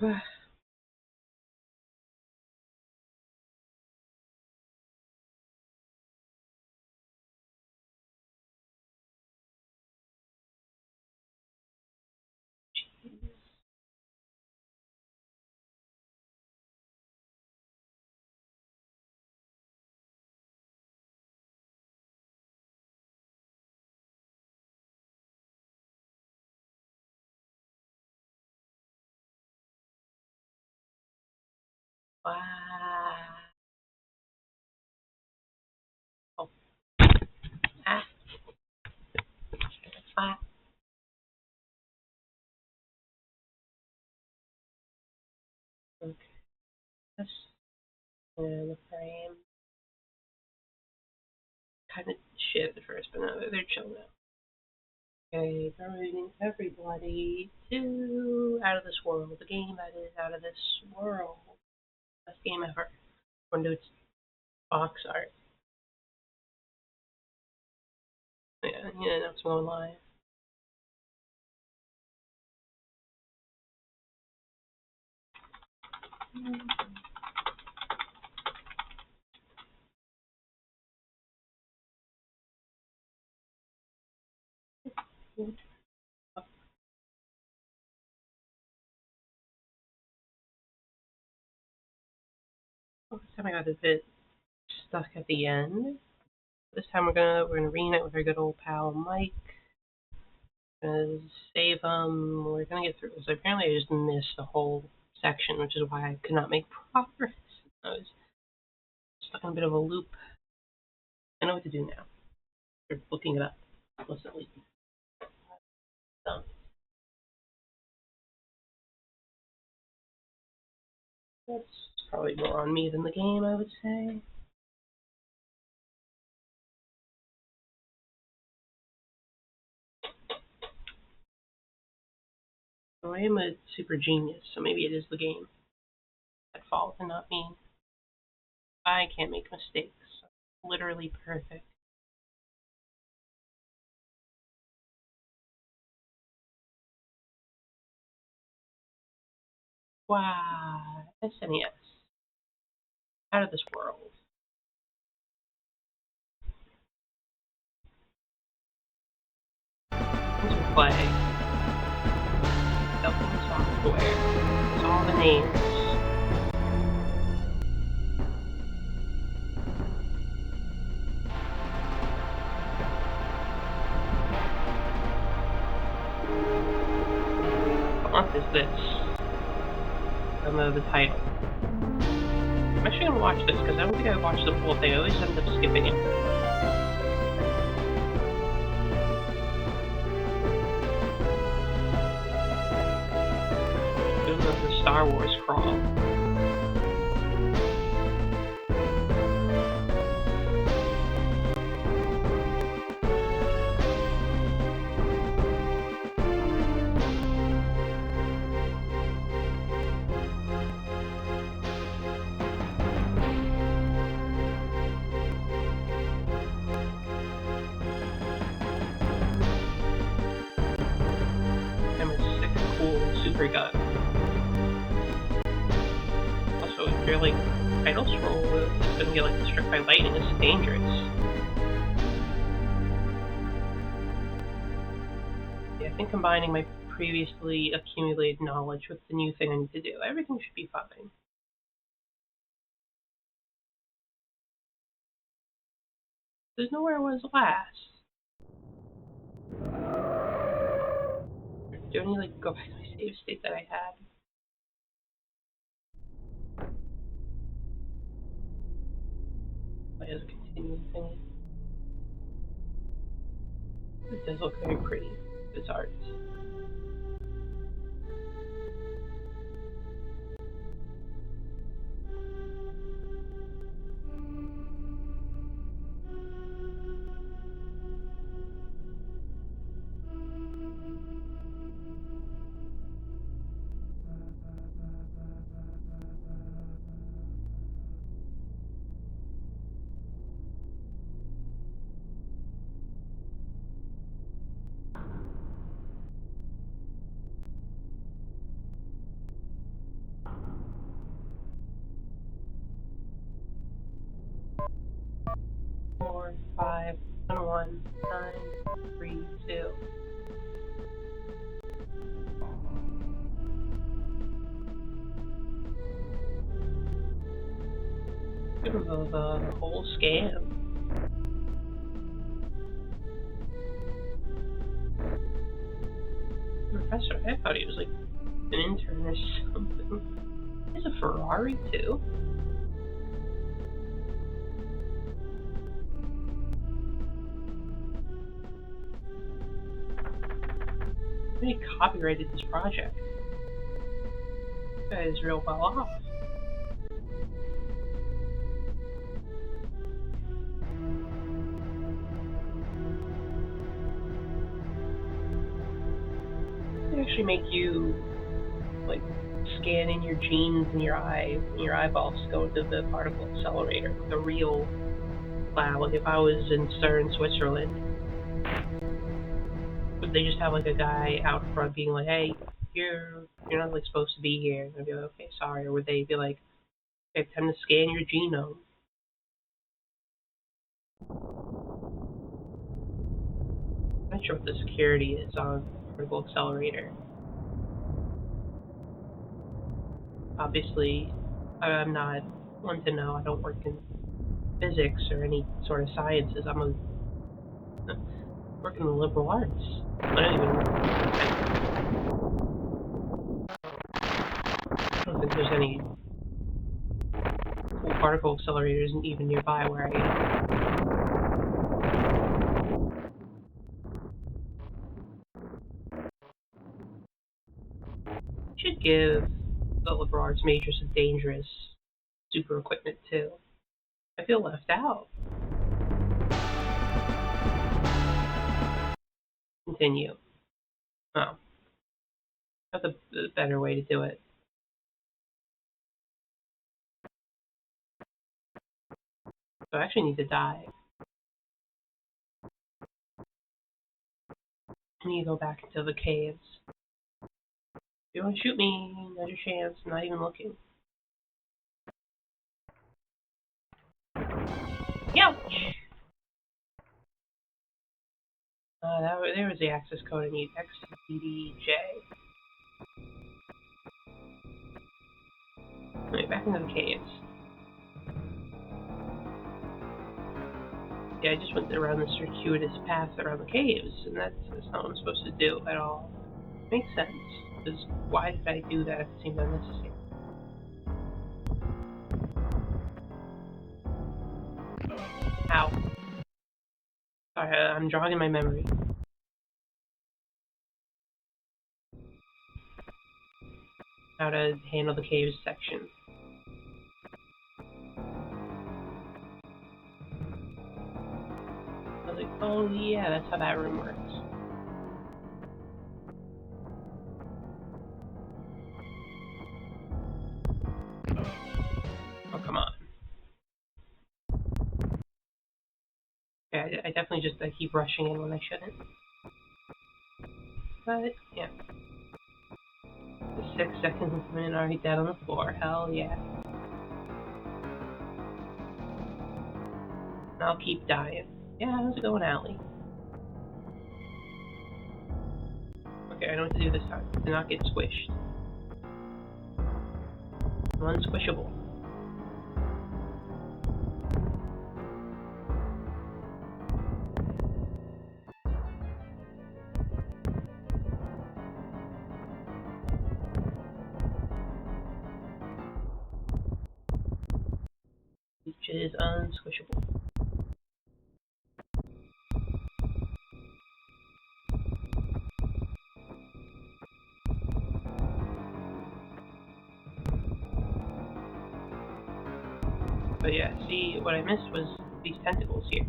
Wow. Oh. Ah. Ah. Okay. That's the frame. Kind of shit at first, but now they're chill now. Okay, bringing everybody to Out of This World, the game that is Out of This World. Best game ever. According to its box art. Yeah, that's going live. This time I got a bit stuck at the end. This time we're gonna reunite with our good old pal Mike. We're gonna save him. We're gonna get through this. Apparently I just missed a whole section, which is why I could not make progress. I was stuck in a bit of a loop. I know what to do now. We're looking it up explicitly. So, that's probably more on me than the game, I would say. So I am a super genius, so maybe it is the game at fault and not me. I can't make mistakes. I'm literally perfect. Wow. SNES. Out of This World. Let's play. Dublin Software. It's all the names. What is this? I don't know the title. I'm actually gonna watch this because I don't think I watched the full thing. I always end up skipping it. Doing the Star Wars crawl. I'm a sick, cool super gun. Also, if you're like title scroll, it's gonna get like struck by lightning. It's dangerous. Yeah, I think combining my previously accumulated knowledge with the new thing I need to do, everything should be fine. There's nowhere I was last. Do I need to like go back to my save state that I had? As a continuing thing. It does look very pretty. This art. 7-1, 9, 3, 2. Bit of a whole scam. Professor, I thought he was like an intern or something. There's a Ferrari too. He copyrighted this project. This guy is real well off. They actually make you like scan in your genes in your eyeballs to go into the particle accelerator. The real lab. Like if I was in CERN, Switzerland, would they just have like a guy out front being like, "Hey, you're not like supposed to be here," and I'd be like, "Okay, sorry," or would they be like, "Okay, time to scan your genome"? I'm not sure what the security is on particle accelerator. Obviously, I'm not one to know. I don't work in physics or any sort of sciences. I work in the liberal arts. I don't think there's any cool particle accelerators even nearby where I am. Should give the liberal arts majors some dangerous super equipment too. I feel left out. Continue. Oh, that's a better way to do it. So I actually need to die. I need to go back into the caves. If you want to shoot me, now's your chance. I'm not even looking. Ouch! There was the access code I need. XDDJ. Anyway, back into the caves. Yeah, I just went around the circuitous path around the caves, and that's not what I'm supposed to do at all. Makes sense, because why did I do that if it seemed unnecessary? Ow. Sorry, I'm jogging my memory. How to handle the caves section. I was like, oh yeah, that's how that room works. Oh, come on. Yeah, I definitely just keep rushing in when I shouldn't. But, yeah. 6 seconds and already dead on the floor. Hell yeah. And I'll keep dying. Yeah, how's it going, Allie? Okay, I know what to do this time. Do not get squished. I'm unsquishable. Which is unsquishable. But yeah, see, what I missed was these tentacles here.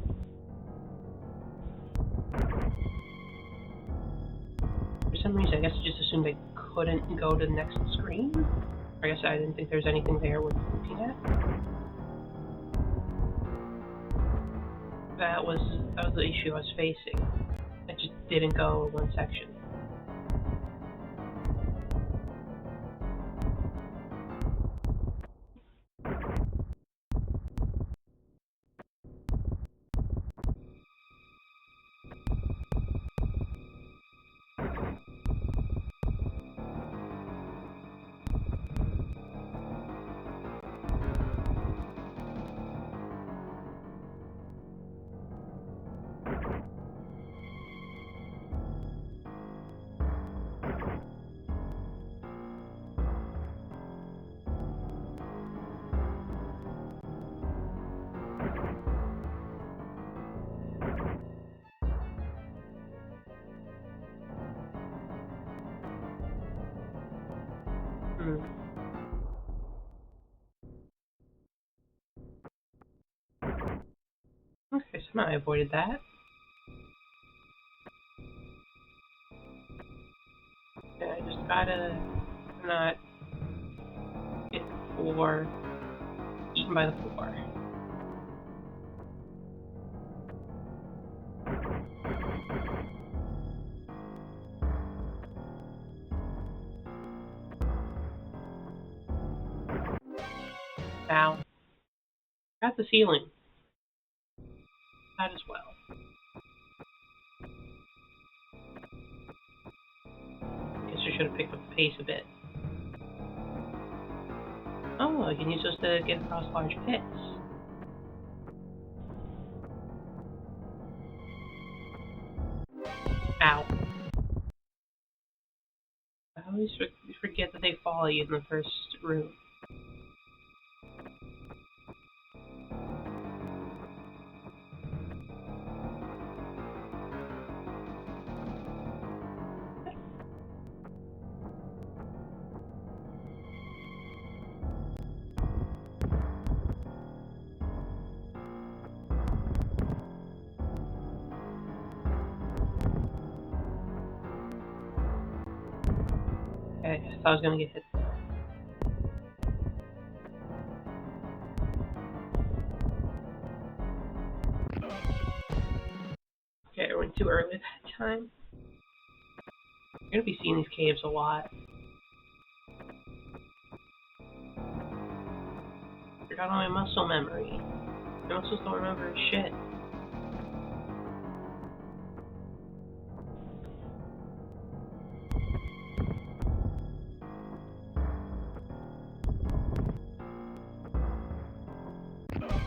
For some reason, I guess I just assumed I couldn't go to the next screen. I guess I didn't think there was anything there worth looking at. That was the issue I was facing. I just didn't go one section. Okay, somehow I avoided that. And I just gotta not get the 4 eaten by the 4. Ow. Got the ceiling. That as well. Guess I should have picked up the pace a bit. Oh, I can use those to get across large pits. Ow. I always forget that they follow you in the first room. Okay, I thought I was gonna get hit there. Okay, I went too early that time. I'm gonna be seeing these caves a lot. Forgot all my muscle memory. My muscles don't remember shit.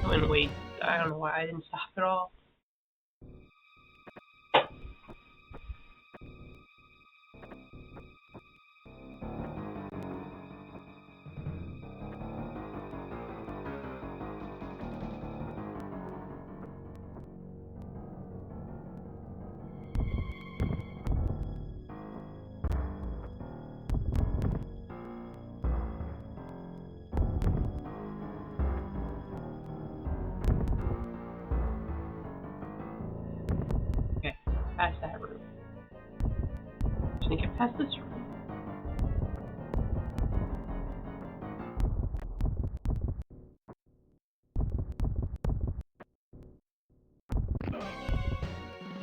Oh, and wait, I don't know why I didn't stop at all. Okay, past that room. Just need to get past this room.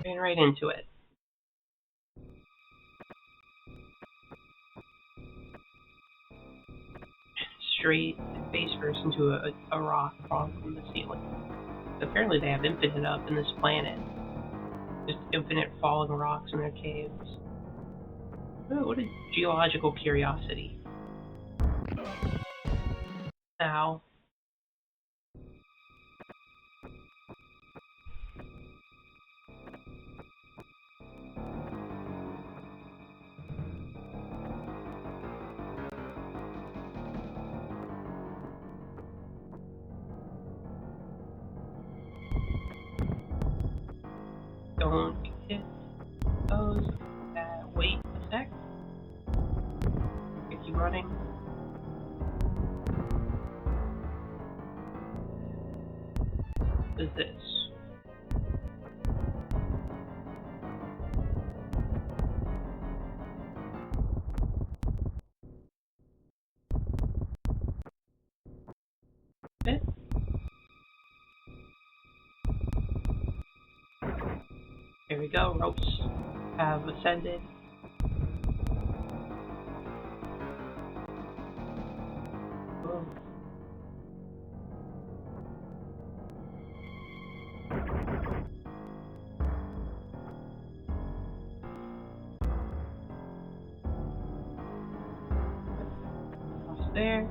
Ran right into it. Straight face first into a rock falling from the ceiling. Apparently they have infinite up in this planet. Just infinite falling rocks in their caves. Oh, what a geological curiosity. Ow. Don't hit those. Wait a sec. I keep running. What is this? It? Here we go. Ropes have ascended. Oh. Across there.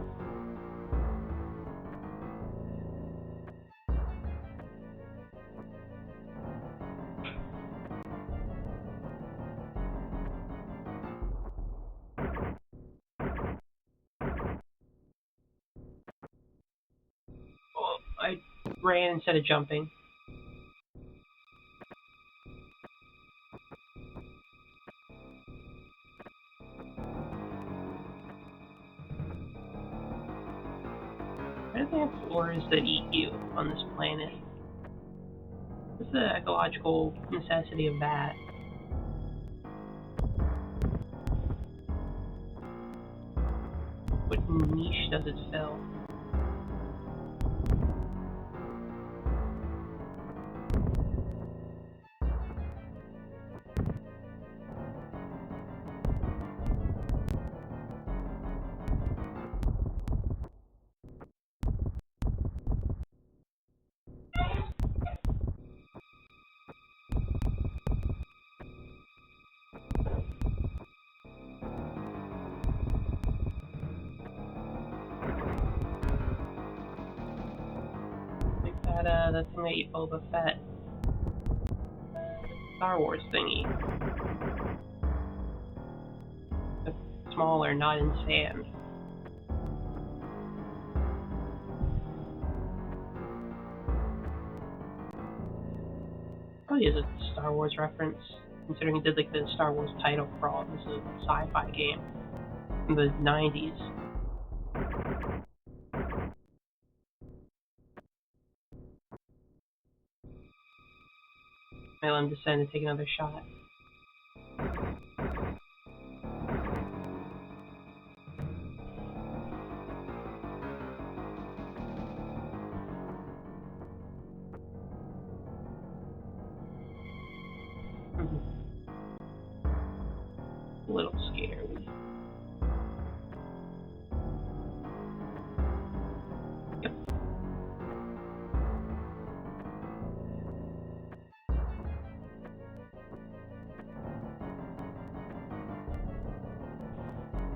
Oh, I ran instead of jumping. Why do they have floors that eat you on this planet? What's the ecological necessity of that? What niche does it fill? That thing that ate Boba Fett. Star Wars thingy. It's smaller, not in sand. Probably is a Star Wars reference, considering he did like the Star Wars title crawl. This is a sci-fi game from the 90s. I let him descend and take another shot. A little scary. Yep.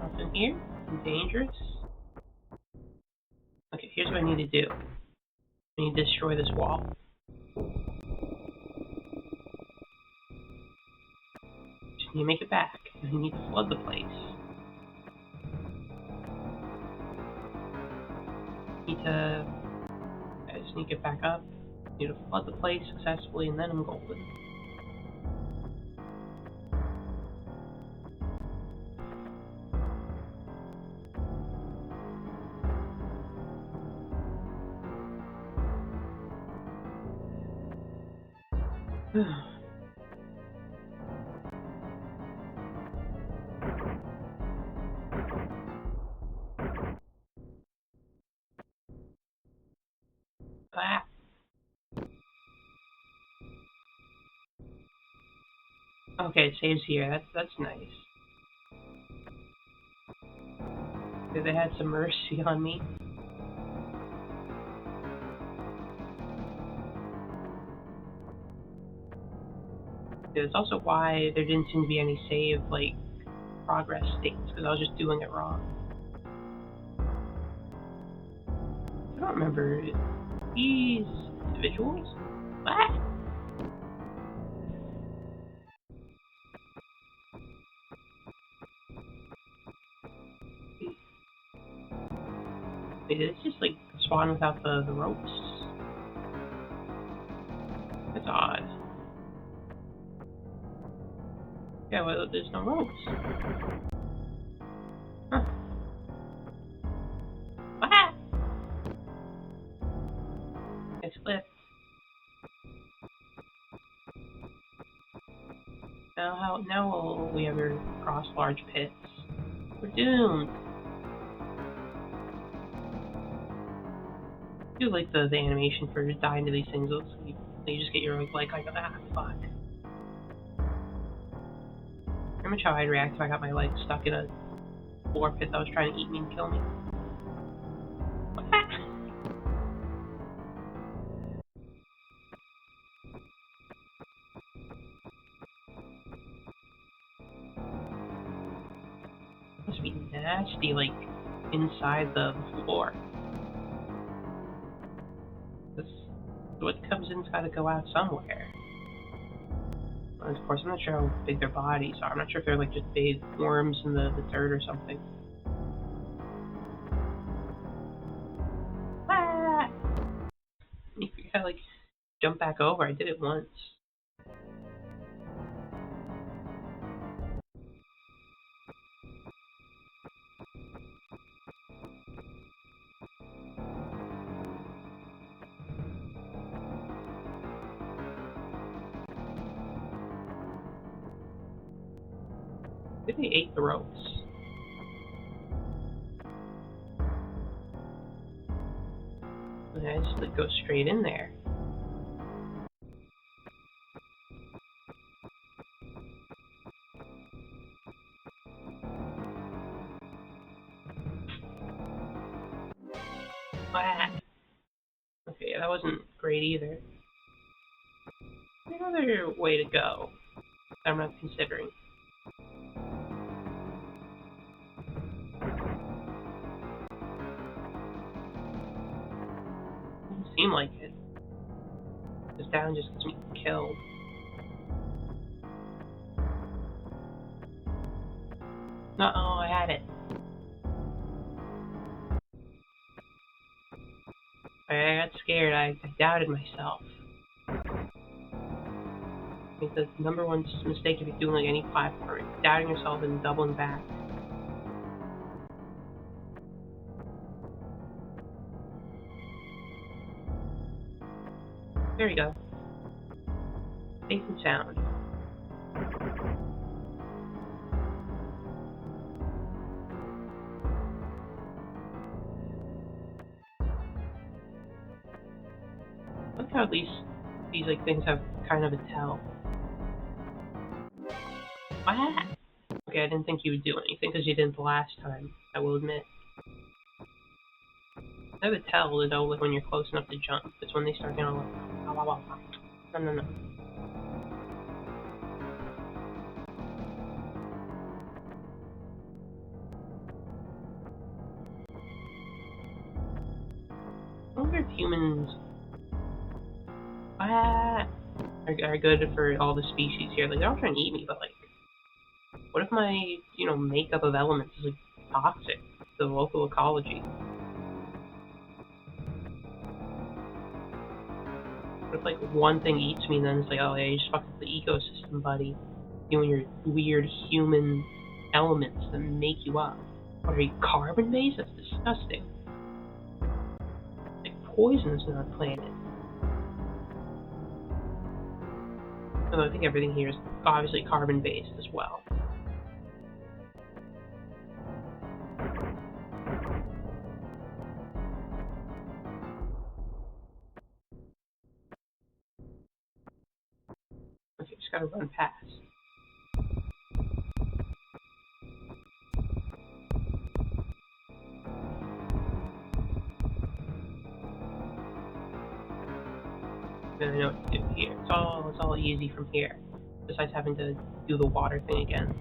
Nothing here. Nothing dangerous. Okay, here's what I need to do. I need to destroy this wall. Just need to make it back. I need to flood the place. I just need to get back up. Need to flood the place successfully, and then I'm golden. Ah. Okay, it saves here. That's nice. They had some mercy on me. It's also why there didn't seem to be any save, like, progress states, because I was just doing it wrong. I don't remember these individuals. What? Wait, did it just, like, spawn without the ropes? That's odd. Yeah, well, there's no ropes. Huh. Ah! I slipped. Now will we ever cross large pits? We're doomed. I do like the animation for dying to these things. Looks like you just get your like fuck. Pretty much how I'd react if I got my leg stuck in a floor pit that was trying to eat me and kill me. Must be nasty, like inside the floor. What comes in's got to go out somewhere. And of course, I'm not sure how big their bodies are. I'm not sure if they're like just big worms in the dirt or something. Ah! You gotta like jump back over. I did it once. think they ate the ropes. And I just like go straight in there. Ah. Okay, that wasn't great either. Another way to go that I'm not considering. Doesn't seem like it. This down just gets me killed. Uh-oh, I had it. I got scared. I doubted myself. I think the number one mistake if you're doing like any platform is doubting yourself and doubling back. There you go. Safe and sound. Look how at least these like things have kind of a tell. Ah! Okay, I didn't think you would do anything because you didn't the last time, I will admit. I have a tell to know like when you're close enough to jump. It's when they start getting like, no. I wonder if humans are good for all the species here. Like they're all trying to eat me, but like, what if my makeup of elements is like toxic to the local ecology? What if like one thing eats me and then it's like, oh yeah, you just fucked up the ecosystem, buddy. You and your weird human elements that make you up. What are you, carbon based? That's disgusting. Like poisons on our planet. Although I think everything here is obviously carbon based as well. Okay, just gotta run past. And I know what to do here. It's all easy from here. Besides having to do the water thing again.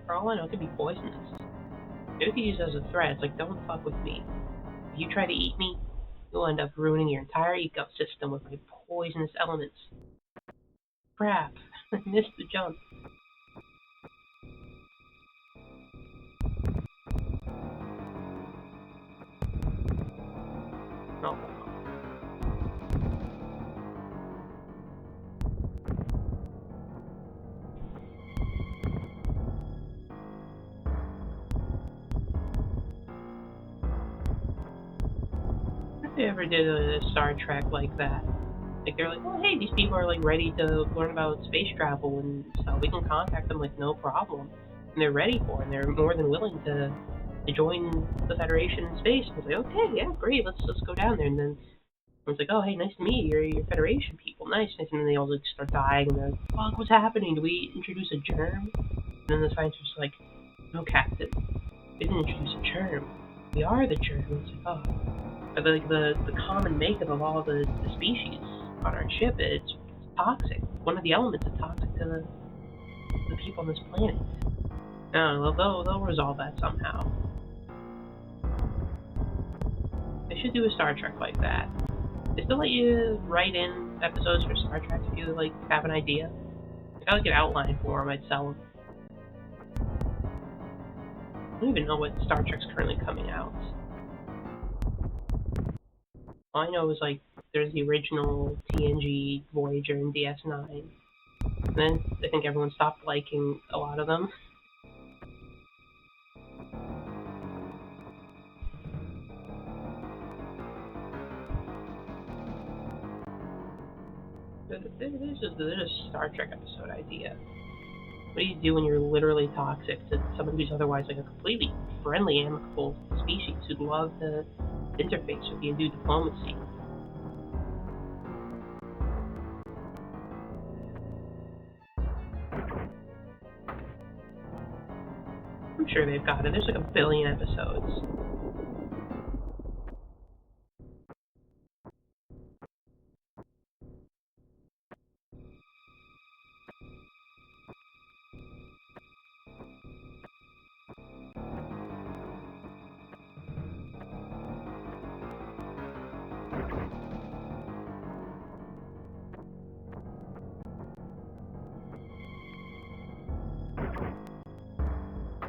For all I know, it could be poisonous. Maybe we could use it as a threat. It's like, don't fuck with me. If you try to eat me, you'll end up ruining your entire ecosystem with my poisonous elements. Crap, I missed the jump. Oh, if they ever did a Star Trek like that, like they're like, oh hey, these people are like ready to learn about space travel and stuff. We can contact them like no problem, and they're ready for it. And they're more than willing to join the Federation in space. And it's like, okay, yeah, great, let's go down there. And then it's like, oh hey, nice to meet you. You're Federation people, nice. And then they all like start dying, and they're like, fuck, what's happening? Do we introduce a germ? And then the scientists are like, no, Captain, we didn't introduce a germ. We are the germ. And it's like, oh. But like the common makeup of all the species on our ship, it's toxic. One of the elements is toxic to the people on this planet. I don't know, they'll resolve that somehow. They should do a Star Trek like that. They still let you write in episodes for Star Trek if you like have an idea. If I like an outline for them, I'd sell them. I don't even know what Star Trek's currently coming out. All I know is like there's the original TNG, Voyager, and DS9. And then I think everyone stopped liking a lot of them. There's a Star Trek episode idea. What do you do when you're literally toxic to someone who's otherwise like a completely friendly, amicable species who'd love to interface with you and do diplomacy? I'm sure they've got it. There's like 1 billion episodes.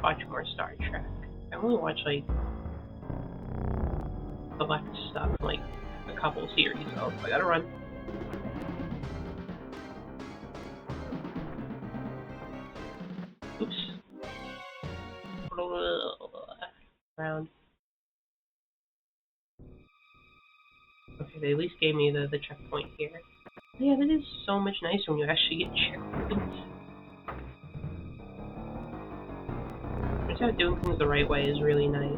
Watch more Star Trek. I only watch like select stuff, like a couple series. So I gotta run. Oops. Around. Okay, they at least gave me the checkpoint here. Yeah, that is so much nicer when you actually get checkpoints. Turns out doing things the right way is really nice.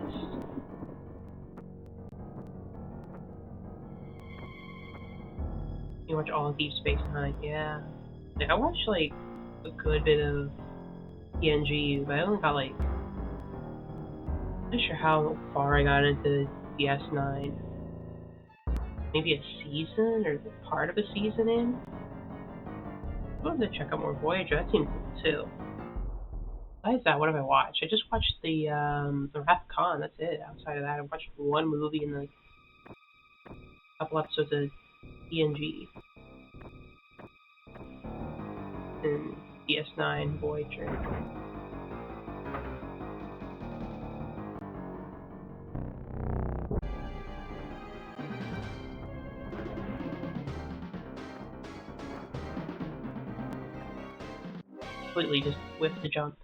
You watch all of Deep Space Nine, yeah. Like, I watched like a good bit of TNG, but I only got like, I'm not sure how far I got into DS9. Maybe a season or part of a season in. I wanted to check out more Voyager. That seemed cool too. Besides that, what have I watched? I just watched the Wrath of Khan. That's it. Outside of that, I watched one movie and like a couple episodes of TNG and DS9 Voyager. Completely just whiffed the jump.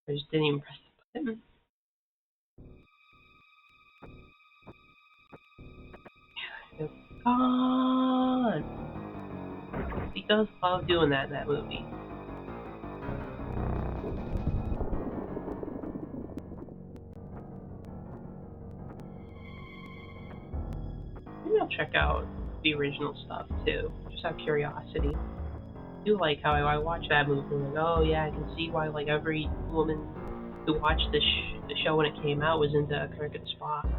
I just didn't even press the button. Gone. He does love doing that in that movie. Maybe I'll check out the original stuff too, just out of curiosity. I do like how I watch that movie and like, oh yeah, I can see why like every woman who watched the show when it came out was into Kirk and Spock.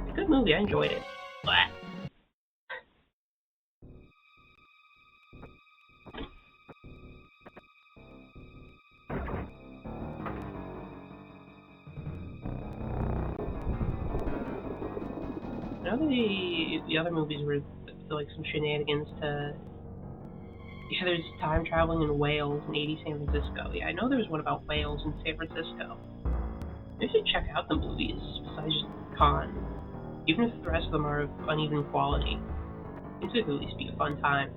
A good movie, I enjoyed it. Blah. I know the other movies were like some shenanigans to. Yeah, there's time traveling in Wales and 80 San Francisco. Yeah, I know there was one about Wales and San Francisco. Maybe should check out the movies besides just Khan. Even if the rest of them are of uneven quality. It could at least be a fun time.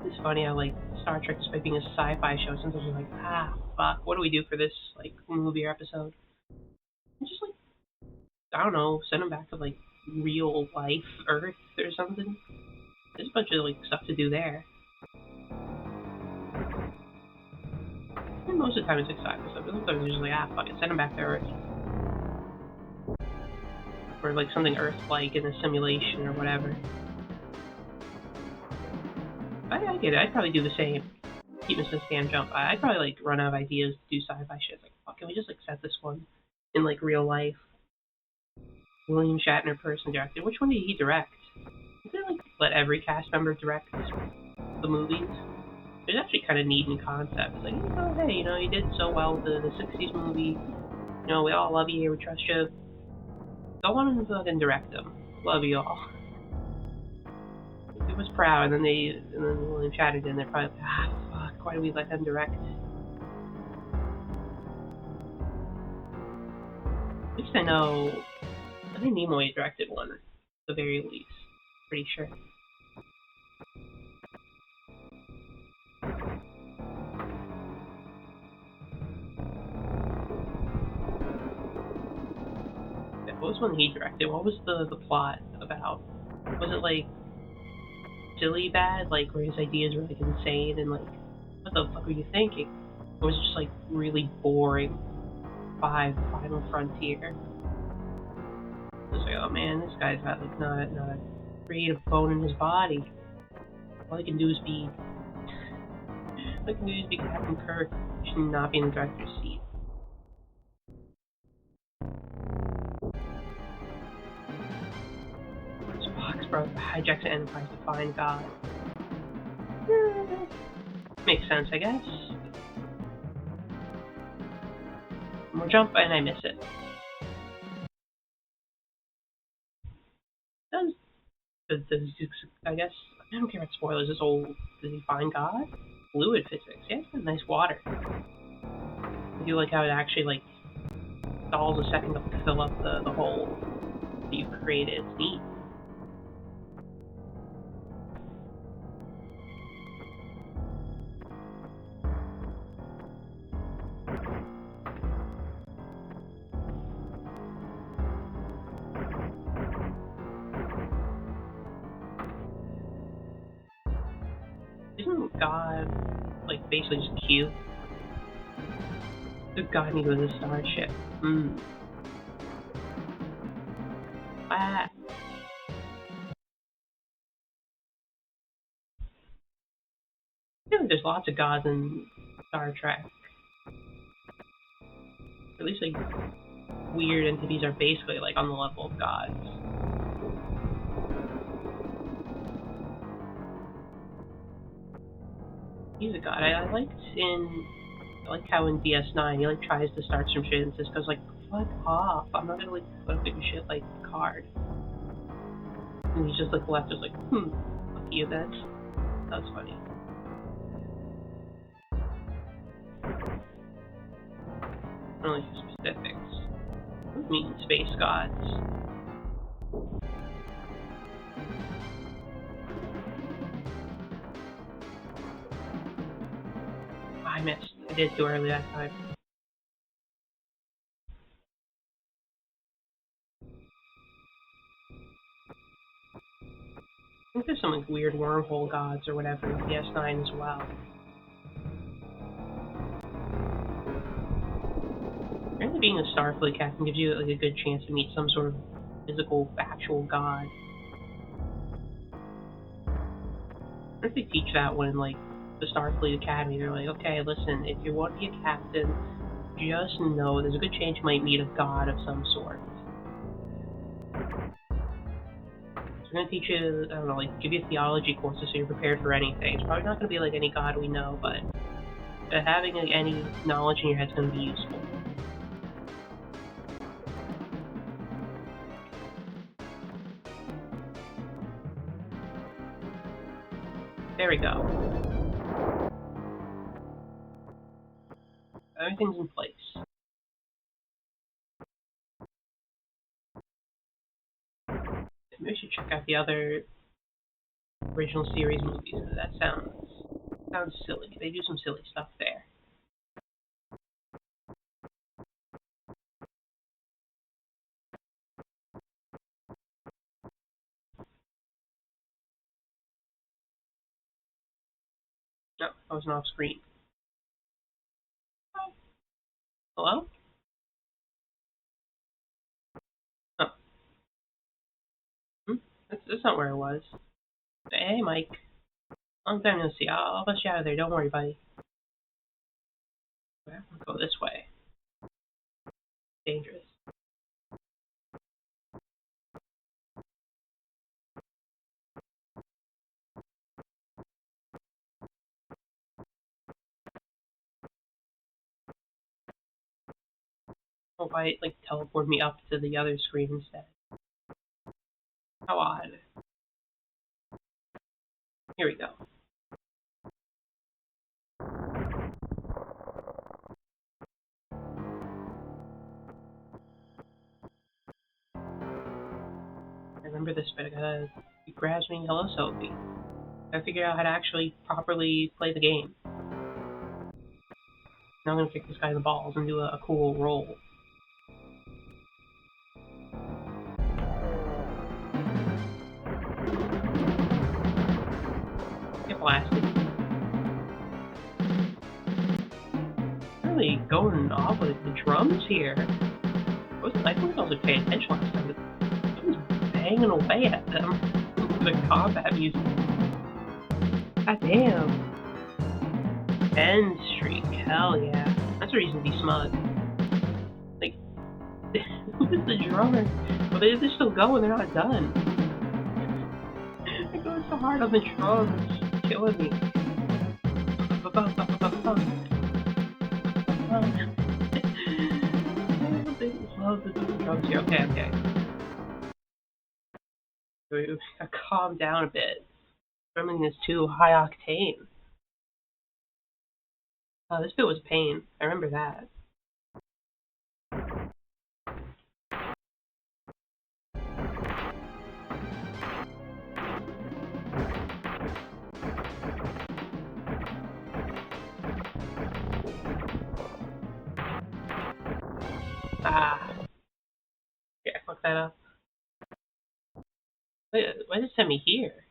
It's funny how like Star Trek, despite being a sci-fi show, sometimes you're like, fuck, what do we do for this like movie or episode? And just like, I don't know, send them back to like real life Earth or something. There's a bunch of like stuff to do there. And most of the time it's like sci-fi stuff, but sometimes you're just like, fuck it, send them back to Earth. Or like something Earth-like in a simulation or whatever. I get it. I'd probably do the same. Keep missing Stan Jump. I'd probably like run out of ideas to do sci-fi shit. Like, fuck, can we just like set this one in like real life? William Shatner person directed. Which one did he direct? Did they like let every cast member direct the movies? It's actually kind of neat in concept. It's like, hey, you did so well with the 60s movie. We all love you here. We trust you. Go on and fucking direct them. Love you all. It was proud, and then William Shatner did, and they're probably like, fuck, why do we let them direct? If least I know. I think Nimoy directed one, at the very least. Pretty sure. What was one he directed? What was the plot about? Was it like silly bad, like where his ideas were like insane and like what the fuck were you thinking? Or was it just like really boring by Final Frontier? It was like, oh man, this guy's got like not a creative bone in his body. All he can do is be Captain Kirk. He should not be in the director's seat. Spock's brother hijacks the Enterprise to find God. Makes sense, I guess. More jump and I miss it. Does I guess I don't care about spoilers. Does he find God? Fluid physics. Yeah, it's got nice water. I do like how it actually like stalls a second to fill up the hole that you've created. It's neat. Isn't God like basically just cute? Does God need with a starship? Ah. I feel like there's lots of gods in Star Trek. Or at least like weird entities are basically like on the level of gods. He's a god. I like how in DS9 he like tries to start some shit and just goes like, fuck off. I'm not gonna like put up with shit like Picard. And he's just like left just like, fuck you then. That was funny. I don't like the specifics. I mean space gods. I missed. I did too early that time. I think there's some like weird wormhole gods or whatever in DS9 as well. Apparently being a Starfleet captain gives you like a good chance to meet some sort of physical, actual god. I wonder if they teach that when like the Starfleet Academy, they're like, okay, listen, if you want to be a captain, just know there's a good chance you might meet a god of some sort. So we're gonna teach you, I don't know, like give you theology courses so you're prepared for anything. It's probably not gonna be like any god we know, but having like, any knowledge in your head is gonna be useful. There we go. Everything's in place. Maybe we should check out the other original series movies. That sounds silly. They do some silly stuff there. No, I wasn't off screen. Hello? Oh. That's not where I was. Hey, Mike. Long time no see. I'll bust you out of there. Don't worry, buddy. I'll go this way. Dangerous. Oh, why it like teleport me up to the other screen instead? How odd. Here we go. remember this, but I gotta. He grabs me. Hello, Sophie. I figured out how to actually properly play the game. Now I'm gonna kick this guy in the balls and do a cool roll. Get blasted. Really going off with the drums here. I think I was paying attention last time. It was banging away at them. The combat music. God damn. End streak. Hell yeah. That's a reason to be smug. Like, who's the drummer? Well, they're still going. They're not done. They're going so hard on the drums. It's killing me. They love the drums here. Okay. We gotta calm down a bit. Drumming is too high octane. Oh, this bit was a pain. I remember that. Ah. Yeah, I fucked that up. Why did it send me here?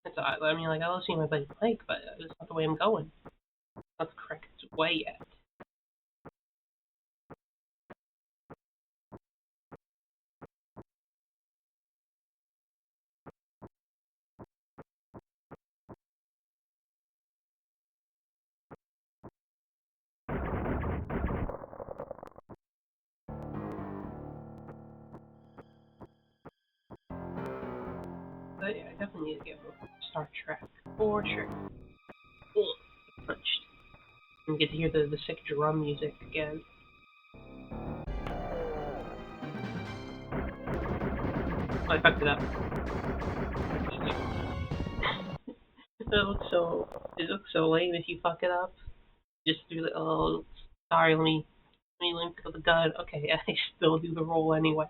That's odd. I mean, like, I love seeing my buddy Mike, but that's not the way I'm going. Not the correct way yet. But yeah, I definitely need to get more Star Trek. For sure. Ugh, punched. And get to hear the sick drum music again. Oh, I fucked it up. It looks so lame if you fuck it up. Just do the, oh, sorry, let me pick up the gun. Okay, I still do the roll anyway.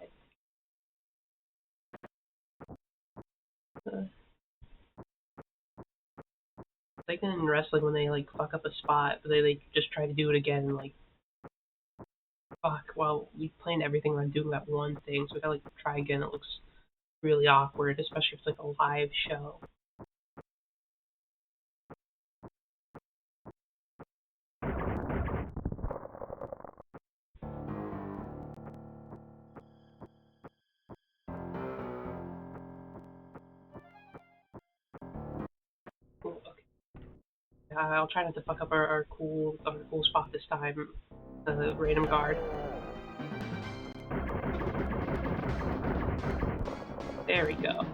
Like in wrestling when they like fuck up a spot, but they just try to do it again and like fuck. Well, we planned everything on doing that one thing, so we gotta like try again. It looks really awkward, especially if it's like a live show. Ooh, okay. I'll try not to fuck up our cool spot this time. The random guard. There we go.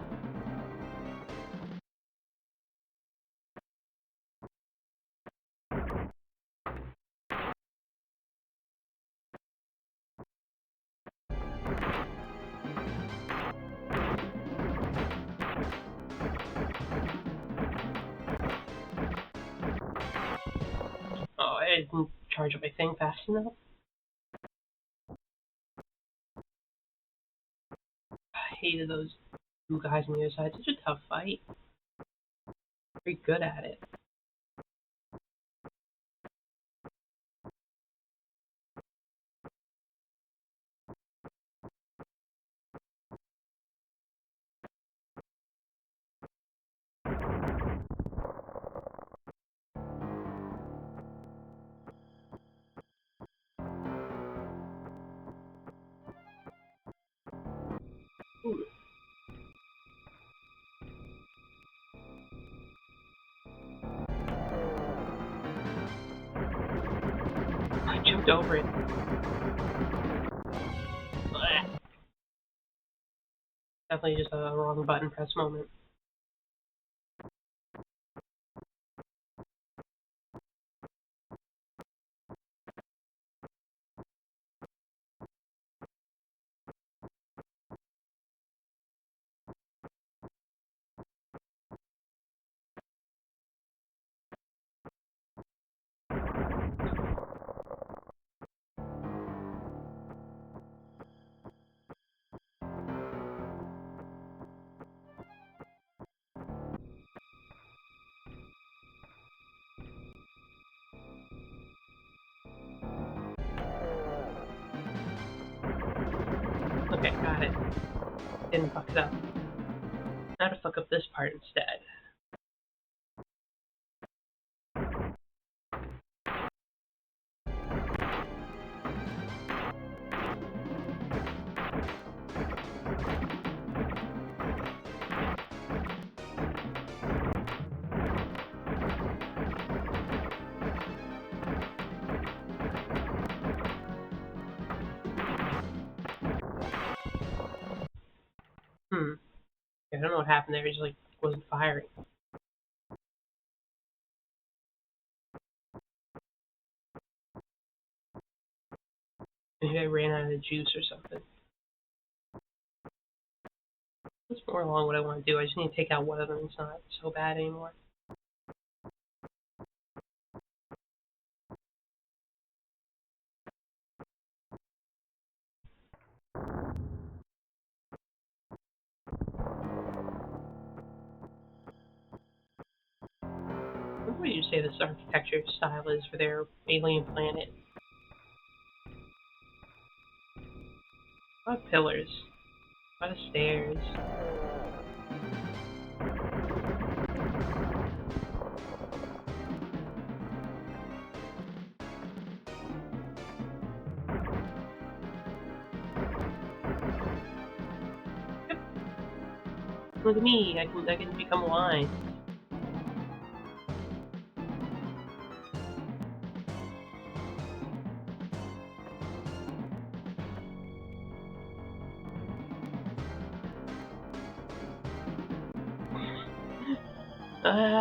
Oh, I didn't charge up my thing fast enough. I hated those two guys on the other side. Such a tough fight. Very good at it. Ooh. I jumped over it. Blech. Definitely just a wrong button press moment. got it. Didn't fuck it up. Now to fuck up this part instead. I don't know what happened there, it just like wasn't firing. Maybe I ran out of juice or something. That's more along what I want to do. I just need to take out one of them. It's not so bad anymore. What would you say this architecture style is for their alien planet? A lot of pillars. A lot of stairs. Yep. Look at me, I can become aligned.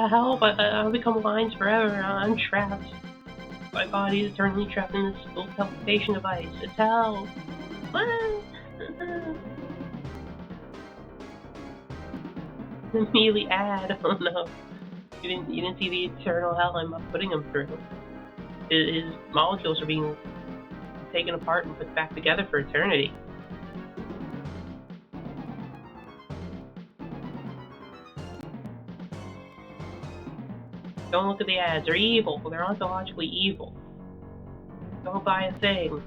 Help! I'll become lines forever. I'm trapped. My body is eternally trapped in this little teleportation device. It's hell. Immediately add. Oh no! You didn't see the eternal hell I'm putting him through. His molecules are being taken apart and put back together for eternity. Don't look at the ads. They're evil. They're ontologically evil. Don't buy a thing.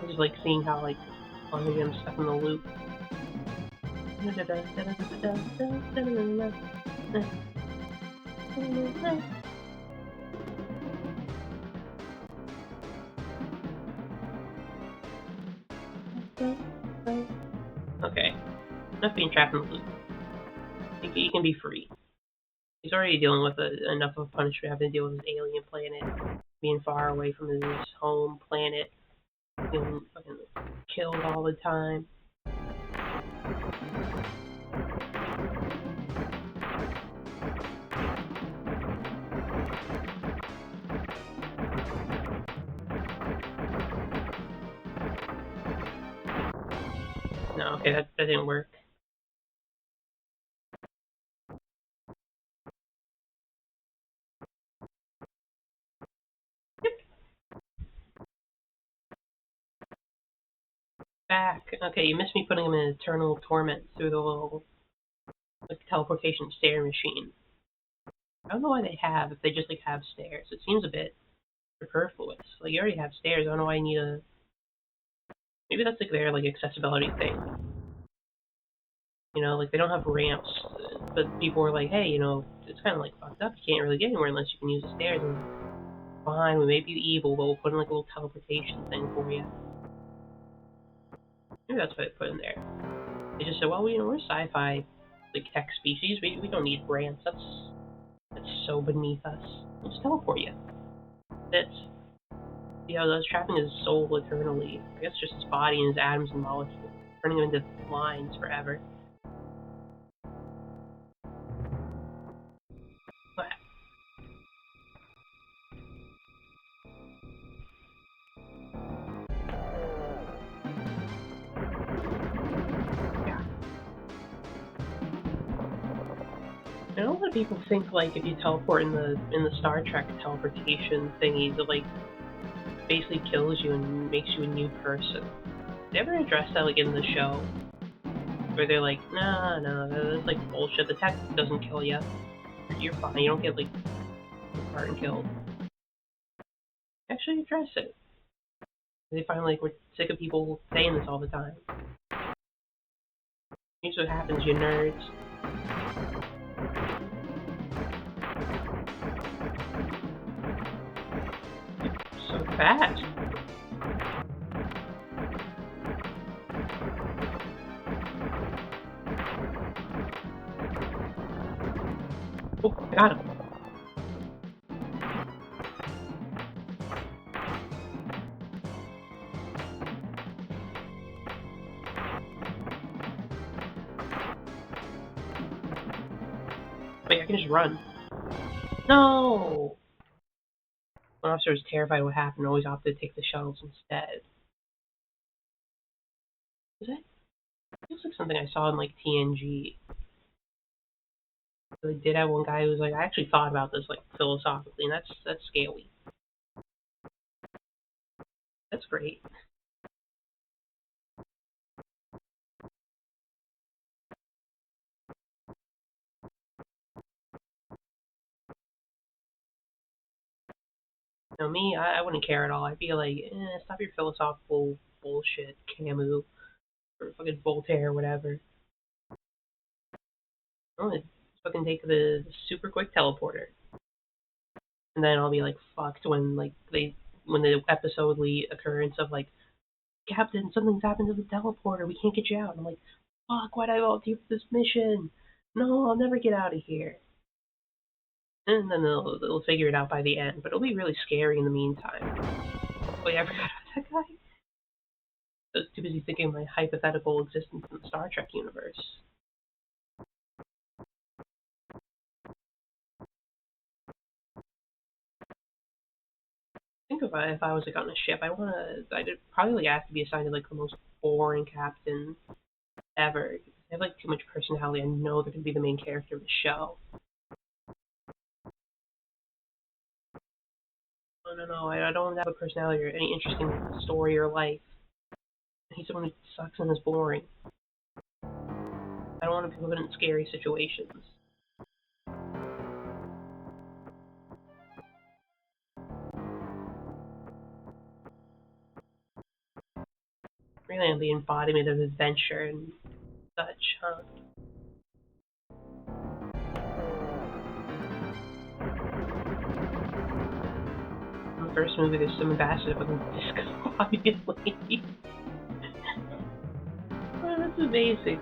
I just like seeing how like I'm stuck in the loop. Okay, enough being trapped in the loop. He can be free. He's already dealing with enough of a punishment having to deal with his alien planet, being far away from his home planet, being fucking killed all the time. No, okay, that didn't work. Back. Okay, you missed me putting him in eternal torment through the little like teleportation stair machine. I don't know why they have if they just like have stairs. It seems a bit superfluous. Like you already have stairs. I don't know why you need a. Maybe that's like their like accessibility thing. You know, like they don't have ramps, but people were like, hey, you know, it's kind of like fucked up. You can't really get anywhere unless you can use the stairs. And fine, we may be evil, but we'll put in like a little teleportation thing for you. Maybe that's what they put in there. They just said, well, you know, we're sci-fi like tech species. We don't need ramps. That's so beneath us. We'll just teleport you. That's that's trapping his soul eternally. I guess just his body and his atoms and molecules, turning him into lines forever. What? Yeah. I know a lot of people think like if you teleport in the Star Trek teleportation thingy, that like basically kills you and makes you a new person. They ever address that like in the show? Where they're like, no, that's like bullshit. The tech doesn't kill you. You're fine. You don't get like apart and killed. Actually address it. They find like we're sick of people saying this all the time. Here's what happens, you nerds. So fast. Oh, I got him. Wait, I can just run. No! One officer was terrified of what happened and always opted to take the shuttles instead. Is that? Feels like something I saw in like TNG. They did have one guy who was like, I actually thought about this like philosophically, and that's scary. That's great. You know, me, I wouldn't care at all. I'd be like, stop your philosophical bullshit, Camus, or fucking Voltaire, or whatever. I'm gonna fucking take the super quick teleporter. And then I'll be like fucked when like when the episodely occurrence of like, Captain, something's happened to the teleporter, we can't get you out. And I'm like, fuck, why'd I volunteer for this mission? No, I'll never get out of here. And then they'll figure it out by the end, but it'll be really scary in the meantime. Oh yeah, I forgot about that guy. I was too busy thinking of my hypothetical existence in the Star Trek universe. Think if I was like on a ship, I'd probably like ask to be assigned to like the most boring captain ever. They have like too much personality. I know they're gonna be the main character of the show. No, I don't have a personality or any interesting story or life. He's someone who sucks and is boring. I don't want to be put in scary situations. Really, I'm the embodiment of adventure and such, huh? In the first movie, there's some ambassador fucking disco, obviously. Oh, that's amazing.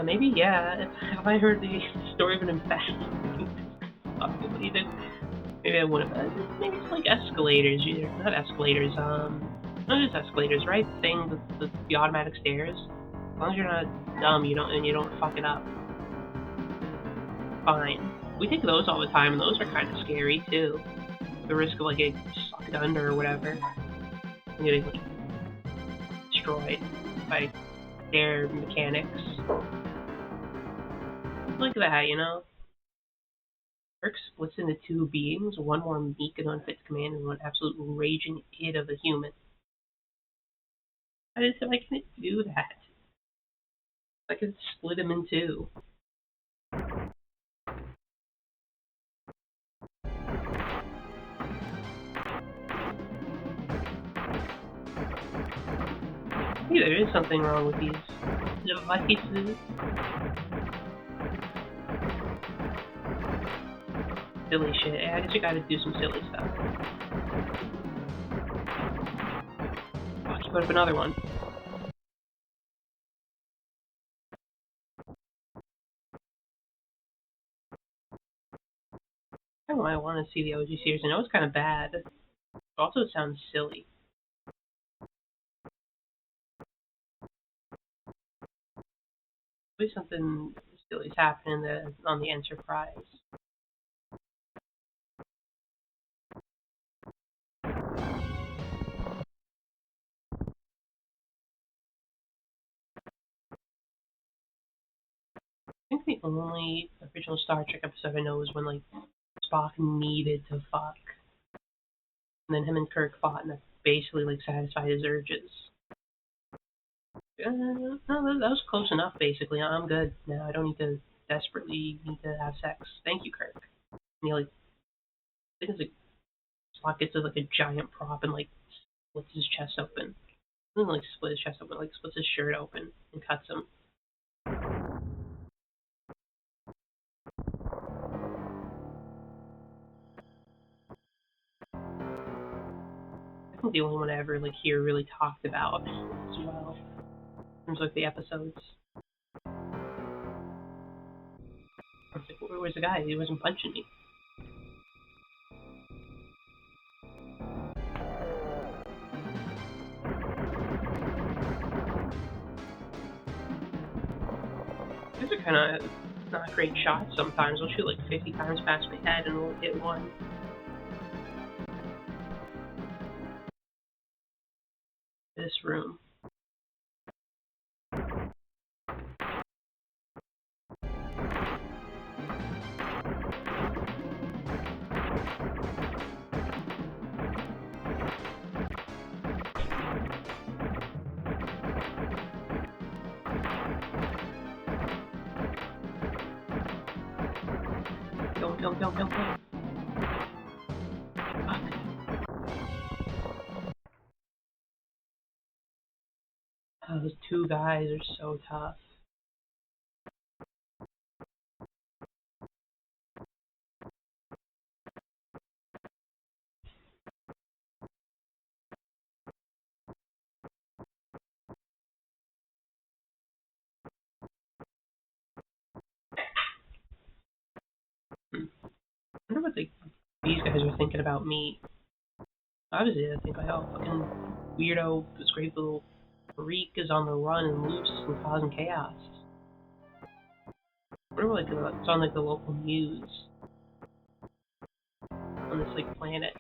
Maybe, yeah. Have I heard the story of an ambassador? Obviously, then maybe I wouldn't. Maybe it's like escalators. Not escalators. No, it's escalators, right? Thing, the automatic stairs. As long as you're not dumb, you don't fuck it up. Fine. We take those all the time, and those are kind of scary too. The risk of like getting sucked under or whatever, and getting like destroyed by their mechanics. Like that, you know. Kirk splits into two beings, one more meek and unfit to command, and one absolute raging id of a human. I can't do that. I can split him in two. Maybe there is something wrong with these devices. Silly shit. I guess you gotta do some silly stuff. Watch, put up another one. I don't know why I want to see the OG series. I know it's kind of bad. But also, it sounds silly. Maybe something silly's happening on the Enterprise. I think the only original Star Trek episode I know is when like Spock needed to fuck, and then him and Kirk fought, and that basically like satisfied his urges. No, that was close enough. Basically, I'm good now. I don't need to desperately need to have sex. Thank you, Kirk. And he like, I think it's like Spock gets like a giant prop and like splits his chest open. Doesn't like split his chest open, like splits his shirt open and cuts him. I think the only one I ever like hear really talked about as well. In terms of like the episodes. I was like, where was the guy? He wasn't punching me. These are kind of not great shots sometimes. I'll shoot like 50 times past my head and we'll hit one. This room. Go. Fuck. Oh, those two guys are so tough. I wonder what these guys are thinking about me. Obviously, I think like, oh, fucking weirdo, this great little freak is on the run and loose and causing chaos. I wonder what it's on like the local news on this like planet.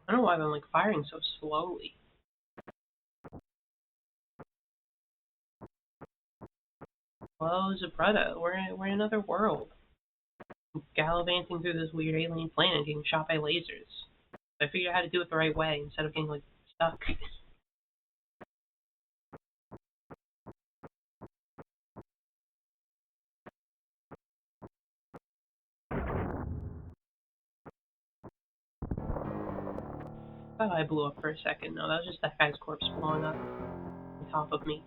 I don't know why I'm like firing so slowly. Well, Zabretta, we're in another world. Gallivanting through this weird alien planet getting shot by lasers. I figured out how to do it the right way instead of getting like stuck. I thought I blew up for a second. No, that was just that guy's corpse blowing up on top of me.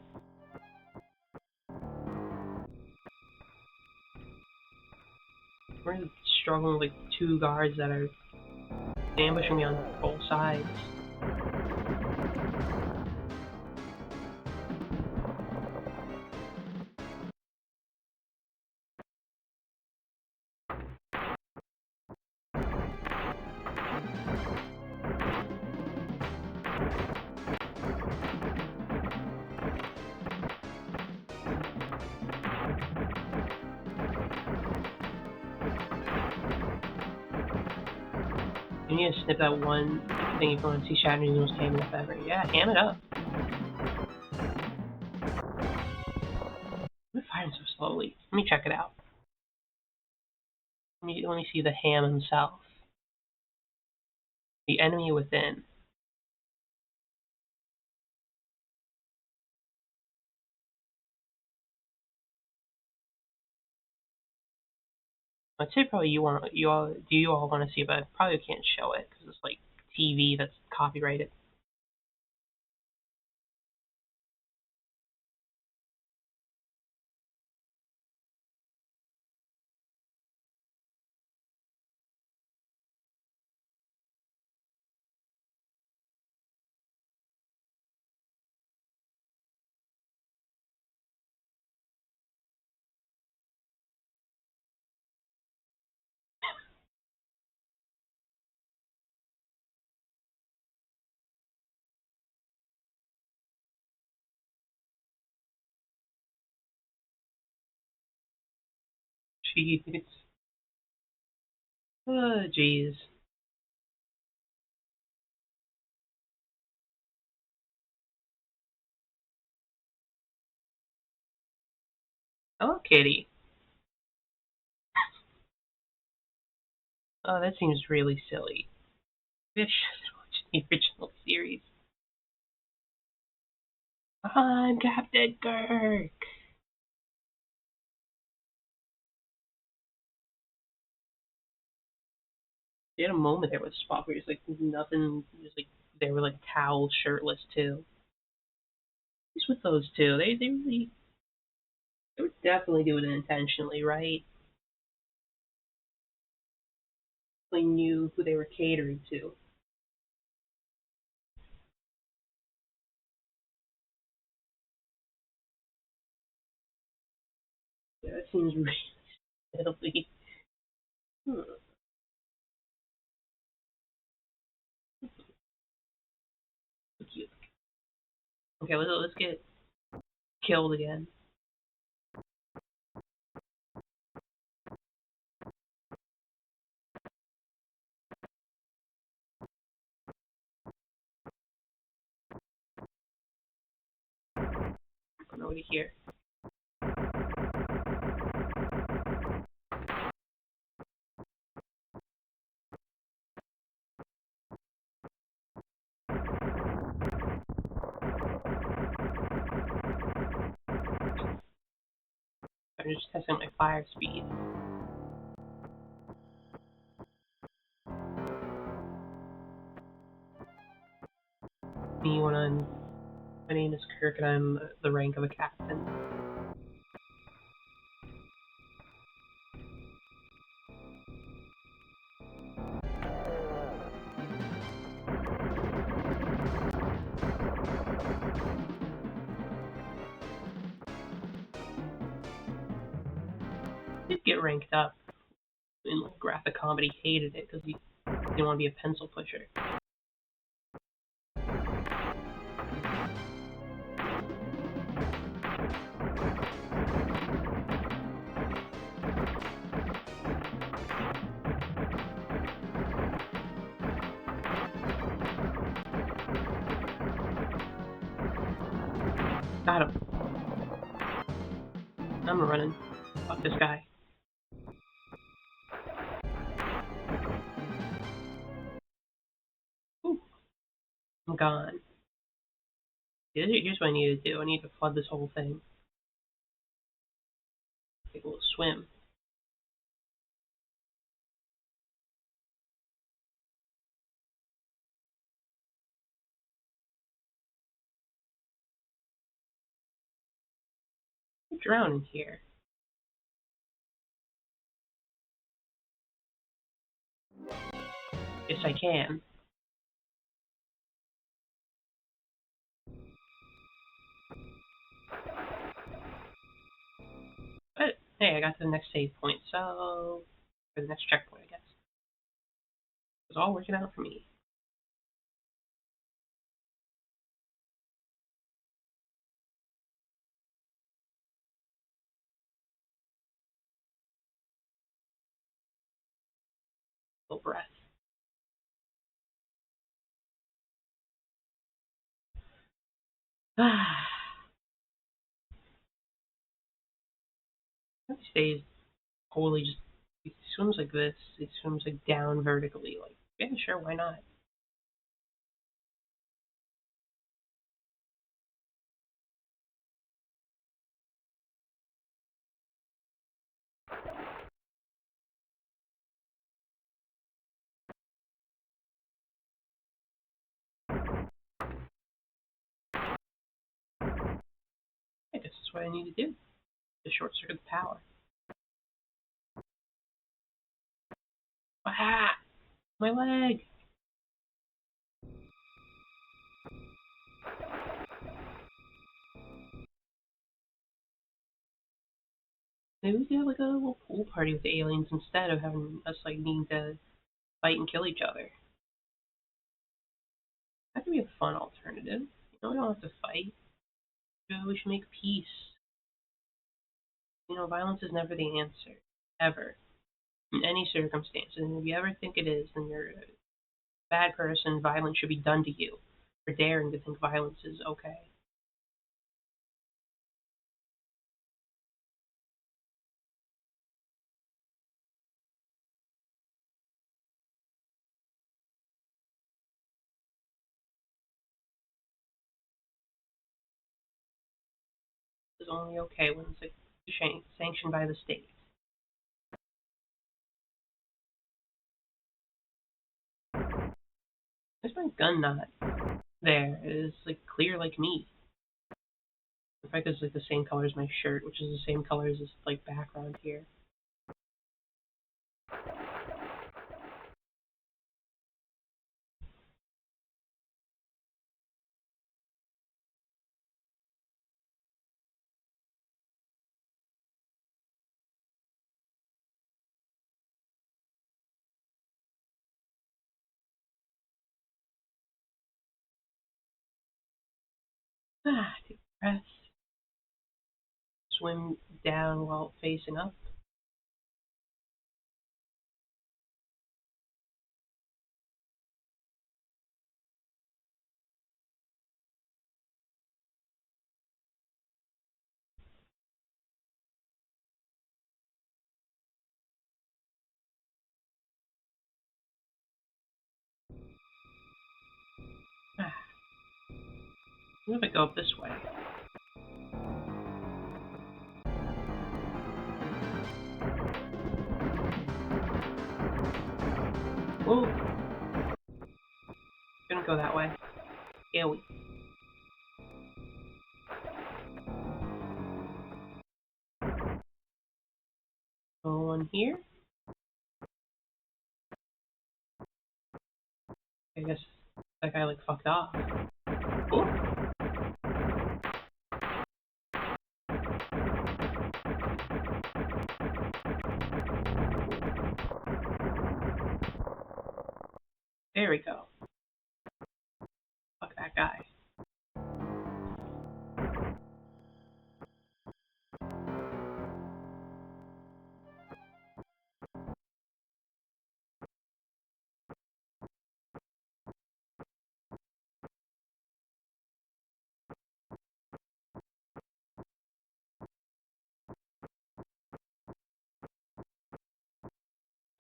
We're struggling with like two guards that are ambushing me on both sides. You need to snip that one thing if you want to see Shadow News came up ever. Yeah, ham it up. I'm firing so slowly. Let me check it out. Let me see the ham himself. The enemy within. I'd say probably you all want to see, but I probably can't show it because it's like TV that's copyrighted. Jeez. Jeez. Oh, Kitty. Oh, that seems really silly. Maybe I should watch the original series. I'm Captain Kirk. They had a moment there with Spock where he's like nothing. He was like they were like towel shirtless too. He's with those two. They really they were definitely doing it intentionally, right? They knew who they were catering to. Yeah, that seems really silly. Hmm. So cute. Okay, let's get killed again. I'm already here. I'm just testing my fire speed. Me when I'm my name is Kirk and I'm the rank of a captain. Did get ranked up in like, graphic comedy. Hated it because he didn't want to be a pencil pusher. Got him. I'm running. Fuck this guy. Ooh, I'm gone. Here's what I need to do. I need to flood this whole thing. Take a little swim. I'm drowning here. Yes, I can. But hey, I got to the next save point, so or the next checkpoint, I guess. It's all working out for me. Full breath. Ah. He stays totally just. He swims like this. He swims like down vertically. Like, yeah, sure, why not? I guess that's what I need to do. To short circuit the power. Ah, my leg. Maybe we could have like a little pool party with the aliens instead of having us like needing to fight and kill each other. That could be a fun alternative. You know, we don't have to fight. We should make peace. You know, violence is never the answer. Ever. in any circumstance. And if you ever think it is, then you're a bad person. Violence should be done to you for daring to think violence is okay. It's only okay when it's like sanctioned by the state. There's my gun not there. It is like clear like me. In fact, it's like the same color as my shirt, which is the same color as this like background here. Take a breath. Swim down while facing up. What if I go up this way? Whoa! Gonna go that way. Yeah, we. Go on here. I guess that guy like fucked off. Ooh. There we go. Fuck that guy.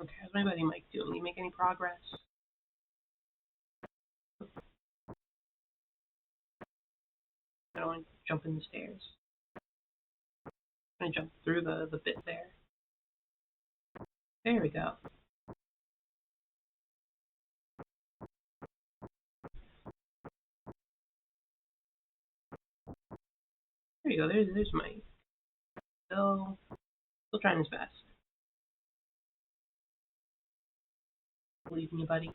Okay, how's my buddy Mike doing? Did he make any progress? I don't want to jump in the stairs. I'm gonna jump through the bit there. There we go. There you go. There's Mike. Still trying his best. Believe in you, buddy.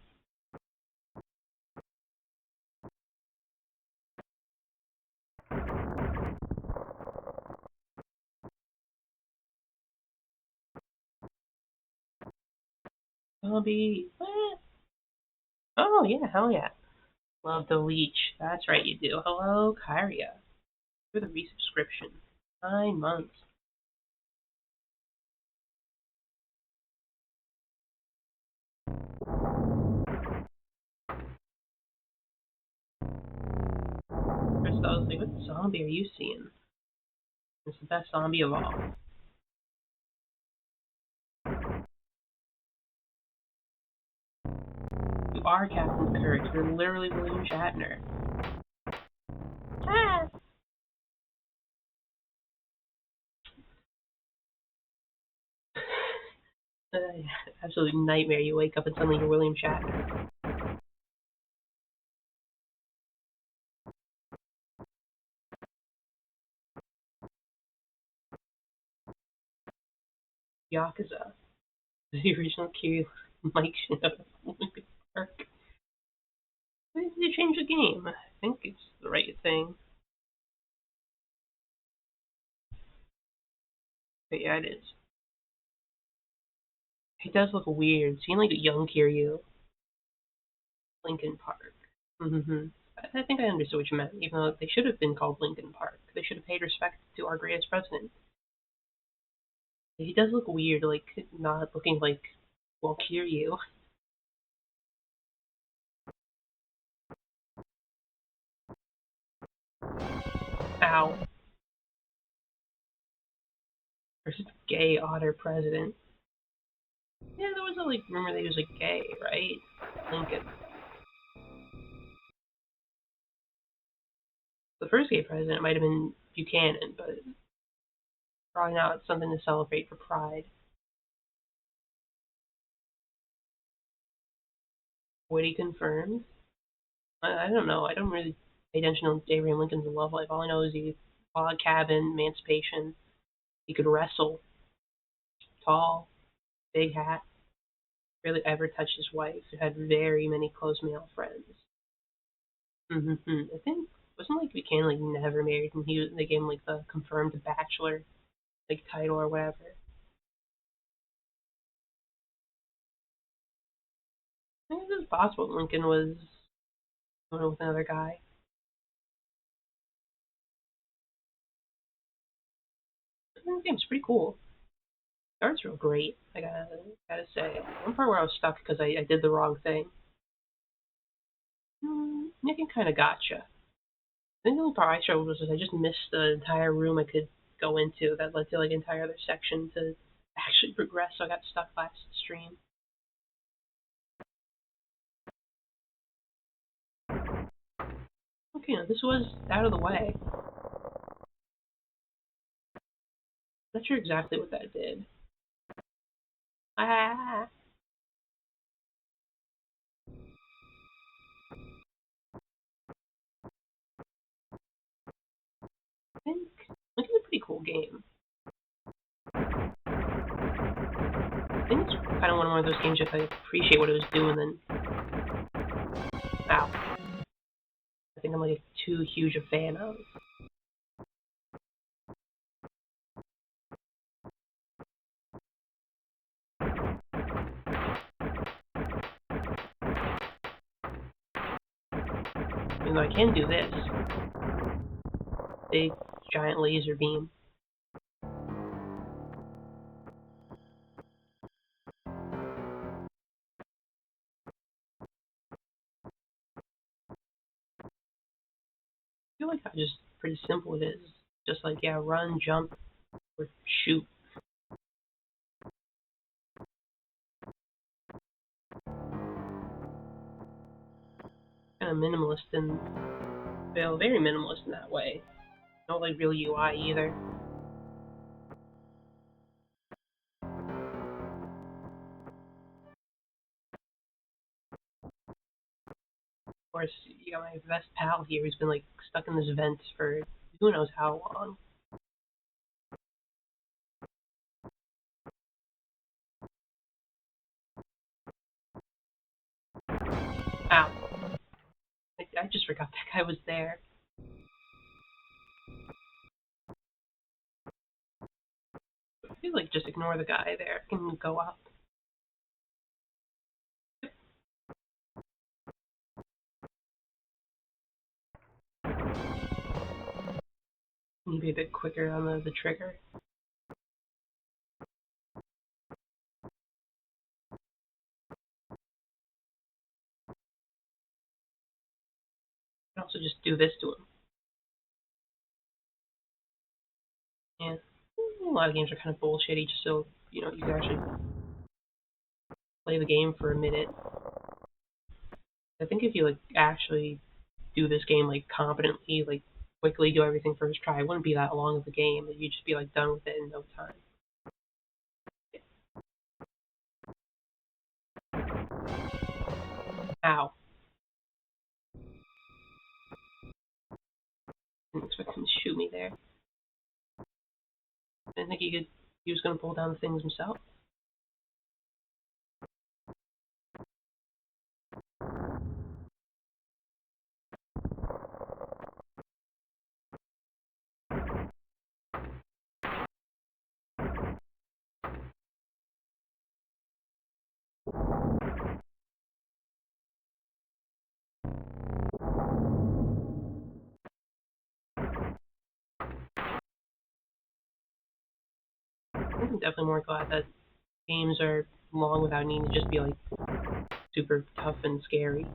Zombie. What? Oh yeah, hell yeah. Love the leech. That's right, you do. Hello, Kyria. For the resubscription. 9 months. First I was like, what zombie are you seeing? It's the best zombie of all. You are Captain Kirk. You're literally William Shatner. Ah! Absolute nightmare. You wake up and suddenly you're William Shatner. Yakuza. The original Kiryu Mike Shinoda. Linkin Park. Why did they change the game? I think it's the right thing. But yeah, it is. It does look weird. Seeing like a young Kiryu. Linkin Park. Mm-hmm. I think I understood what you meant, even though they should have been called Linkin Park. They should have paid respect to our greatest president. He does look weird, like not looking like well Kiryu. Ow. Versus gay otter president. Yeah, there was a like rumor that he was like gay, right? Lincoln. The first gay president might have been Buchanan, but probably not something to celebrate for Pride. Woody confirmed. I don't know. I don't really pay attention to Abraham Lincoln's love life. All I know is he log cabin, emancipation. He could wrestle, tall, big hat. Really ever touched his wife. Had very many close male friends. I think wasn't like Buchanan like never married, and they gave him like the confirmed bachelor like title or whatever. I think it was possible Lincoln was going with another guy. The game's pretty cool. The art's real great. I gotta say. One part where I was stuck because I did the wrong thing. Nick kind of gotcha. I think the only part I struggled was I just missed the entire room I could go into that led to like an entire other section to actually progress. So I got stuck last stream. Okay, now this was out of the way. Not sure exactly what that did. Ah. I think it's a pretty cool game. I think it's kind of one of those games if I appreciate what it was doing, then ow. I think I'm like too huge a fan of. Even though I can do this. Big, giant laser beam. I feel like how just pretty simple it is. Just like, yeah, run, jump, or shoot. Kind of minimalist and well, very minimalist in that way. No like real UI either. Of course, you got my best pal here who's been like stuck in this vent for who knows how long. Ow. I just forgot that guy was there. I feel like just ignore the guy there. I can go up. Need to be a bit quicker on the trigger. I can also just do this to him. And a lot of games are kind of bullshitty just so, you know, you can actually play the game for a minute. I think if you like actually do this game like competently, like quickly do everything first try, it wouldn't be that long of a game. You'd just be like done with it in no time. Ow. Didn't expect him to shoot me there. I didn't think he was gonna pull down the things himself. I'm definitely more glad that games are long without needing to just be like super tough and scary.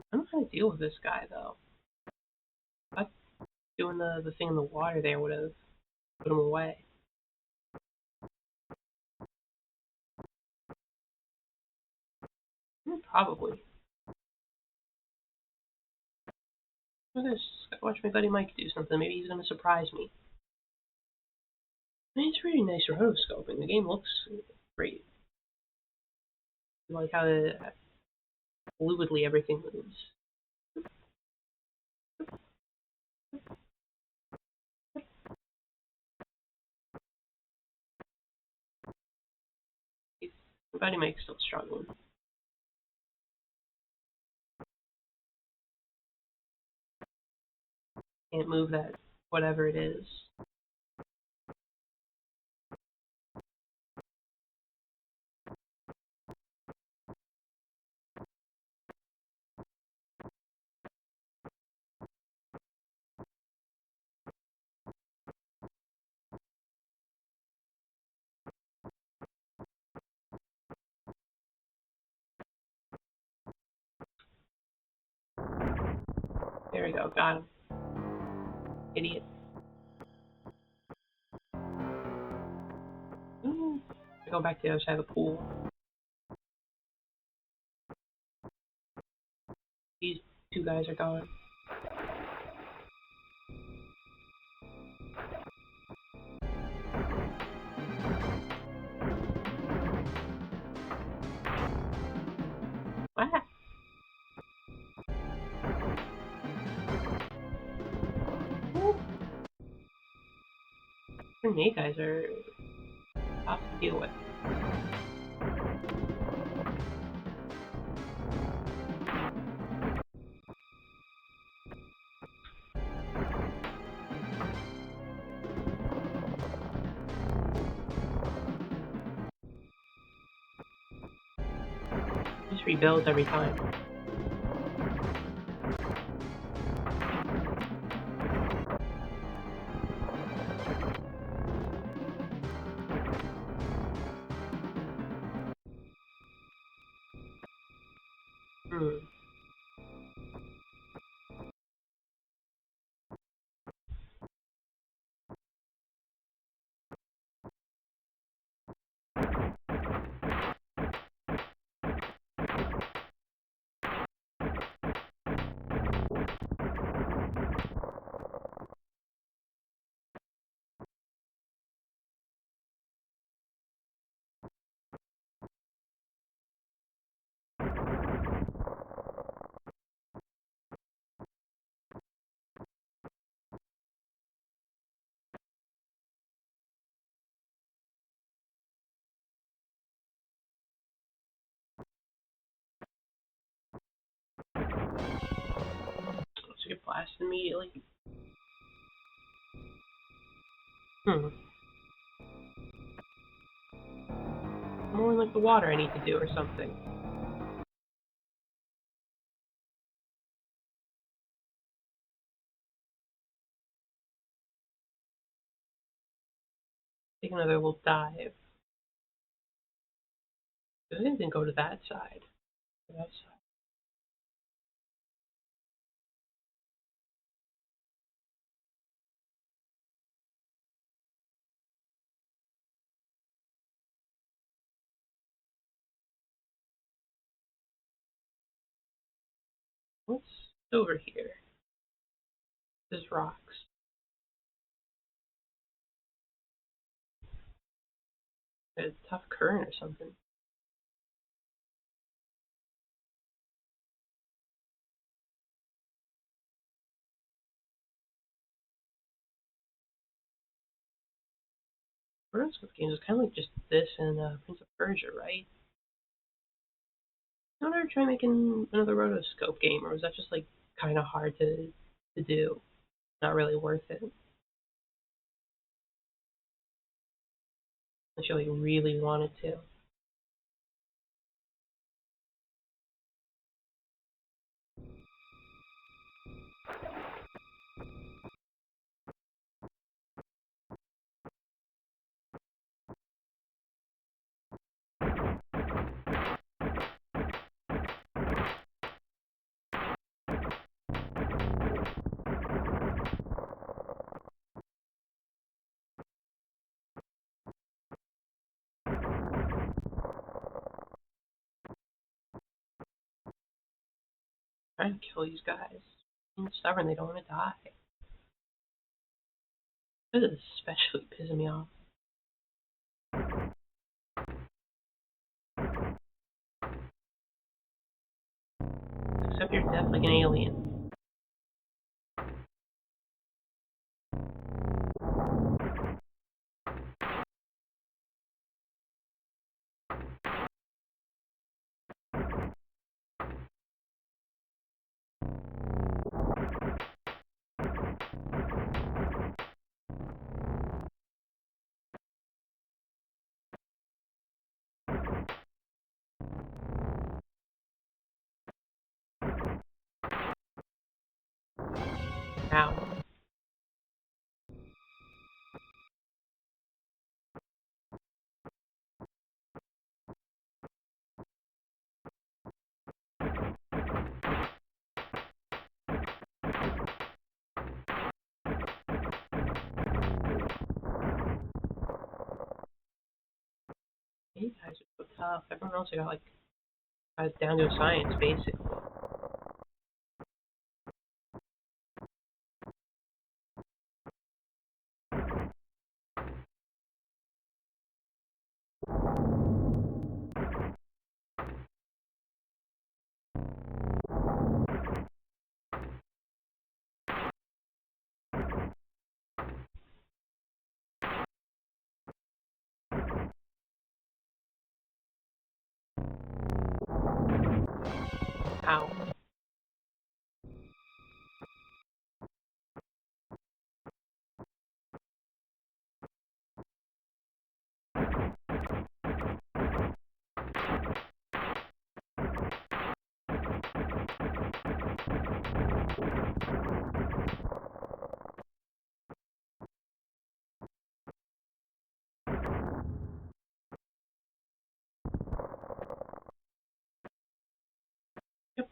I don't know how to deal with this guy though. I thought doing the thing in the water there would have put him away. Probably. I'm gonna watch my buddy Mike do something. Maybe he's gonna surprise me. I mean, it's really nice rotoscoping. The game looks great. I like how fluidly everything moves. My buddy Mike's still struggling. Can't move that whatever it is. There we go, got him. Idiot. I go back to the other side of the pool. These two guys are gone. Ah! Grenade guys are tough to deal with. Just rebuilds every time. So get blasted immediately. More like the water I need to do or something. Take another little dive. I didn't go to that side. That side. What's over here? There's rocks. A tough current or something. Rotoscope games is kind of like just this and Prince of Persia, right? Don't ever try making another rotoscope game, or was that just like kind of hard to do? Not really worth it. Unless you like really wanted to. Trying to kill these guys. Being stubborn, they don't want to die. This is especially pissing me off. Except you're death like an alien. Ow. These guys are so tough. Everyone else got like guys down to a science, basically. Ow. Yep.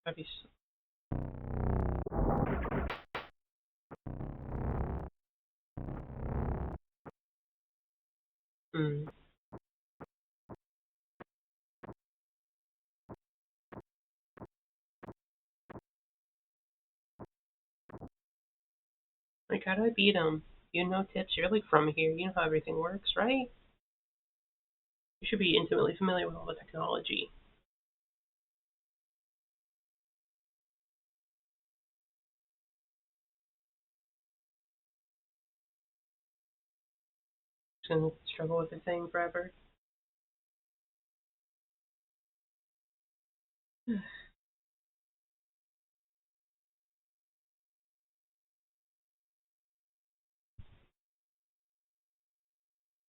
That'd be. Hmm. Like, how do I beat him? You know tips. You're like from here. You know how everything works, right? You should be intimately familiar with all the technology. Just gonna struggle with the thing forever.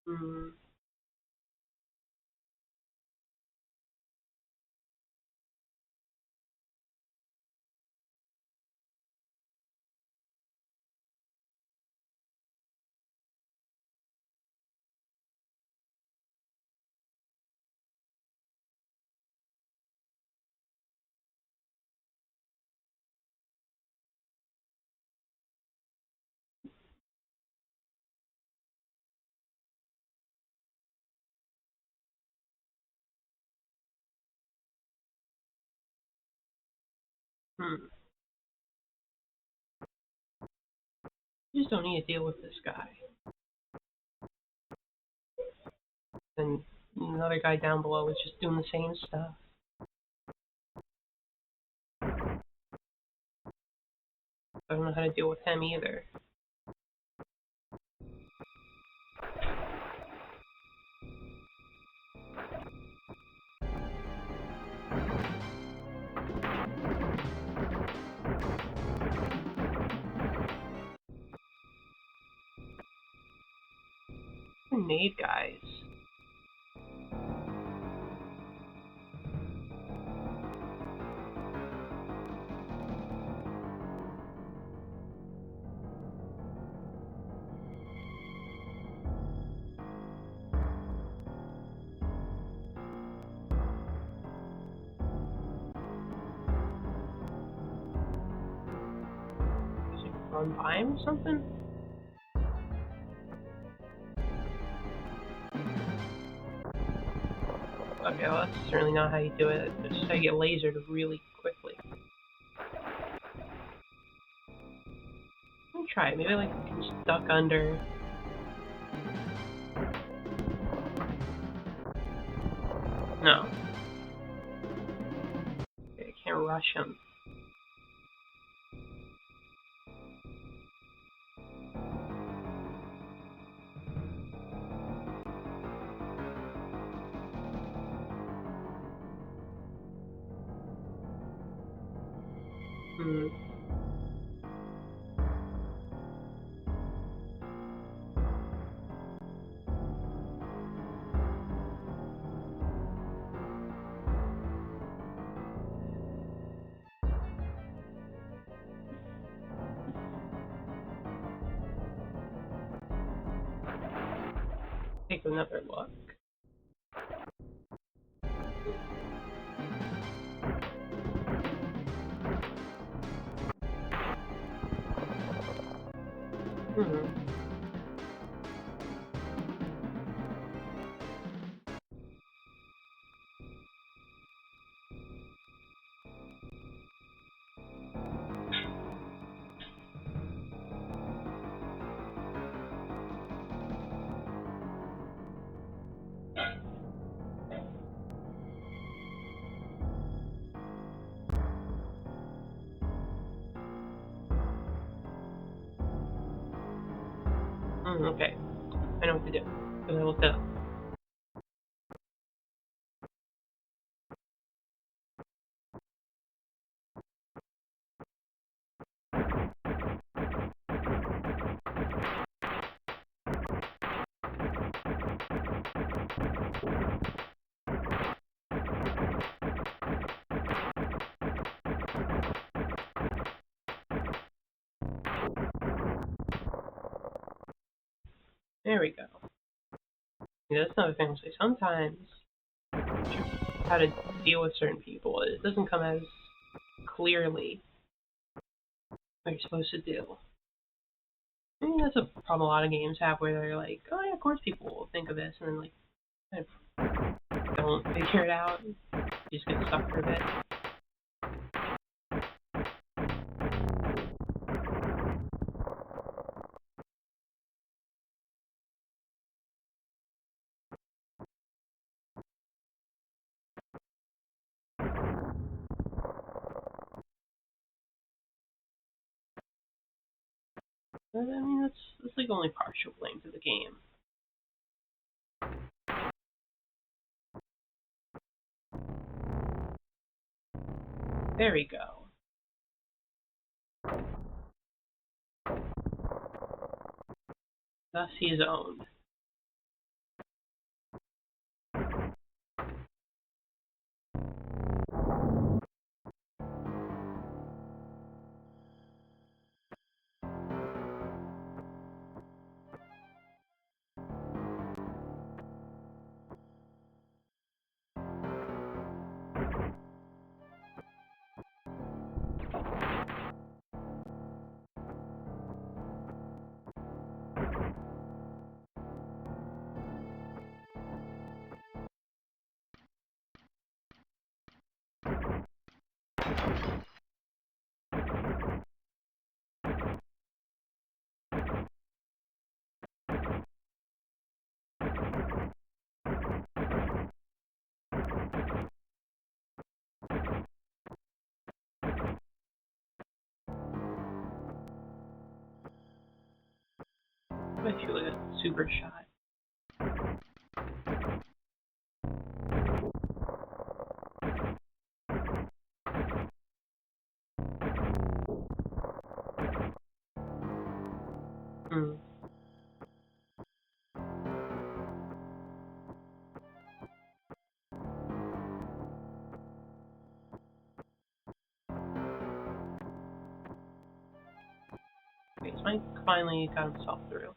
Hmm. Hmm. You just don't need to deal with this guy. And another guy down below was just doing the same stuff. I don't know how to deal with him either. Grenade guys. Run by him or something? Okay, well that's certainly not how you do it. It's just how you get lasered really quickly. Let me try it. Maybe like I can just duck under. No. Okay, I can't rush him. Take another look. Okay. I know what to do. Because I looked it up. There we go. Yeah, that's another thing I'll say. Sometimes how to deal with certain people, it doesn't come as clearly what you're supposed to do. I mean, that's a problem a lot of games have where they're like, oh yeah, of course people will think of this, and then like, kind of don't figure it out. You just get stuck for a bit. But, I mean, that's like only partial blame to the game. There we go. Thus he is owned. I feel like a super shot. Hmm. Okay, so I finally got himself through.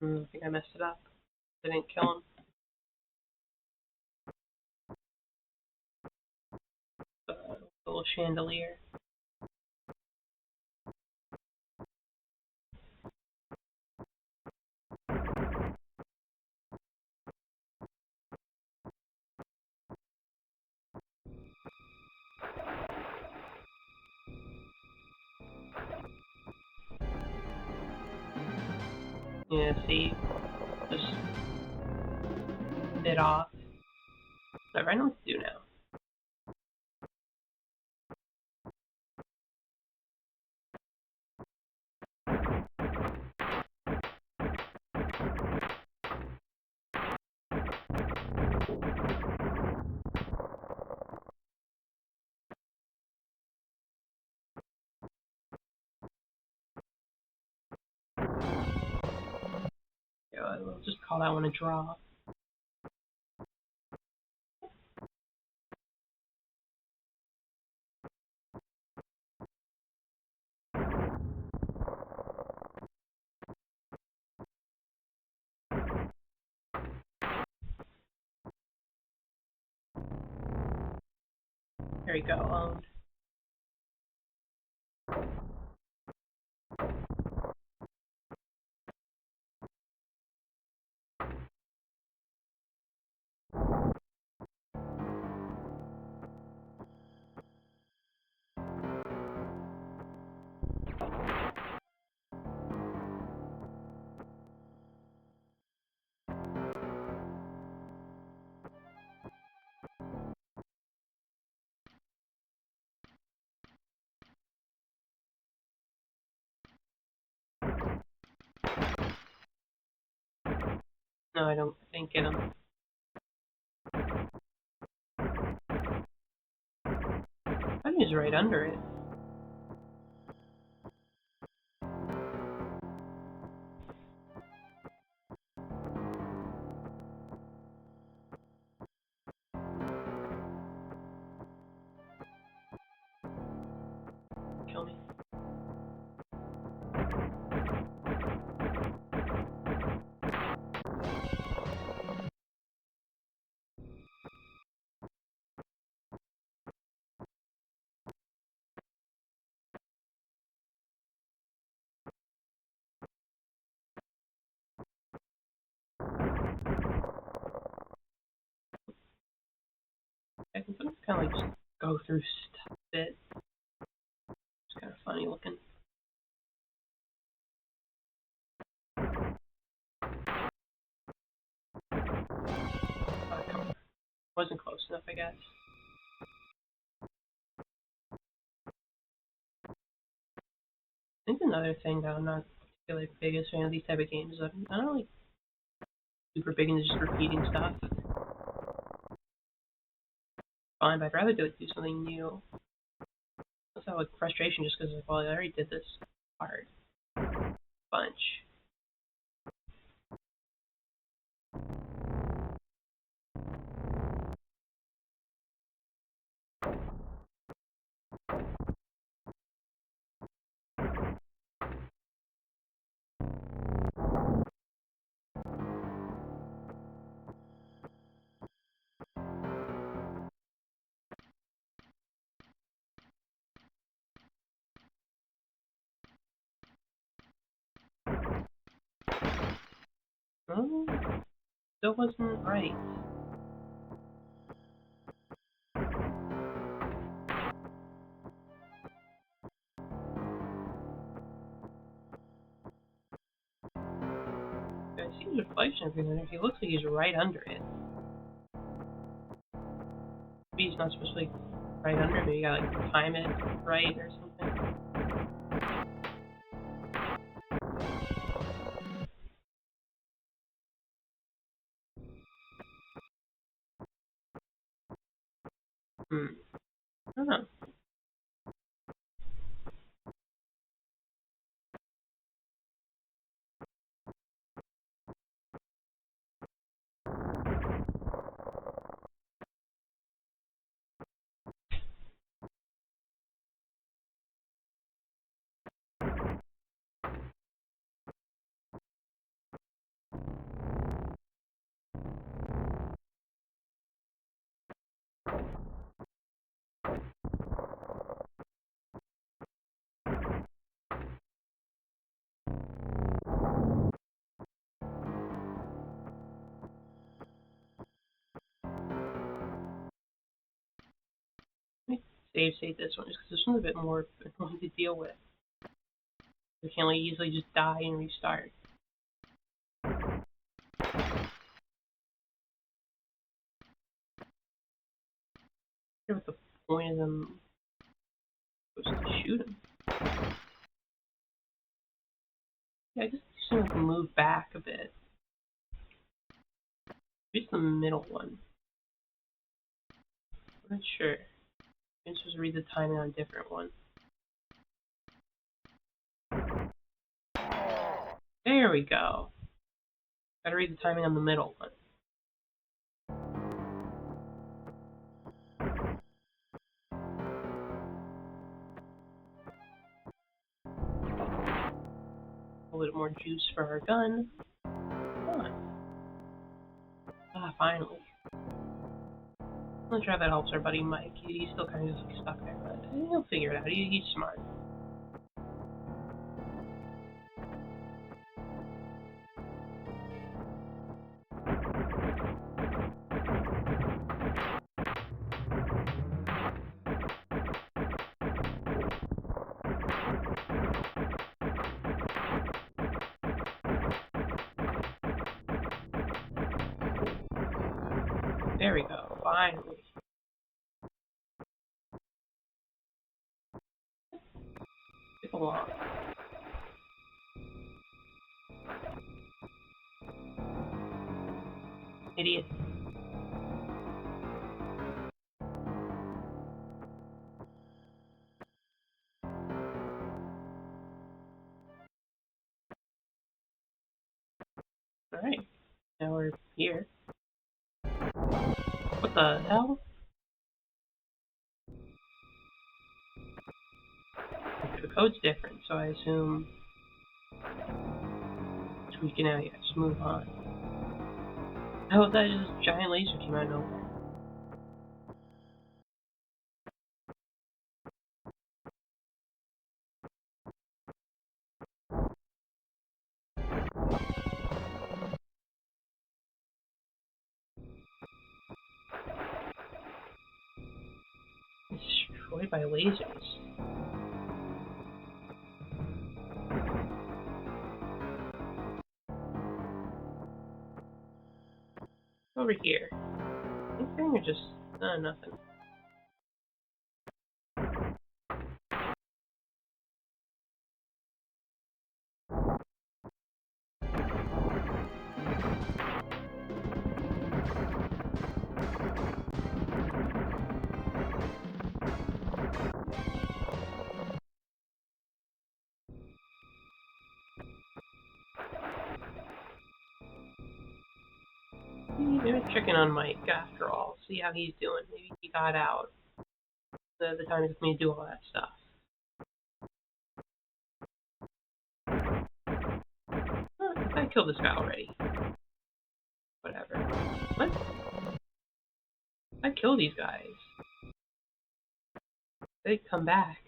I think I messed it up. Didn't kill him. The little chandelier. Yeah, see? Just bit off. Whatever, I know what to do now. Yeah, we'll just call that one a draw. There we go, owned. No, I didn't get him. I think he's right under it. Kill me. I can sometimes kind of like just go through stuff a bit. It's kind of funny looking. Come on. Wasn't close enough, I guess. I think another thing that I'm not particularly the biggest fan of these type of games is I'm not really super big into just repeating stuff. Fine, but I'd rather do something new. That's not like frustration just because well, I already did this part bunch. Oh, still wasn't right. There's a reflection everywhere. He looks like he's right under it. Maybe he's not supposed to be right under it. You gotta like time it right or something. I don't know. Save this one, just because this one's a bit more annoying to deal with. We can't like easily just die and restart. I wonder what the point of them was to shoot him. Yeah, I guess you just like move back a bit. Maybe it's the middle one. I'm not sure. I'm supposed to read the timing on a different one. There we go. Gotta read the timing on the middle one. A little more juice for our gun. Come on. Ah, finally. I'm not sure how that helps our buddy Mike. He's still kind of just like stuck there, but he'll figure it out. He's smart. There we go. Finally. Get along. Idiot. Alright. Now we're here. What the hell? The code's different, so I assume tweaking out. Yeah, just move on. How about that just giant laser came out of nowhere? Destroyed by lasers. Over here. Anything or just nothing? Maybe checking on Mike after all. See how he's doing. Maybe he got out. The time it took me to do all that stuff. I killed this guy already. Whatever. What? I killed these guys. They come back.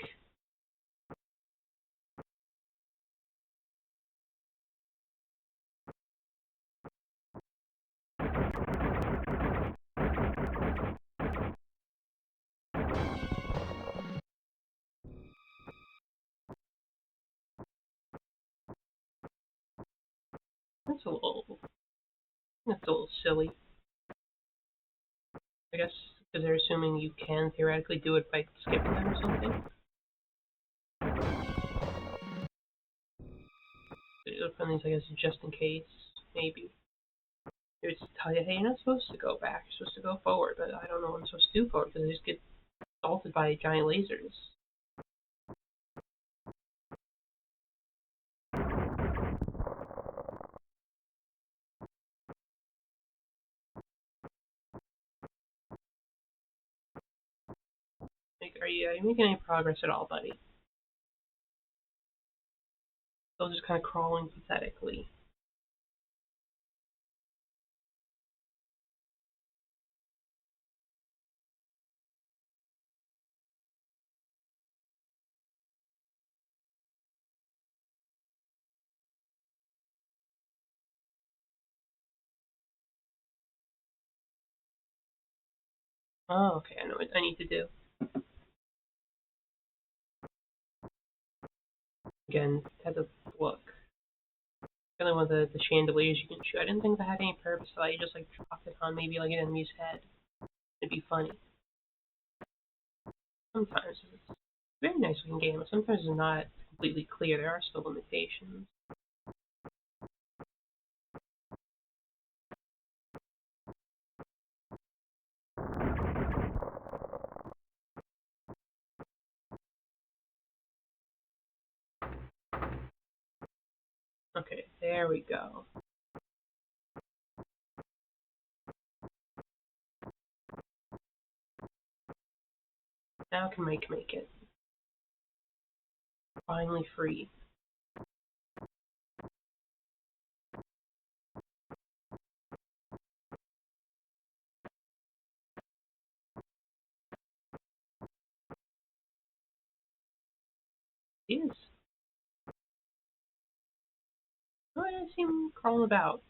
That's a little That's a little silly. I guess because they're assuming you can theoretically do it by skipping them or something. Open these, I guess, just in case, maybe. Maybe just tell you, hey, you're not supposed to go back, you're supposed to go forward, but I don't know what I'm supposed to do forward because I just get assaulted by giant lasers. Like, are you making any progress at all, buddy? Still just kind of crawling pathetically. Oh, okay, I know what I need to do. Again, had to look. Kind of one of the chandeliers you can shoot. I didn't think that had any purpose, so I just like dropped it on maybe like an enemy's head. It'd be funny. Sometimes it's a very nice looking game, but sometimes it's not completely clear. There are still limitations. Okay, there we go. Now can Mike make it? Finally free. He is. Oh, I see him crawling about.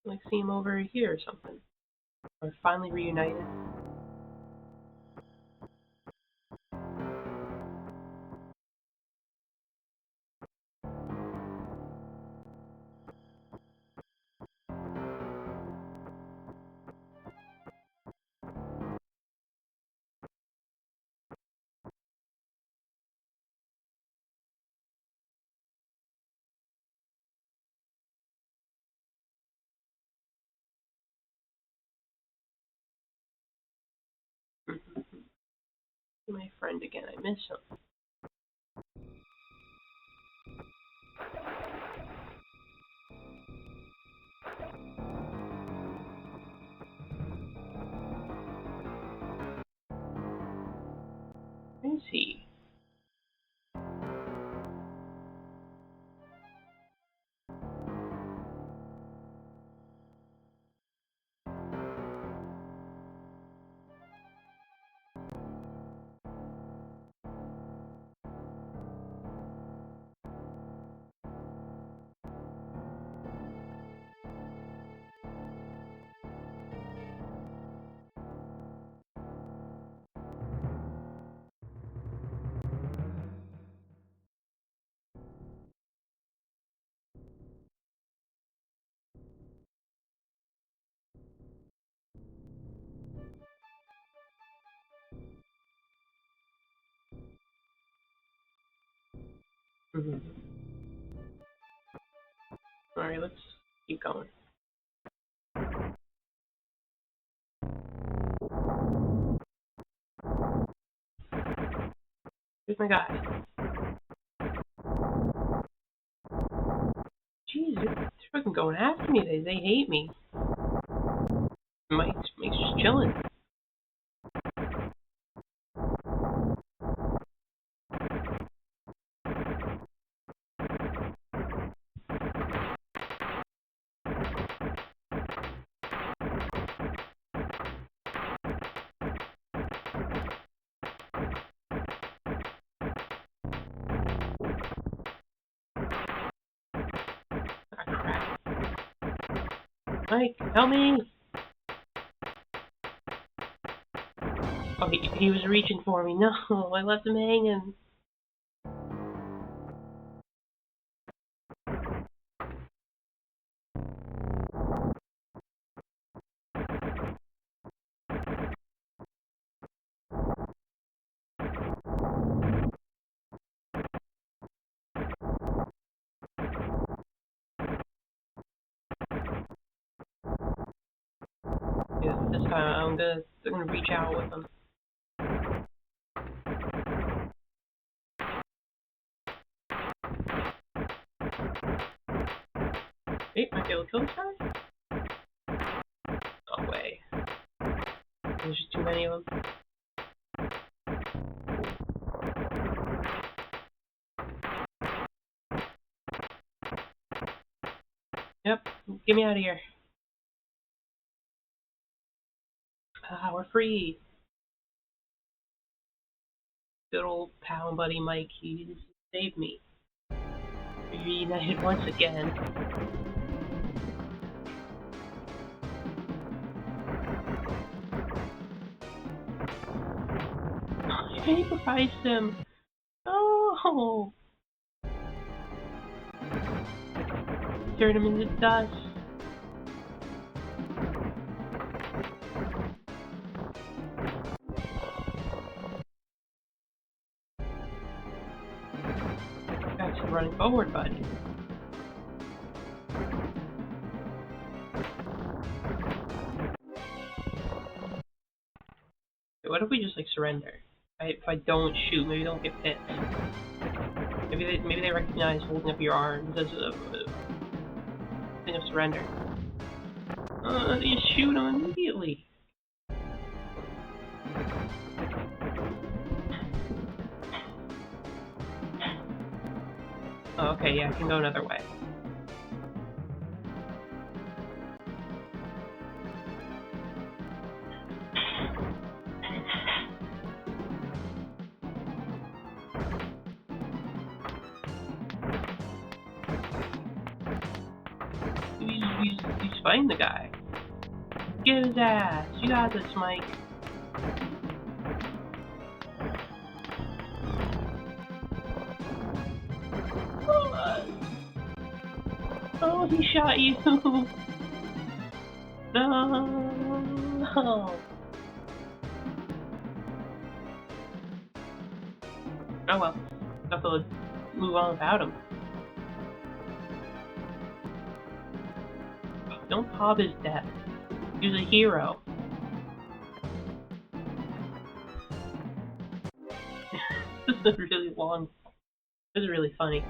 Like see him over here or something. Or finally reunited. My friend again, I miss him. Where is he? Alright, let's keep going. Here's my guy. Jeez, they're fucking going after me. They hate me. Mike's just chilling. Ah, crap. Mike, help me! Oh, he was reaching for me. No, I left him hanging. Yeah, this time I'm gonna reach out with him. Wait, might be able to kill this guy? No way. There's just too many of them. Yep, get me out of here. Ah, we're free. Good old pal and buddy Mike, he saved me. We reunited once again. I sacrificed him. Oh! Turned him into dust. Got you running forward, buddy. What if we just like surrender? If I don't shoot, maybe they don't get pissed. Maybe they recognize holding up your arms as a thing of surrender. You shoot them immediately. Oh, okay, yeah, I can go another way. He's fighting the guy. Get his ass. You got this, Mike. Oh, he shot you. No. Oh well. Have to move on without him. Don't pop his death. He was a hero. This is really long. This is really funny.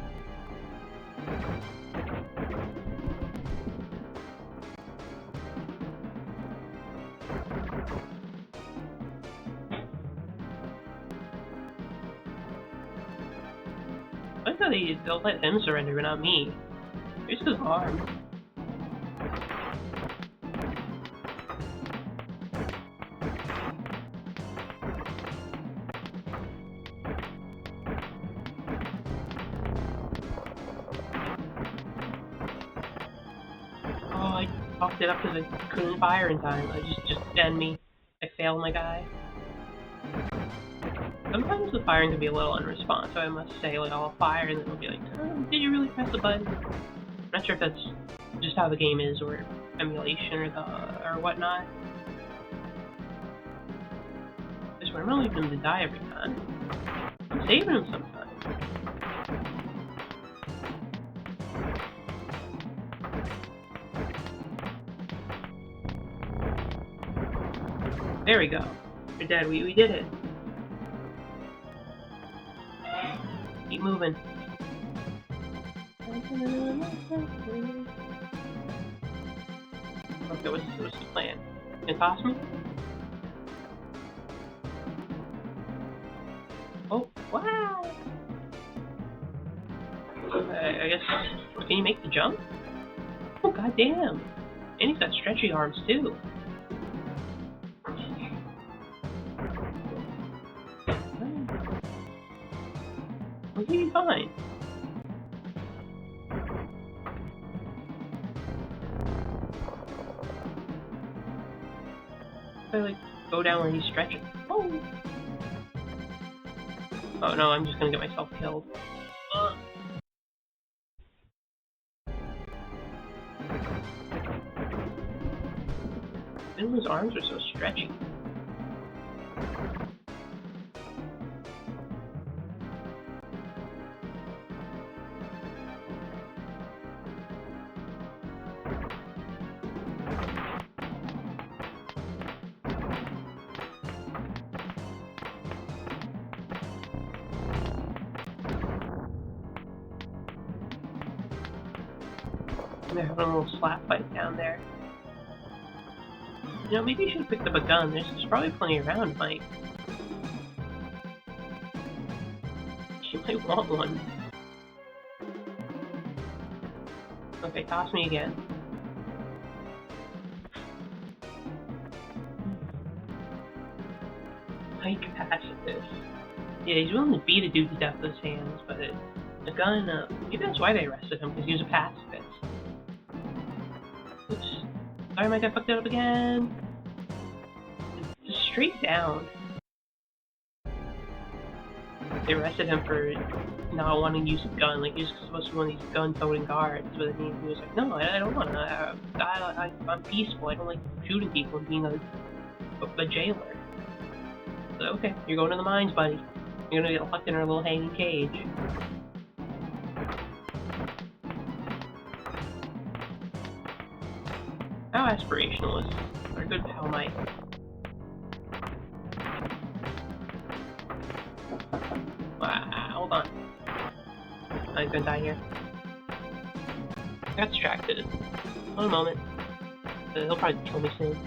I like how they'll let him surrender, but not me. Here's his arm. Oh, I fucked it up because I couldn't fire in time. I just end me. I failed my guy. Sometimes the firing can be a little unresponsive, I must say. Like, I'll fire and then it'll be like, oh, did you really press the button? I'm not sure if that's just how the game is, or emulation, or whatnot. I swear, I'm not leaving him to die every time. I'm saving him sometimes. There we go. You're dead. We did it. Keep moving. Okay, what's the plan? Can it toss me? Oh, wow! I guess. Can you make the jump? Oh, goddamn! And he's got stretchy arms too. He'll be fine. I like go down where he's stretching. Oh! Oh no, I'm just gonna get myself killed. His arms are so stretchy. And they're having a little slap fight down there. You know, maybe you should have picked up a gun. There's probably plenty around, Mike. You might want one. Okay, toss me again. Mike pacifist. Yeah, he's willing to beat a dude to death with his hands, but a gun, maybe that's why they arrested him, because he was a pacifist. Oops. Sorry, Mike, I fucked it up again. Just straight down. They arrested him for not wanting to use a gun. Like, he was supposed to be one of these gun-toting guards, but then he was like, no, I don't want to. I'm peaceful. I don't like shooting people and being a jailer. So, okay, you're going to the mines, buddy. You're gonna get locked in our little hanging cage. How aspirational is our good pal Mike? Hold on. I'm gonna die here. I got distracted. One moment. He'll probably kill me soon.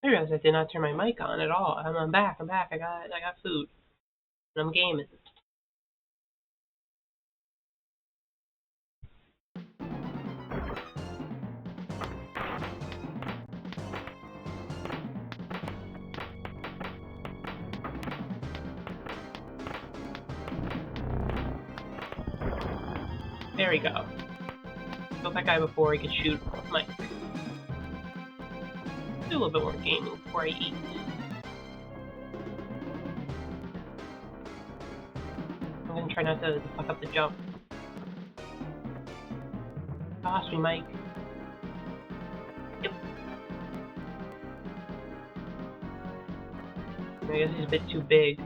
I realized I did not turn my mic on at all. I'm back. I got food. And I'm gaming. There we go. Killed that guy before he could shoot Mike. Do a little bit more gaming before I eat. I'm gonna try not to fuck up the jump. Toss me, Mike. Yep. I guess he's a bit too big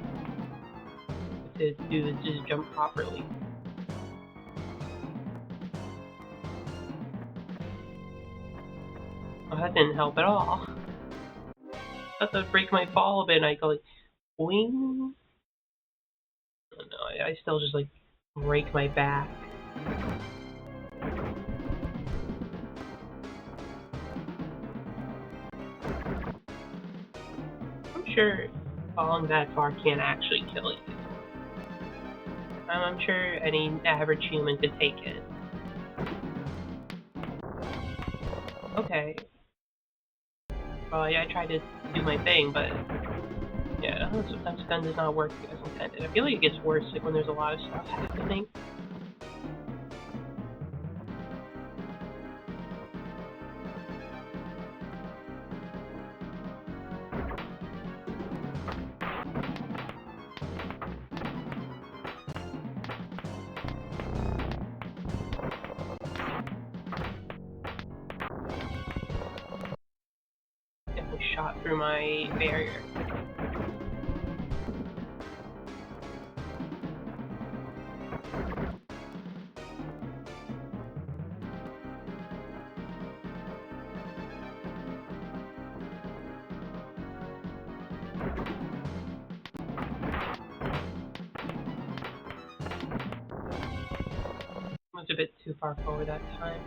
to do just jump properly. Oh, that didn't help at all. I thought that would break my fall a bit, and I go like, wing. Oh, no, I still just like break my back. sure falling that far can't actually kill you. I'm sure any average human could take it. Okay. Well, yeah, I tried to do my thing, but yeah, sometimes gun does not work as intended. I feel like it gets worse like when there's a lot of stuff happening. Definitely shot through my barrier. Moved a bit too far forward that time.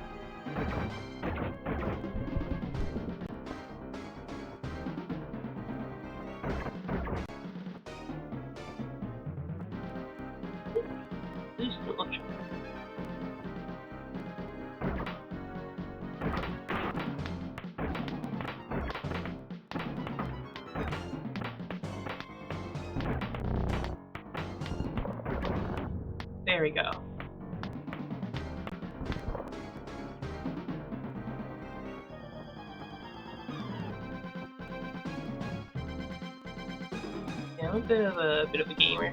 Please don't look. There we go. Yeah, I'm a bit of a gamer.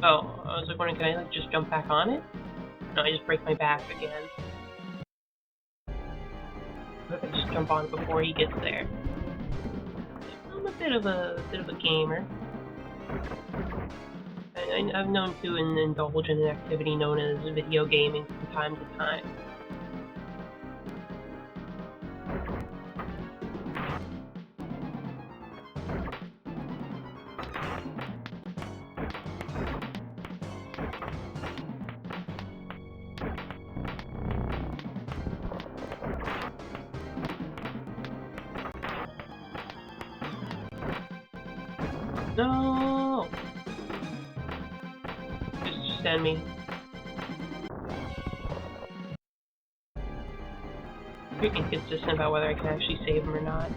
Oh, I was like wondering, can I like just jump back on it? No, I just break my back again. What if I just jump on it before he gets there? I'm a bit of a gamer. I've known to indulge in an activity known as video gaming from time to time. No! Just send me. Pretty inconsistent about whether I can actually save him or not.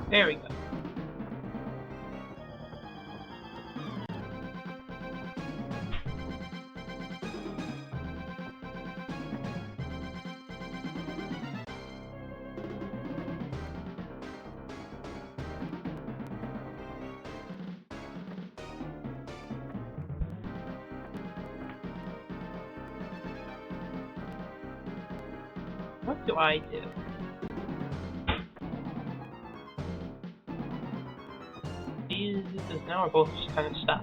There we go. What do I do? Because now we're both just kind of stuck.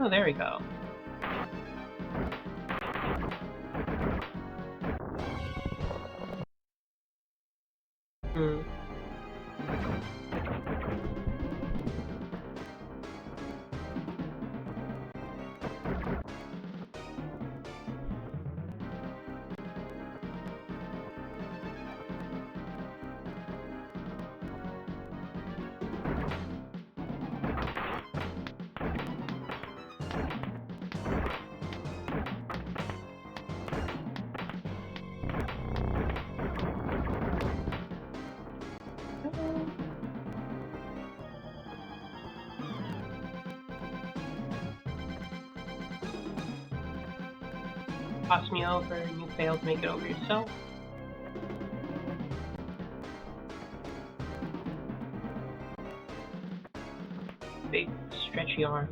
Oh, there we go. toss me over and you fail to make it over yourself. Big stretchy arms.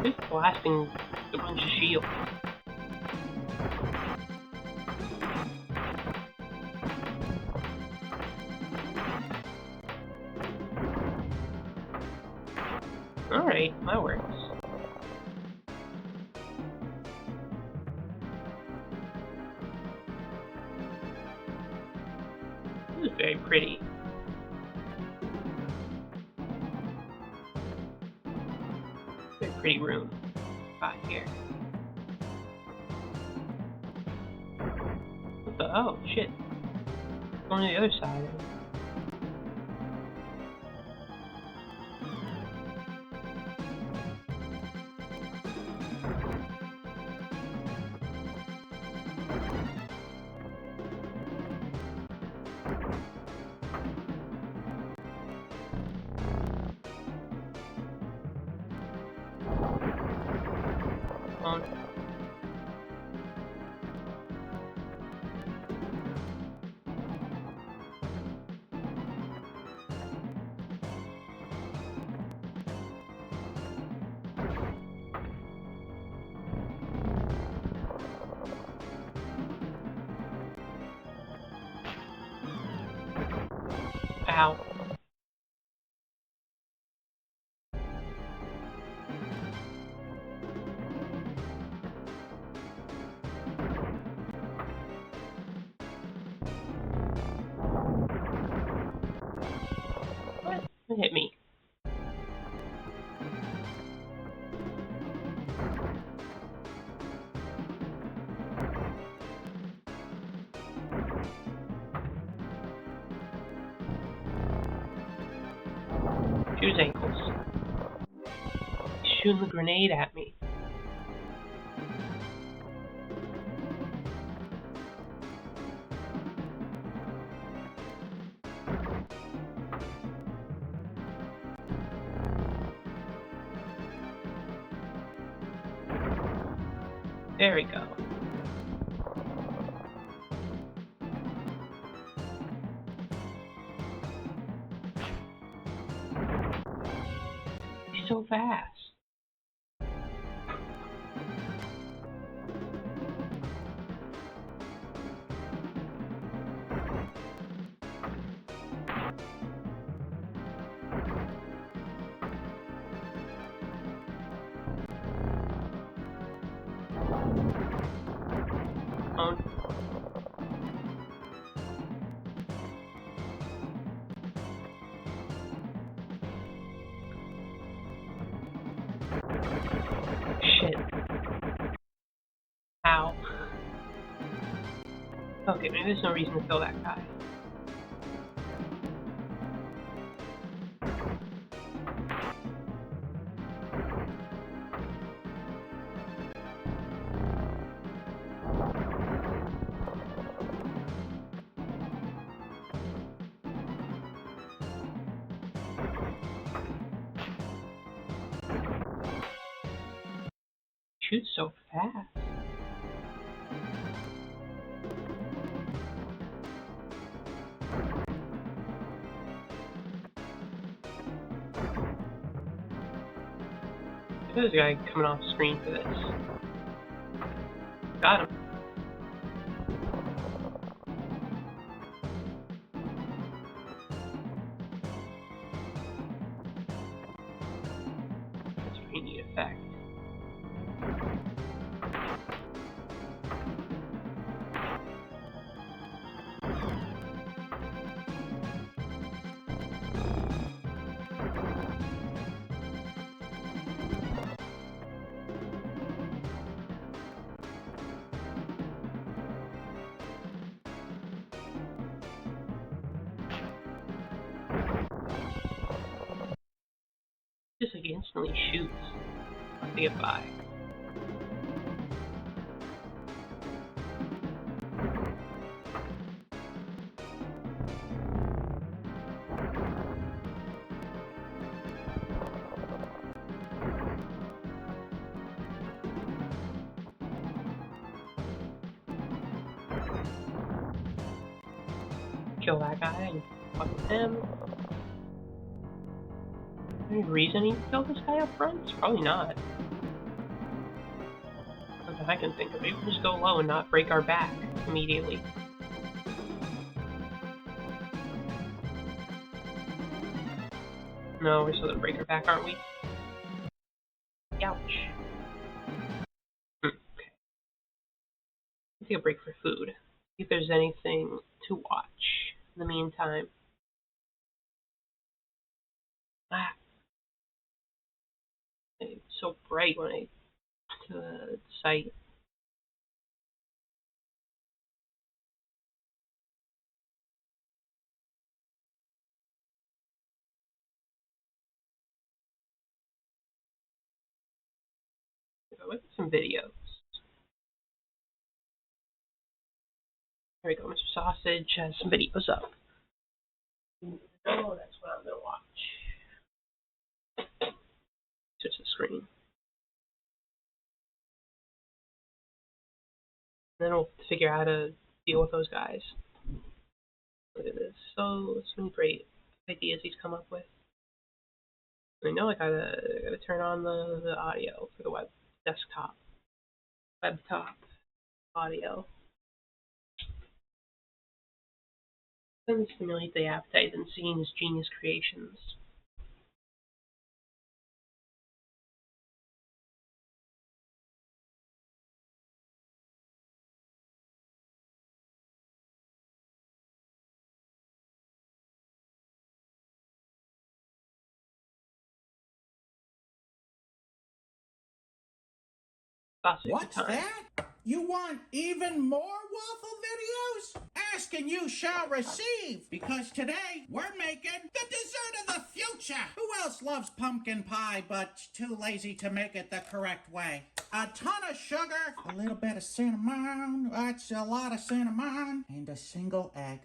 Just blasting a bunch of shields. Alright, that works. This is very pretty. Very pretty room. Here. What the? Oh, shit. Going to the other side. Ow. What? It hit me. Shoot his ankles. He's shooting the grenade at me. There we go. He's so fast. Oh. Shit. Ow. Okay, maybe there's no reason to kill that guy. Shoots so fast. There's a guy coming off screen for this. Got him. That's a pretty neat effect. He instantly shoots to get by. Kill that guy and fuck with him. Any reason he killed this guy up front? Probably not. Not that I can think of. Maybe we'll just go low and not break our back immediately. No, we're still gonna break our back, aren't we? Ouch. Okay. Let's take a break for food. See if there's anything to watch in the meantime. It's so bright when I to the site. Look at some videos. There we go, Mr. Sausage has some videos up. Oh, that's what I'm gonna watch. Switch the screen. Then we'll figure out how to deal with those guys. Look at this. So many great ideas he's come up with. I know I gotta turn on the audio for the webtop audio. Then stimulate the appetite in seeing his genius creations. What's that? You want even more waffle videos? Ask and you shall receive, because today we're making the dessert of the future. Who else loves pumpkin pie but's too lazy to make it the correct way? A ton of sugar, a little bit of cinnamon, that's a lot of cinnamon, and a single egg.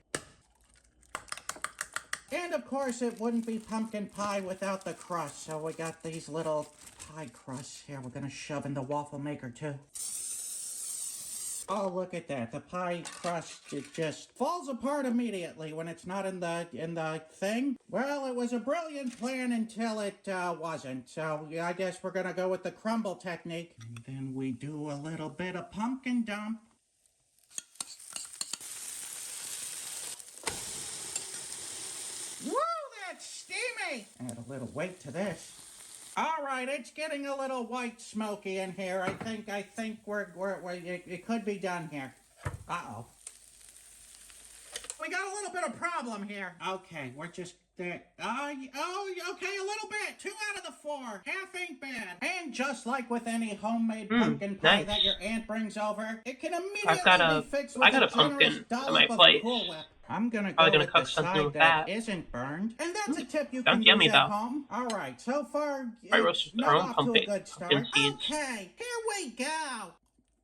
And of course it wouldn't be pumpkin pie without the crust, so we got these little pie crusts here we're gonna shove in the waffle maker too. Oh, look at that. The pie crust, it just falls apart immediately when it's not in the thing. Well, it was a brilliant plan until it wasn't. So yeah, I guess we're gonna go with the crumble technique. And then we do a little bit of pumpkin dump. Woo, that's steamy! Add a little weight to this. All right, it's getting a little white smoky in here. I think it could be done here. Uh-oh. We got a little bit of problem here. Okay, we're just there. Okay, a little bit. 2 out of the 4. Half ain't bad. And just like with any homemade pumpkin pie that your aunt brings over, it can immediately be fixed with a generous dollop of Cool Whip. I'm gonna go with the side that isn't burned, and that's a tip you can use at home. All right, so far it's not off to a good start. Okay, here we go.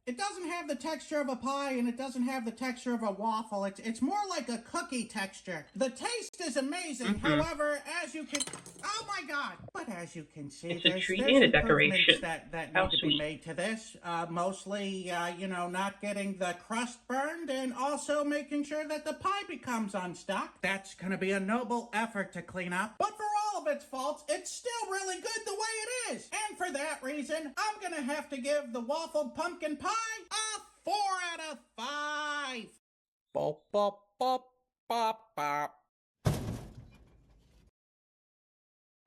It doesn't have the texture of a pie, and it doesn't have the texture of a waffle. It's more like a cookie texture. The taste is amazing. However, as you can... Oh my God! But as you can see, there's improvements that need to be made to this. Mostly, not getting the crust burned, and also making sure that the pie becomes unstuck. That's gonna be a noble effort to clean up. But for all of its faults, it's still really good the way it is. And for that reason, I'm gonna have to give the waffled pumpkin pie a 4 out of 5. Bop, bop, bop, bop, bop.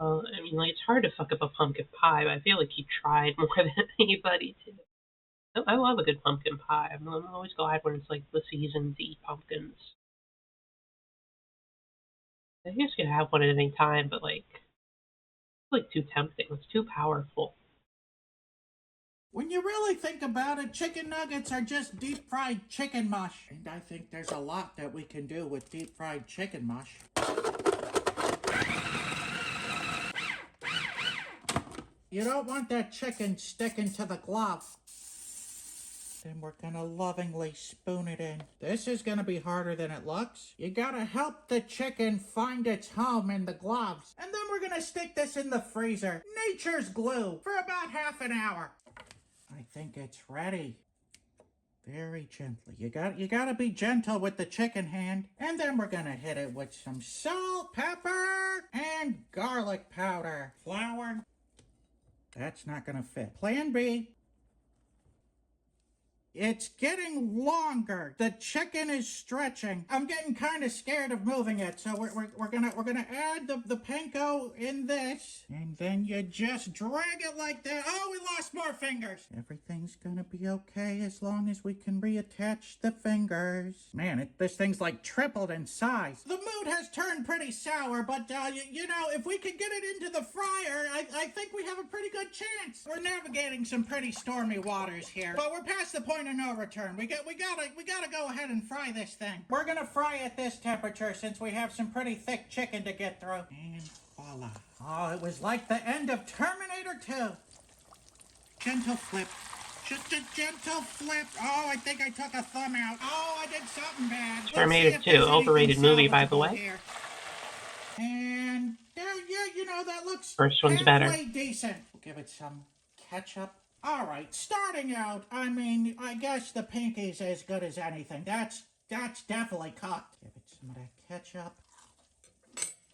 Well, I mean, it's hard to fuck up a pumpkin pie, but I feel like he tried more than anybody to. I love a good pumpkin pie. I'm always glad when it's like the season to eat pumpkins. I guess you can have one at any time, but it's too tempting. It's too powerful. When you really think about it, chicken nuggets are just deep-fried chicken mush. And I think there's a lot that we can do with deep-fried chicken mush. You don't want that chicken sticking to the glove. Then we're gonna lovingly spoon it in. This is gonna be harder than it looks. You gotta help the chicken find its home in the gloves. And then we're gonna stick this in the freezer. Nature's glue for about half an hour. I think it's ready. Very gently. You gotta be gentle with the chicken hand. And then we're gonna hit it with some salt, pepper, and garlic powder. Flour. That's not gonna fit. Plan B. It's getting longer. The chicken is stretching. I'm getting kind of scared of moving it, so we're gonna add the panko in this, and then you just drag it like that. Oh, we lost more fingers. Everything's gonna be okay as long as we can reattach the fingers. Man, this thing's like tripled in size. The mood has turned pretty sour, but you know, if we could get it into the fryer, I think we have a pretty good chance. We're navigating some pretty stormy waters here, but we're past the point of no return. We gotta go ahead and fry this thing. We're gonna fry at this temperature since we have some pretty thick chicken to get through. And voila. Oh, it was like the end of Terminator 2. Gentle flip. Just a gentle flip. Oh, I think I took a thumb out. Oh, I did something bad. Terminator 2, overrated movie, by the way. Here. And there, yeah, you know, that looks First one's better. Decent. We'll give it some ketchup. All right, starting out, I mean, I guess the pinky's as good as anything. That's definitely cooked. Give it some of that ketchup.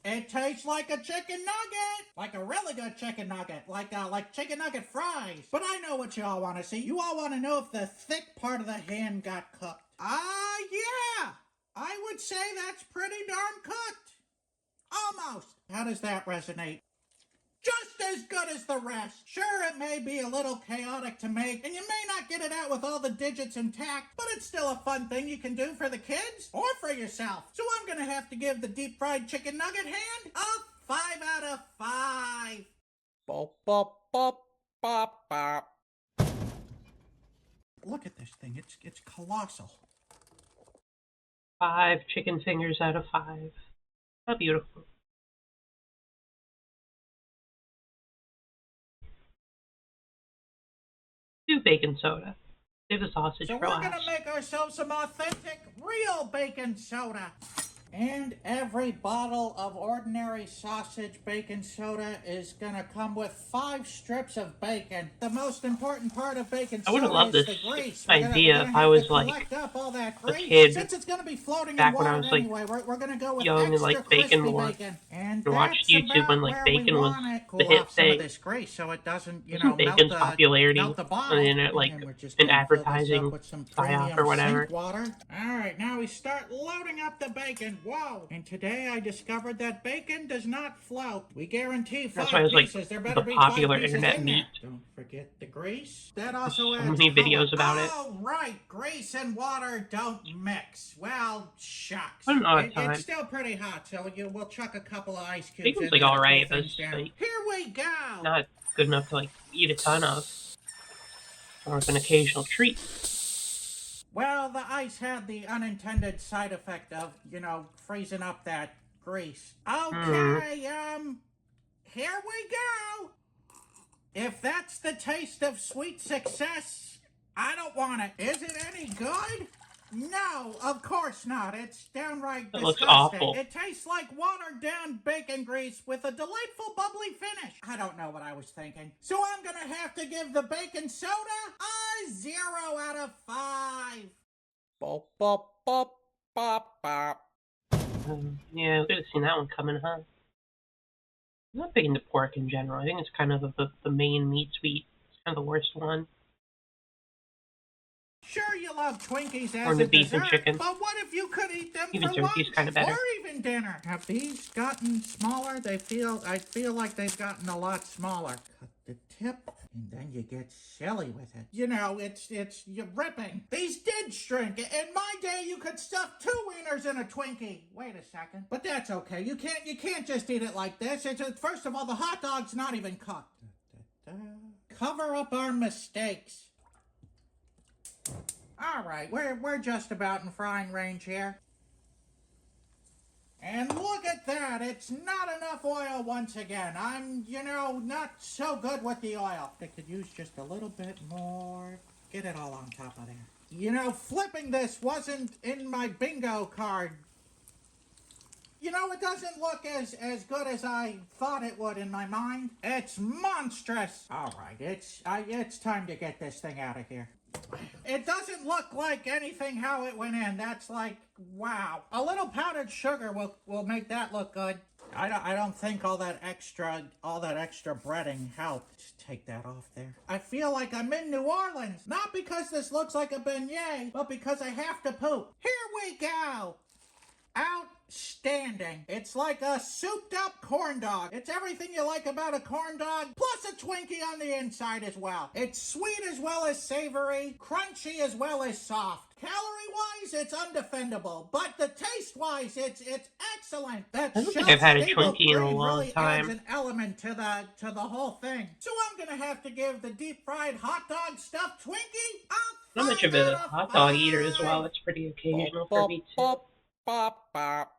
It tastes like a chicken nugget, like a really good chicken nugget, like chicken nugget fries. But I know what you all want to see. You all want to know if the thick part of the hand got cooked. Yeah, I would say that's pretty darn cooked. Almost. How does that resonate? Just as good as the rest. Sure, it may be a little chaotic to make, and you may not get it out with all the digits intact, but it's still a fun thing you can do for the kids or for yourself. So I'm gonna have to give the deep fried chicken nugget hand a 5 out of 5. Bop, bop, bop, bop, bop. Look at this thing, it's colossal. 5 chicken fingers out of 5. How beautiful. Do baking soda. Save the sausage for last. So we're gonna make ourselves some authentic, real baking soda. And every bottle of ordinary sausage baking soda is gonna come with 5 strips of bacon. The most important part of baking soda I would have loved is this the grease. idea if I was like a kid Since it's gonna be floating back in when water I was like anyway, we're gonna go with young and extra like bacon crispy more. bacon. And watched that's YouTube when like about bacon where we was want it. the Cool hit off some of thing. this grease so it doesn't, you Isn't know, bacon's popularity melt the bottle. on the internet, like And we're just an gonna fill this up advertising with some psyop premium or whatever. sink water. All right, now we start loading up the bacon. Whoa! And today I discovered that bacon does not float. We guarantee 5 That's why it was like pieces. There better the be popular 5 pieces internet in meat. there. Don't forget the grease. That also so adds many color. videos about it. Oh, right. Grease and water don't mix. Well, shucks. An odd time. It's still pretty hot, so we'll chuck a couple of ice cubes Bacon's in like there to alright, cool but things it's down. like Here we go. not good enough to like eat a ton of. Or with an occasional treat. Well, the ice had the unintended side effect of, you know, freezing up that grease. Okay, here we go. If that's the taste of sweet success, I don't want it. Is it any good? No, of course not. It's downright It looks disgusting. awful. It tastes like watered down bacon grease with a delightful bubbly finish. I don't know what I was thinking. So I'm gonna have to give the bacon soda a 0 out of 5. Bop, bop, bop, bop, bop. Yeah, we could have seen that one coming, huh? I'm not big into pork in general. I think it's kind of the main meat sweet. It's kind of the worst one. Sure, you love Twinkies as Or the a beef and dessert, chicken. but what if you could eat them Even for turkey's lunch kinda better. or even dinner? Have these gotten smaller? I feel like they've gotten a lot smaller. Cut the tip, and then you get silly with it. You know, you're ripping. These did shrink. In my day, you could stuff 2 wieners in a Twinkie. Wait a second, but that's okay. You can't just eat it like this. First of all, the hot dog's not even cooked. Cover up our mistakes. All right, we're just about in frying range here. And look at that. It's not enough oil once again. I'm, not so good with the oil. I could use just a little bit more. Get it all on top of there. Flipping this wasn't in my bingo card. It doesn't look as good as I thought it would in my mind. It's monstrous. All right, it's time to get this thing out of here. It doesn't look like anything how it went in. That's like, wow. A little powdered sugar will make that look good. I don't think all that extra breading helped. Just take that off there. I feel like I'm in New Orleans. Not because this looks like a beignet, but because I have to poop. Here we go. Outstanding. It's like a souped up corn dog. It's everything you like about a corn dog, plus a Twinkie on the inside as well. It's sweet as well as savory, crunchy as well as soft. Calorie-wise, it's undefendable, but the taste-wise, it's excellent. That I don't think I've had a Twinkie in a long really time. adds an element to the whole thing. So I'm gonna have to give the deep-fried hot dog stuffed Twinkie Not much of a hot dog eater as well. It's pretty occasional for me too. Bop, bop.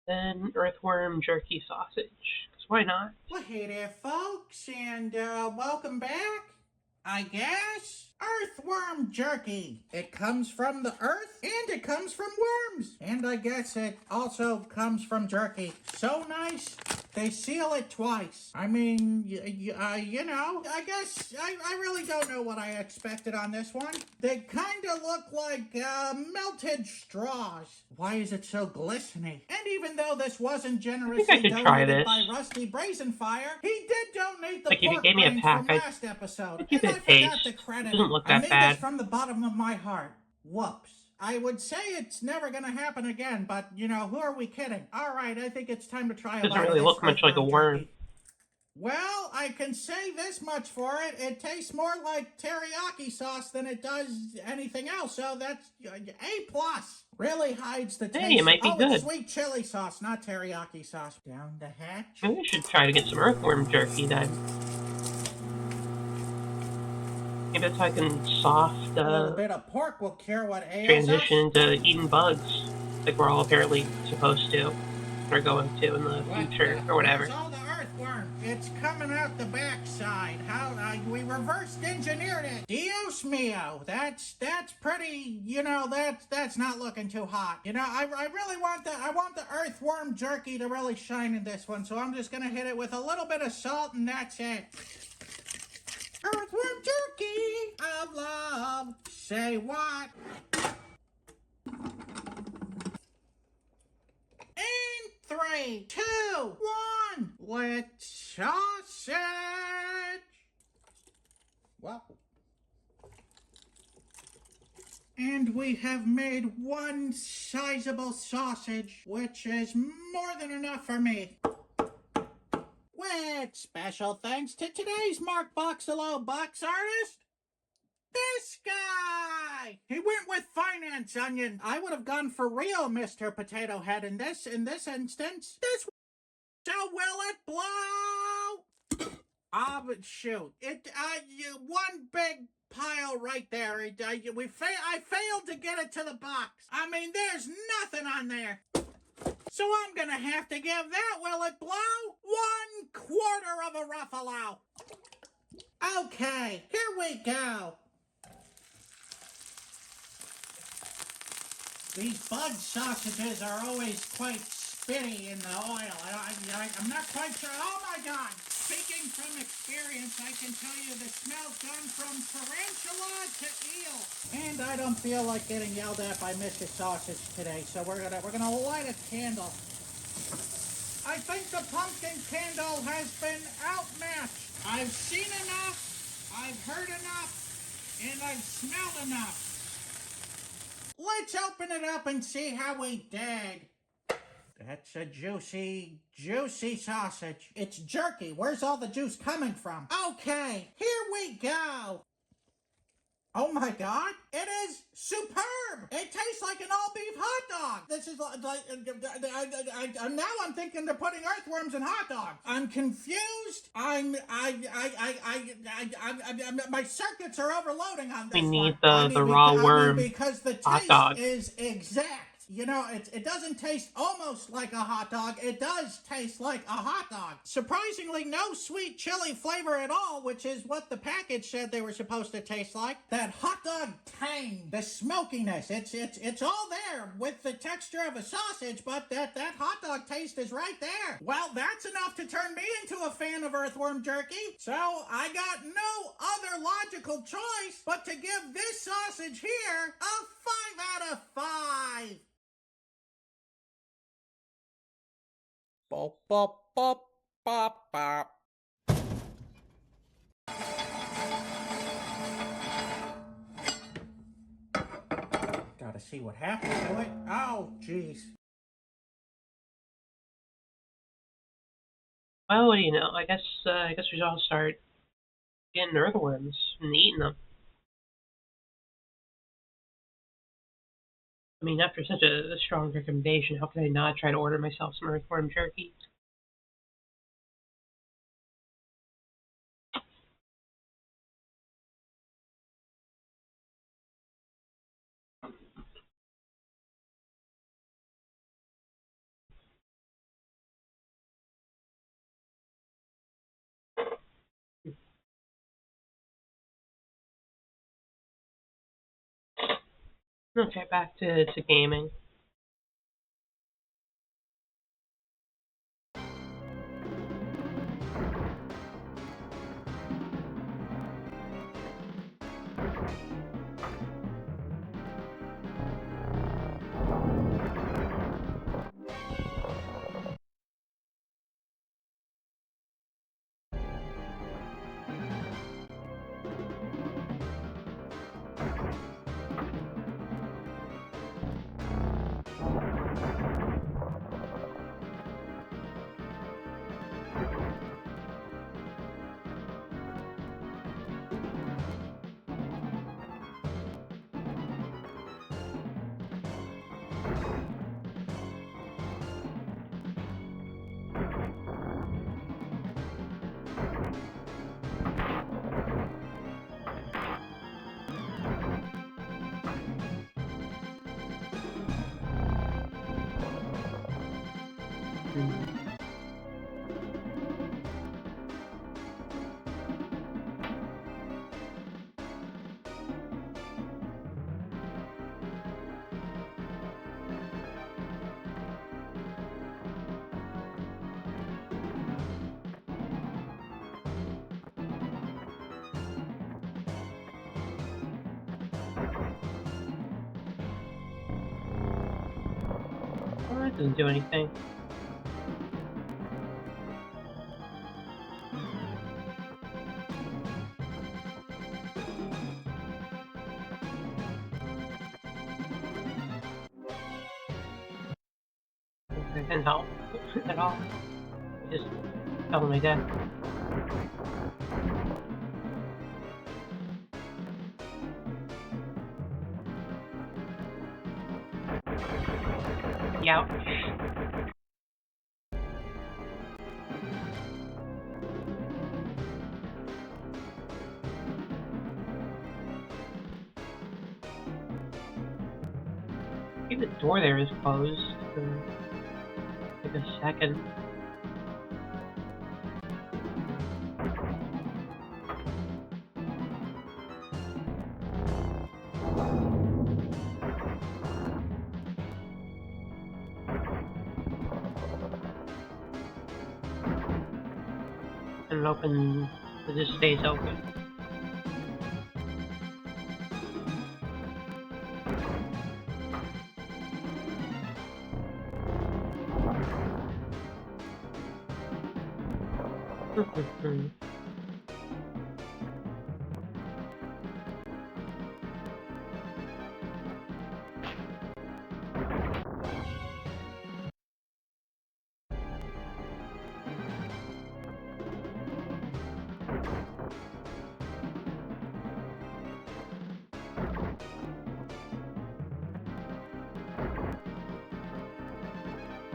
Then earthworm jerky sausage. 'Cause why not? Well, hey there, folks, and welcome back, I guess. Earthworm jerky. It comes from the earth, and it comes from worms. And I guess it also comes from jerky. So nice, they seal it twice. I mean, I guess I really don't know what I expected on this one. They kind of look like melted straws. Why is it so glistening? And even though this wasn't generously donated by Rusty Brazenfire, he did donate the Like, if you pork gave me a brains pack, from last episode. I'd give And it I a forgot taste. to credit It doesn't him. look I that mean bad. this from the bottom of my heart. Whoops. I would say it's never gonna happen again, but who are we kidding? All right, I think it's time to try a bite of this. Doesn't really look much like a worm. Jerky. Well, I can say this much for it. It tastes more like teriyaki sauce than it does anything else, so that's A+. Really hides the taste. Hey, it might be good. It's sweet chili sauce, not teriyaki sauce. Down the hatch. Maybe I should try to get some earthworm jerky then. Maybe that's how I can soft A little bit of pork will cure what ails transition us. into eating bugs, like we're all apparently supposed to, or going to in the future, or whatever. It's all the earthworm. It's coming out the backside. How we reverse engineered it. Dios mio, that's pretty. That's not looking too hot. I really want the earthworm jerky to really shine in this one. So I'm just gonna hit it with a little bit of salt, and that's it. Earthworm jerky of love. Say what? In 3, 2, 1. Let's sausage. Well. And we have made one sizable sausage, which is more than enough for me. With special thanks to today's Mark Boxalo box artist, this guy. He went with Finance Onion. I would have gone for real Mr. Potato Head in this instance. So will it blow? But shoot. One big pile right there. I failed to get it to the box. I mean, there's nothing on there. So I'm gonna have to give that, will it blow, 1/4 of a Ruffalo. Okay, here we go. These bud sausages are always quite spitty in the oil. I'm not quite sure. Oh my God! Speaking from experience, I can tell you the smell's gone from tarantula to eel. And I don't feel like getting yelled at by Mr. Sausage today, so we're gonna light a candle. I think the pumpkin candle has been outmatched. I've seen enough, I've heard enough, and I've smelled enough. Let's open it up and see how we did. That's a juicy, juicy sausage. It's jerky. Where's all the juice coming from? Okay, here we go. Oh my God! It is superb. It tastes like an all-beef hot dog. This is now I'm thinking they're putting earthworms in hot dogs. I'm confused. My circuits are overloading on We this need one. the raw worm Because the hot taste dog. is exact. You know, it doesn't taste almost like a hot dog. It does taste like a hot dog. Surprisingly, no sweet chili flavor at all, which is what the package said they were supposed to taste like. That hot dog tang, the smokiness, it's all there with the texture of a sausage, but that hot dog taste is right there. Well, that's enough to turn me into a fan of earthworm jerky. So I got no other logical choice but to give this sausage here a 5 out of 5. Bop, bop, bop, bop, bop. Gotta see what happened to it. Oh, jeez. Well, what do you know? I guess we should all start getting earthworms and eating them. I mean, after such a strong recommendation, how could I not try to order myself some earthworm jerky? Okay, back to gaming. Well, that doesn't do anything. That didn't help at all. Just fell to my death. Youch. Maybe the door there is closed for like a second. And it open, it just stays open.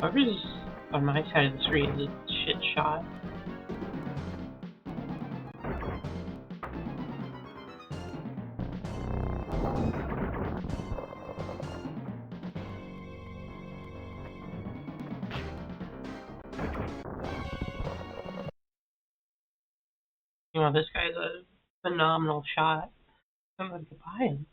Whoever's on my side of the street is a shit shot. You know, this guy's a phenomenal shot. I'm gonna buy him.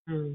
Hmm.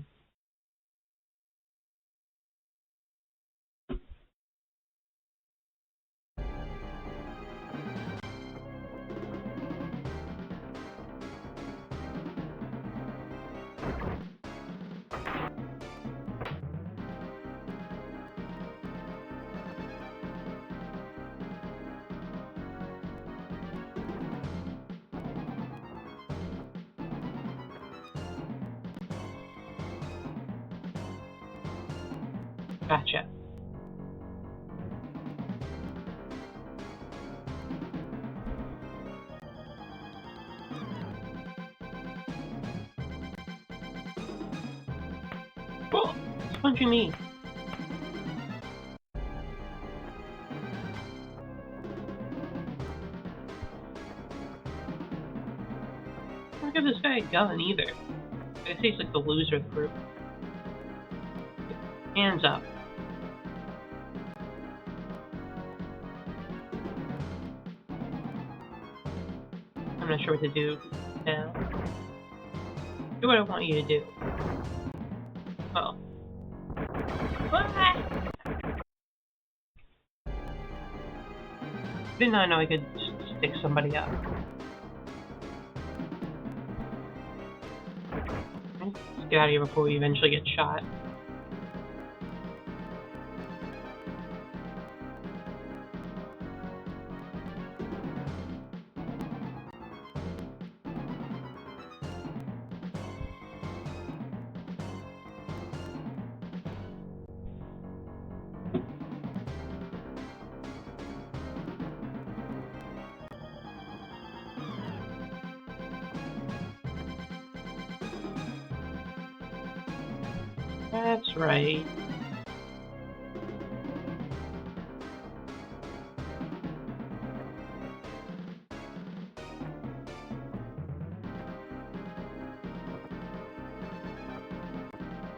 Gotcha. Oh, he's punching me. Don't give this guy a gun either. I guess he's like the loser of the group. Hands up. I'm not sure what to do now. Do what I want you to do. Oh. Ah! Did not know I could stick somebody up. Let's get out of here before we eventually get shot. That's right.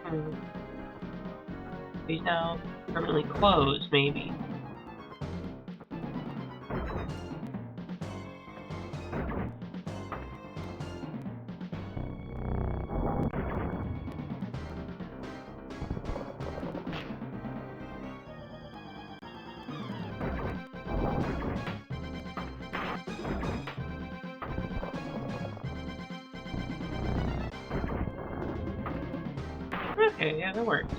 Hmm. He's now permanently closed, maybe. Okay, yeah, that works.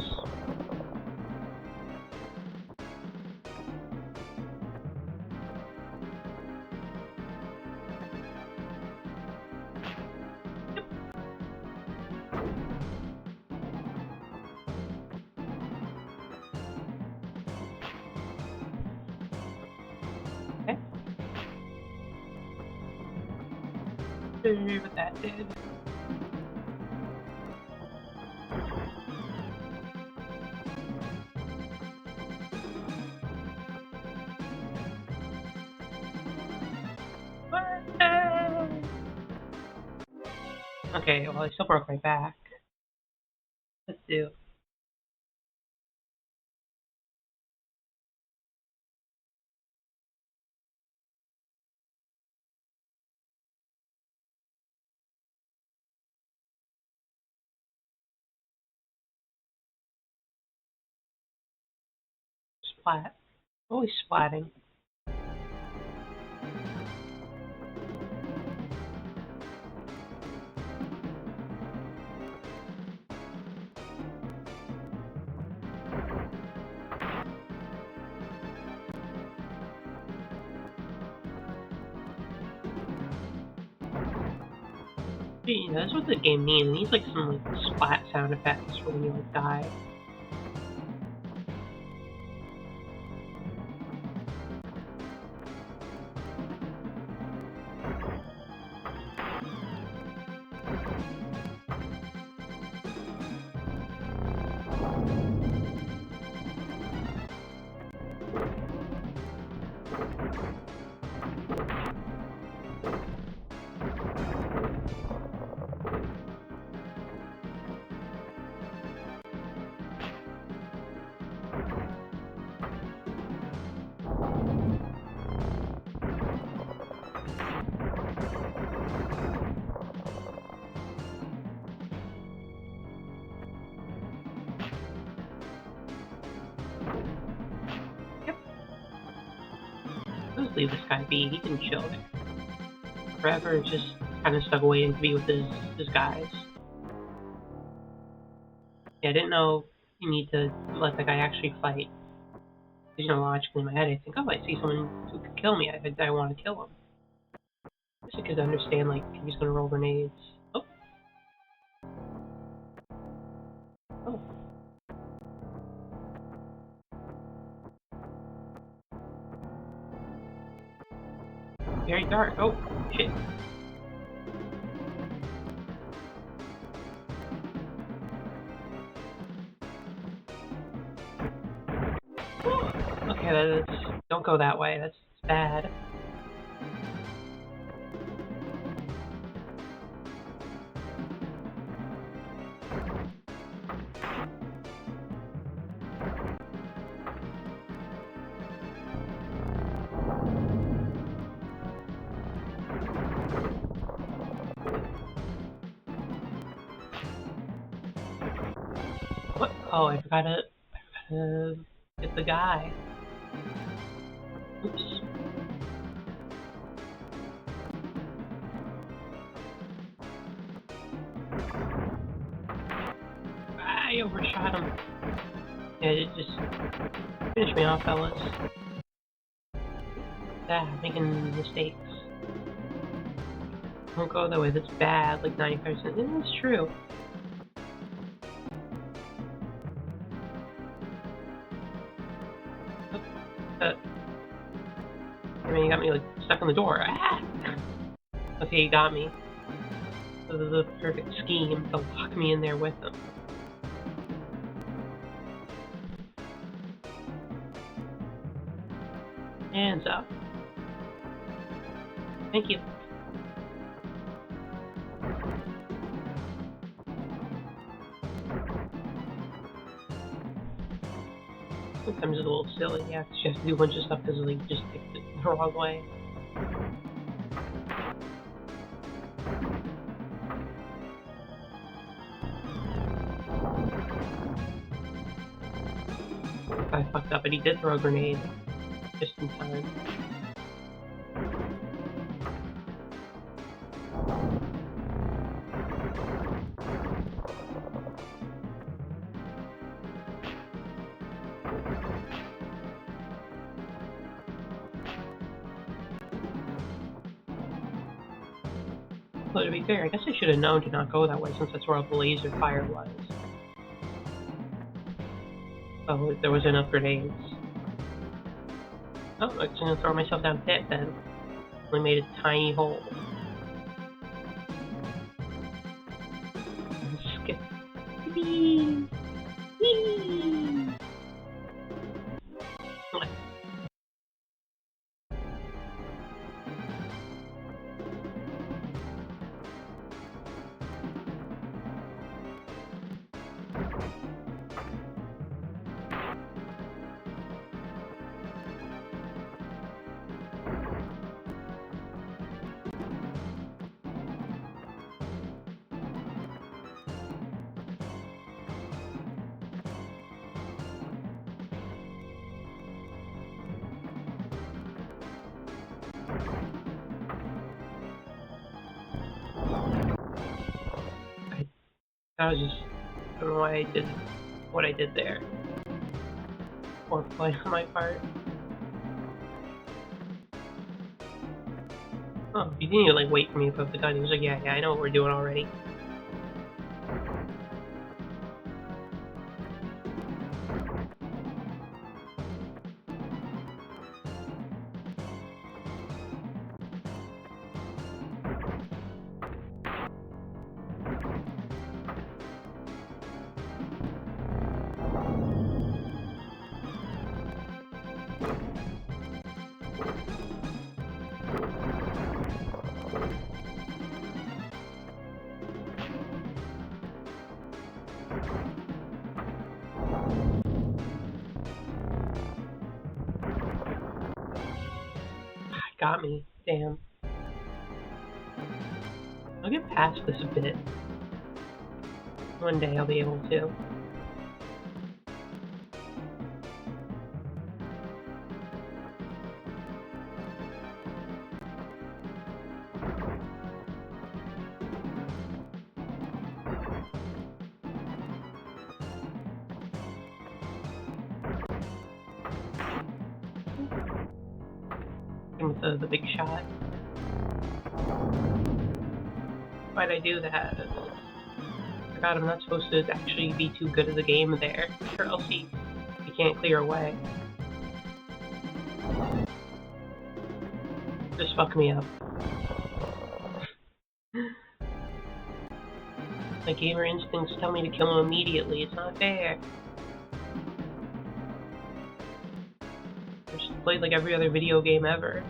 Okay. See what that did. Okay, well, I still broke my back. Let's do. Splat. Always splatting. Yeah, that's what the game needs. It needs like some like splat sound effects for when you like die. Just leave this guy be. He can chill there. Forever just kind of stuck away and be with his guys. Yeah, I didn't know you need to let the guy actually fight. You know, logically in my head, I think, oh, I see someone who could kill me. I want to kill him. I guess I could understand, like, if he's gonna roll grenades. Oh. Oh. Very dark. Oh, shit. Okay, don't go that way. That's bad. What? Oh, I forgot to get the guy. Oops. I overshot him. Yeah, it just finish me off, fellas. Ah, making mistakes. Don't go that way. That's bad. Like 95%. Yeah, that's true. I mean, he got me like stuck in the door. Ah! Okay, he got me. This is a perfect scheme to lock me in there with him. Hands up. Thank you. Sometimes it's a little silly, yeah, 'cause you have to do a bunch of stuff because like just picked it the wrong way. I fucked up, and he did throw a grenade just in time. But to be fair, I guess I should have known to not go that way since that's where all the laser fire was. Oh, there was enough grenades. Oh, I'm just gonna throw myself down pit then. Only made a tiny hole. Skip. Whee! Whee! I was just, I don't know why I did what I did there. Poor play on my part. Oh, you didn't even like wait for me to put up the gun. He was like, yeah, I know what we're doing already. Got me. Damn. I'll get past this a bit. One day I'll be able to. With the big shot. Why'd I do that? I forgot I'm not supposed to actually be too good at the game there, or else he can't clear away. Just fuck me up. My gamer instincts tell me to kill him immediately. It's not fair. I just played like every other video game ever.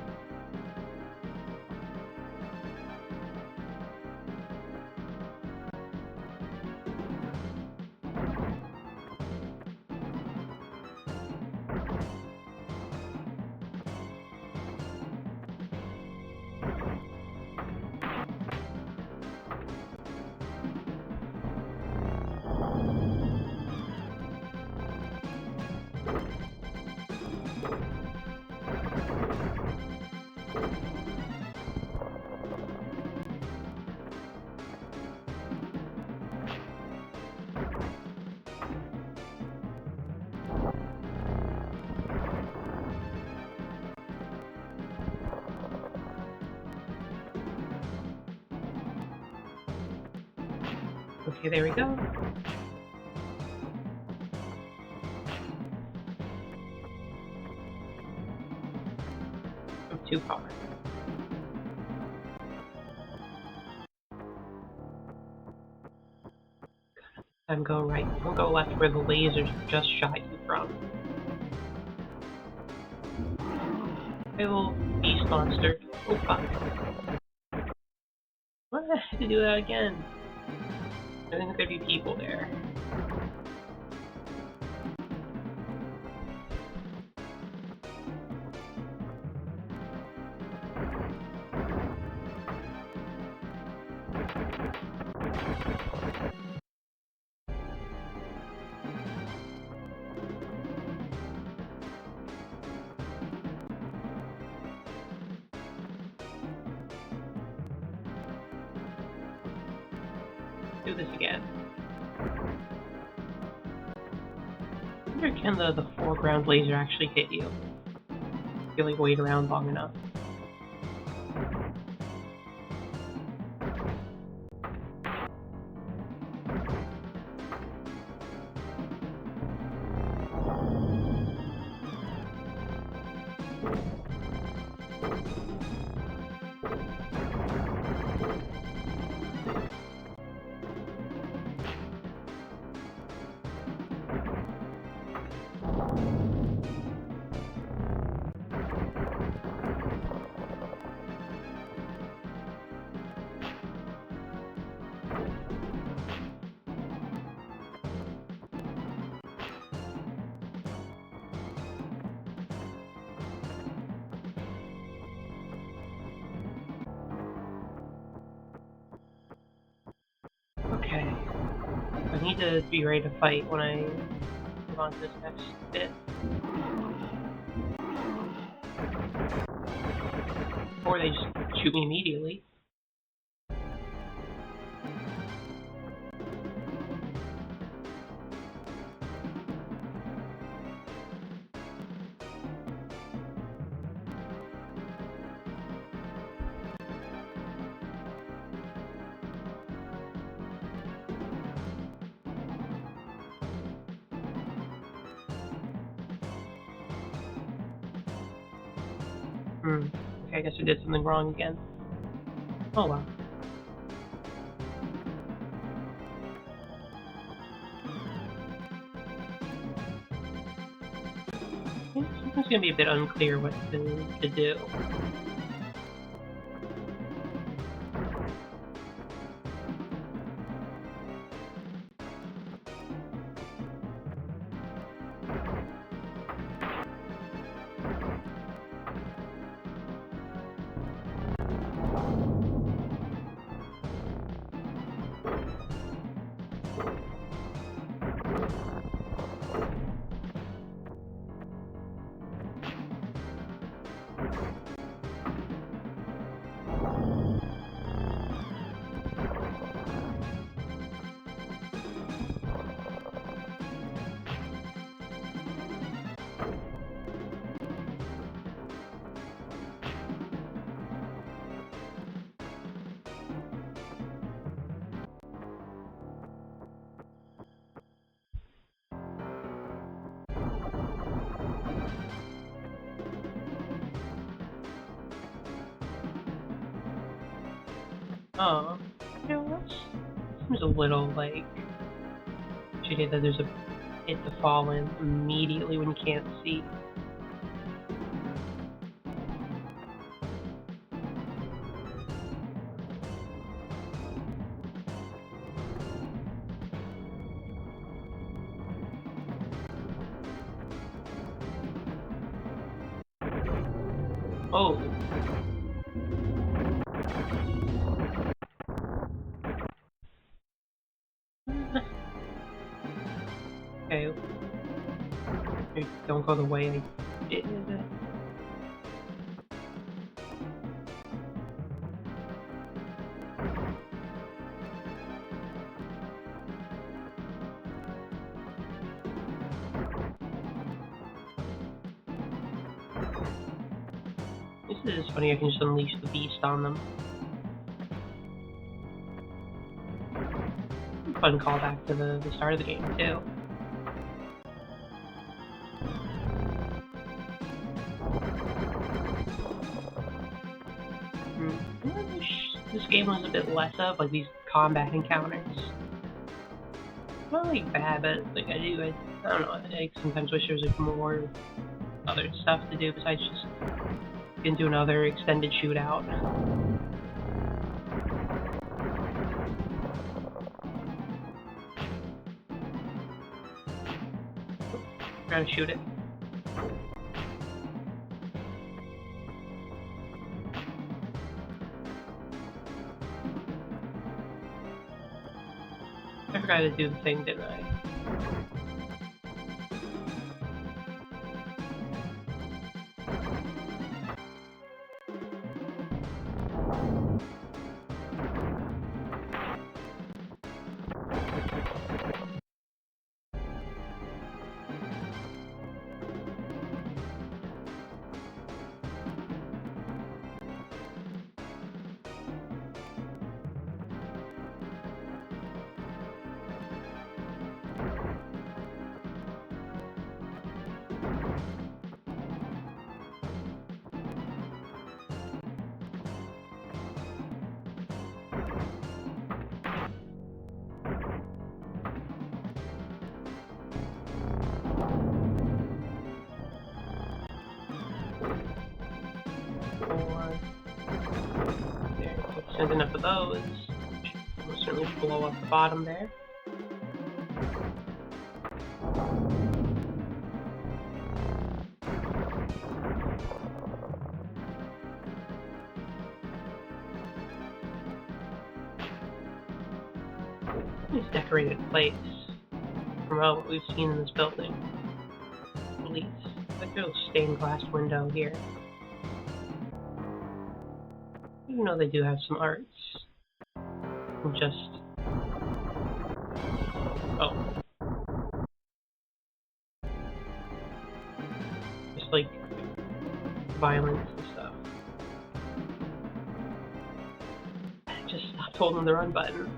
Okay, there we go. I'm too far. I'm going right. Don't go left where the lasers just shot you from. Hey, little beast monster. Oh, fuck. What? I had to do that again. I think there'd be people there. Do this again. I wonder, can the foreground laser actually hit you? If you like wait around long enough. Okay. I need to be ready to fight when I move on to this next bit. Or they just shoot me immediately. Okay, I guess I did something wrong again. Oh well. It's gonna be a bit unclear what to do. Oh, that seems a little like shitty that there's a pit to fall in immediately when you can't see. Oh. Okay. Don't go the way I did. This is funny, I can just unleash the beast on them. Fun callback to the start of the game, too. I wish this game was a bit less of, like, these combat encounters. Not, like, bad, but, like, I don't know, I sometimes wish there was, like, more other stuff to do besides just into another extended shootout. Trying to shoot it. I forgot to do the thing, didn't I? There, send enough of those. We'll certainly blow up the bottom there. Nice decorated place from what we've seen in this building. At least. Like a little stained glass window here. Even though they do have some arts. Just... oh. Just like violence and stuff. Just stopped holding the run button.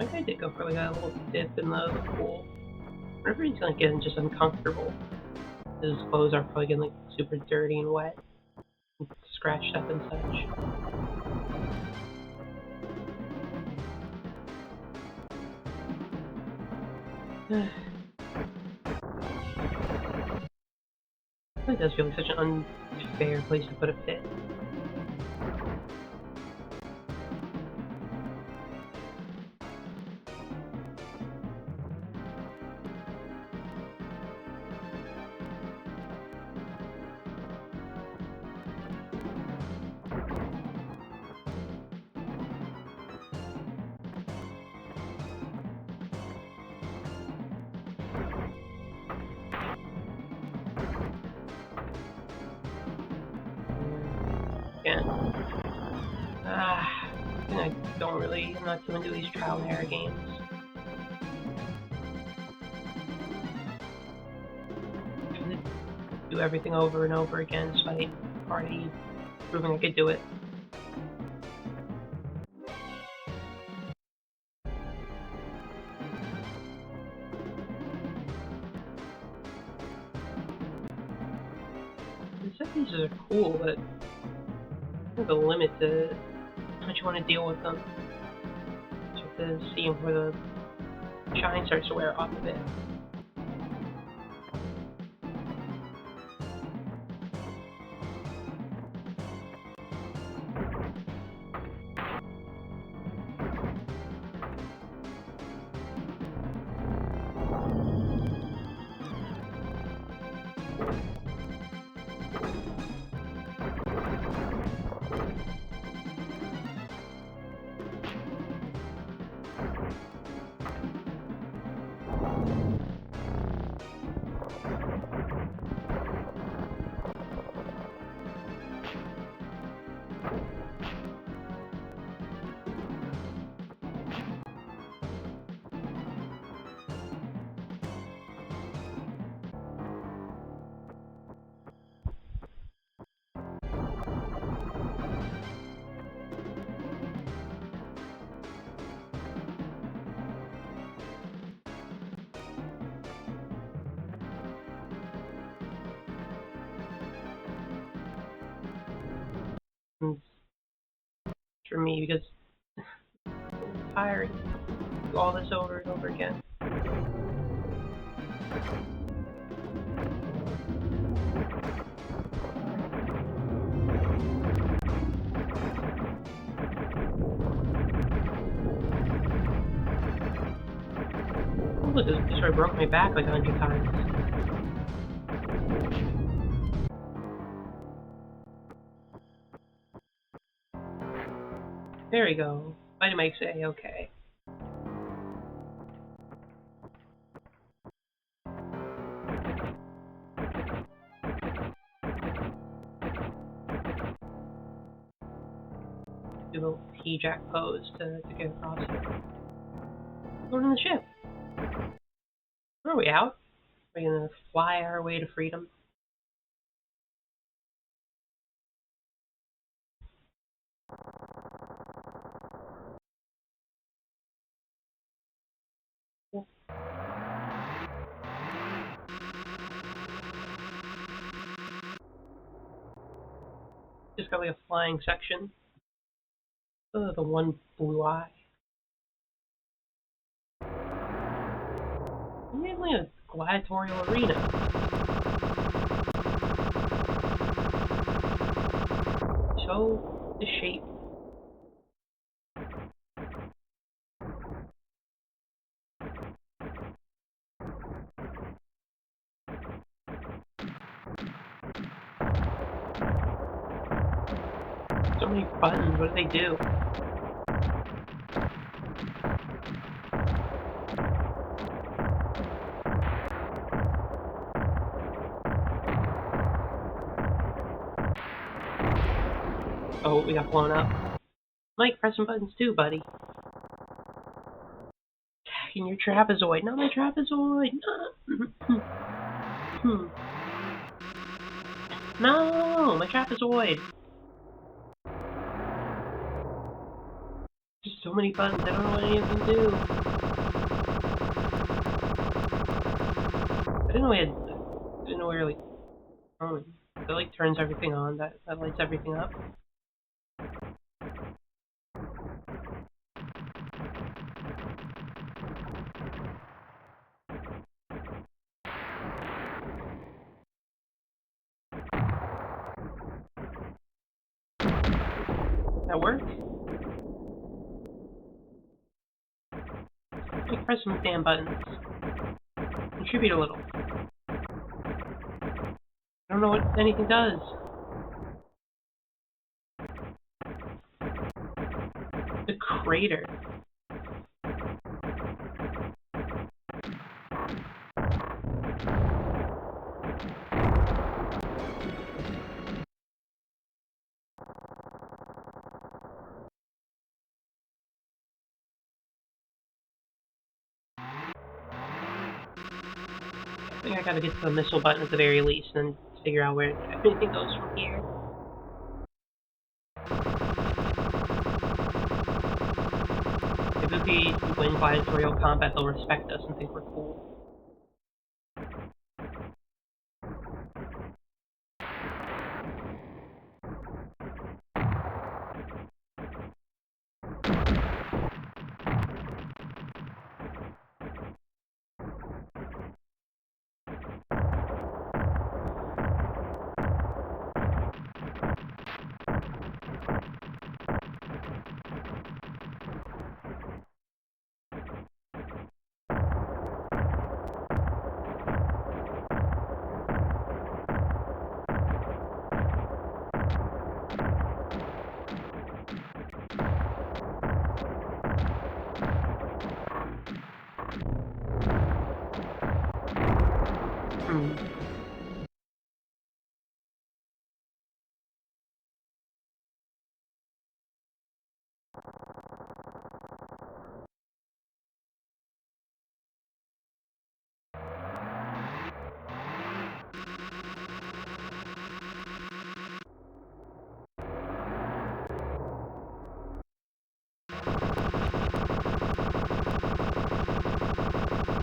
I think I did go for like a little dip in the pool. Whenever he's like getting just uncomfortable, his clothes are probably getting like super dirty and wet, and scratched up and such. It does feel like such an unfair place to put a pit. Again. I'm not too into these trial and error games. Do everything over and over again despite already proving I could do it. The set pieces are cool, but there's a limit to how much you want to deal with them. You have to see where the shine starts to wear off of it. For me, because it's tiring to do all this over and over again. Oh, look, this sort of broke my back like 100 times. There we go. Vitamix A, okay. Do a little T-Jack pose to get across it. Going on the ship. Where are we out? Are we gonna fly our way to freedom? Just got like a flying section. Oh, the one blue eye. Mainly a gladiatorial arena. Show the shape. So many buttons, what do they do? Oh, we got blown up. Mike, press some buttons too, buddy. fucking your trapezoid. Not my trapezoid. No, my trapezoid. There's so many buttons. I don't know what any of them do. I didn't know we were like, that like turns everything on. That lights everything up. That work? Like press some damn buttons. Contribute a little. I don't know what anything does. The crater. I think I gotta get to the missile button at the very least and then figure out where everything goes from here. If we win gladiatorial combat, they'll respect us and think we're cool.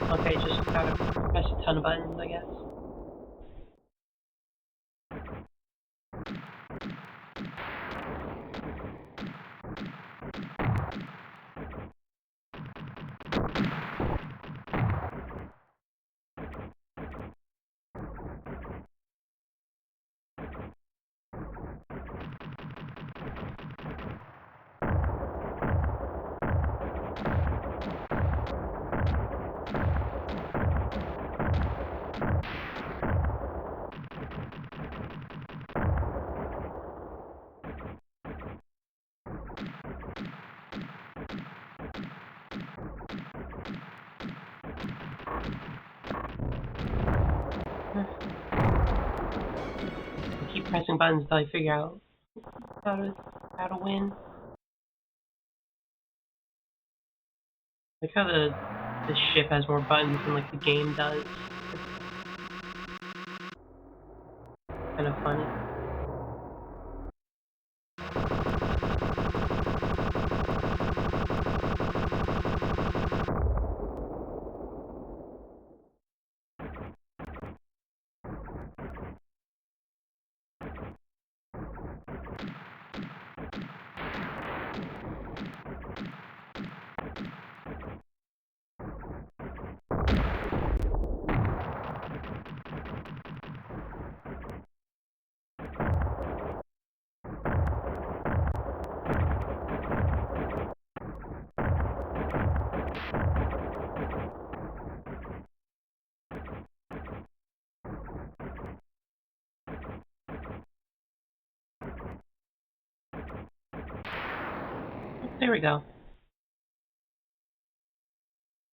Okay, just gotta press a ton of buttons, I guess. I keep pressing buttons until I figure out how to win. Like how the ship has more buttons than like the game does. Kind of funny. There we go.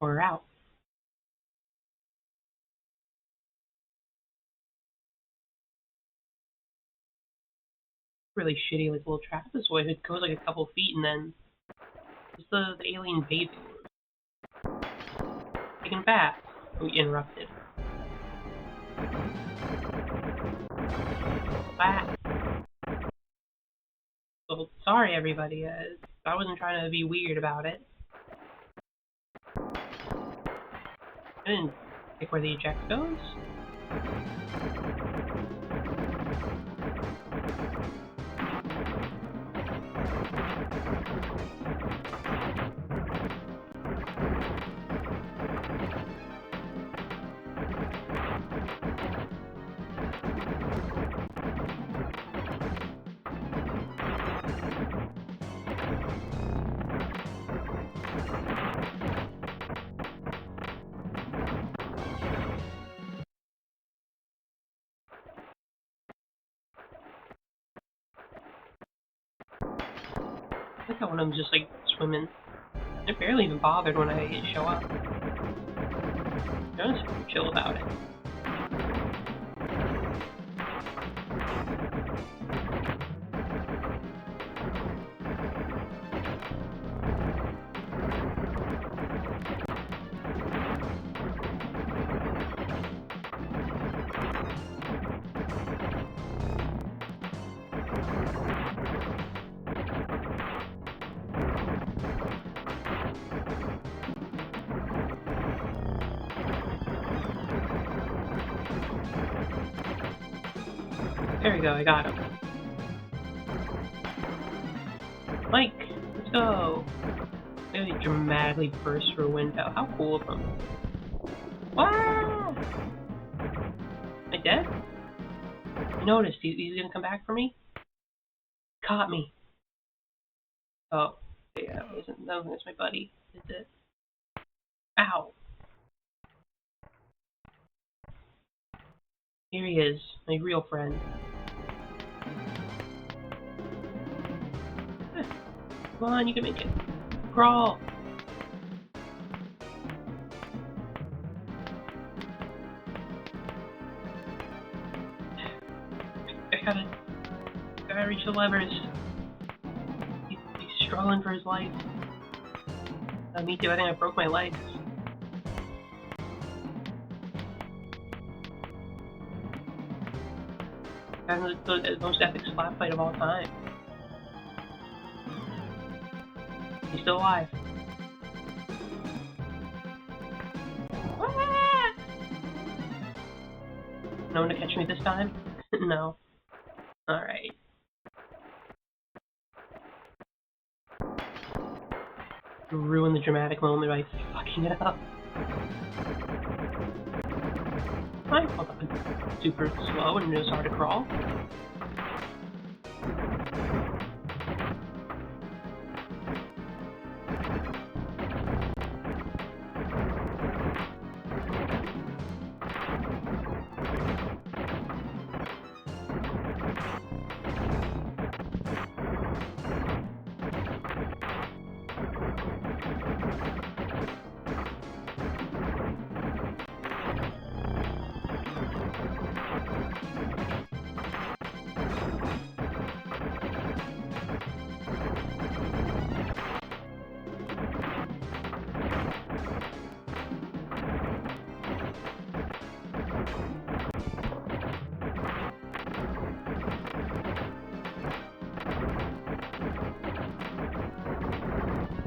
We're out. Really shitty, like little trapezoid. It goes like a couple feet and then it's the alien baby. freaking fast. We interrupted. Fast. So, sorry everybody, I wasn't trying to be weird about it. I didn't pick where the eject goes. I think one of them's just like swimming. They're barely even bothered when I show up. They're just super chill about it. There we go, I got him. Mike, let's go! Maybe dramatically burst through a window. How cool of them. Wow! Am I dead? I noticed, he's gonna come back for me? Caught me. Oh, yeah, that was my buddy. Is it? Ow! Here he is, my real friend. Come on, you can make it. Crawl! I gotta reach the levers. He's struggling for his life. Me too, I think I broke my legs. That's the most epic slap fight of all time. He's still alive. Ah! No one to catch me this time? No. Alright. Ruin the dramatic moment by fucking it up. I thought that was super slow and just hard to crawl.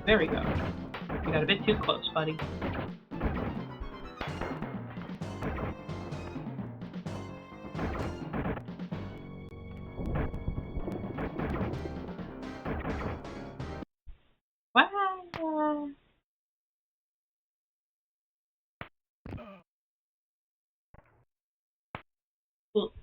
There we go. You got a bit too close, buddy. Wow. Cool.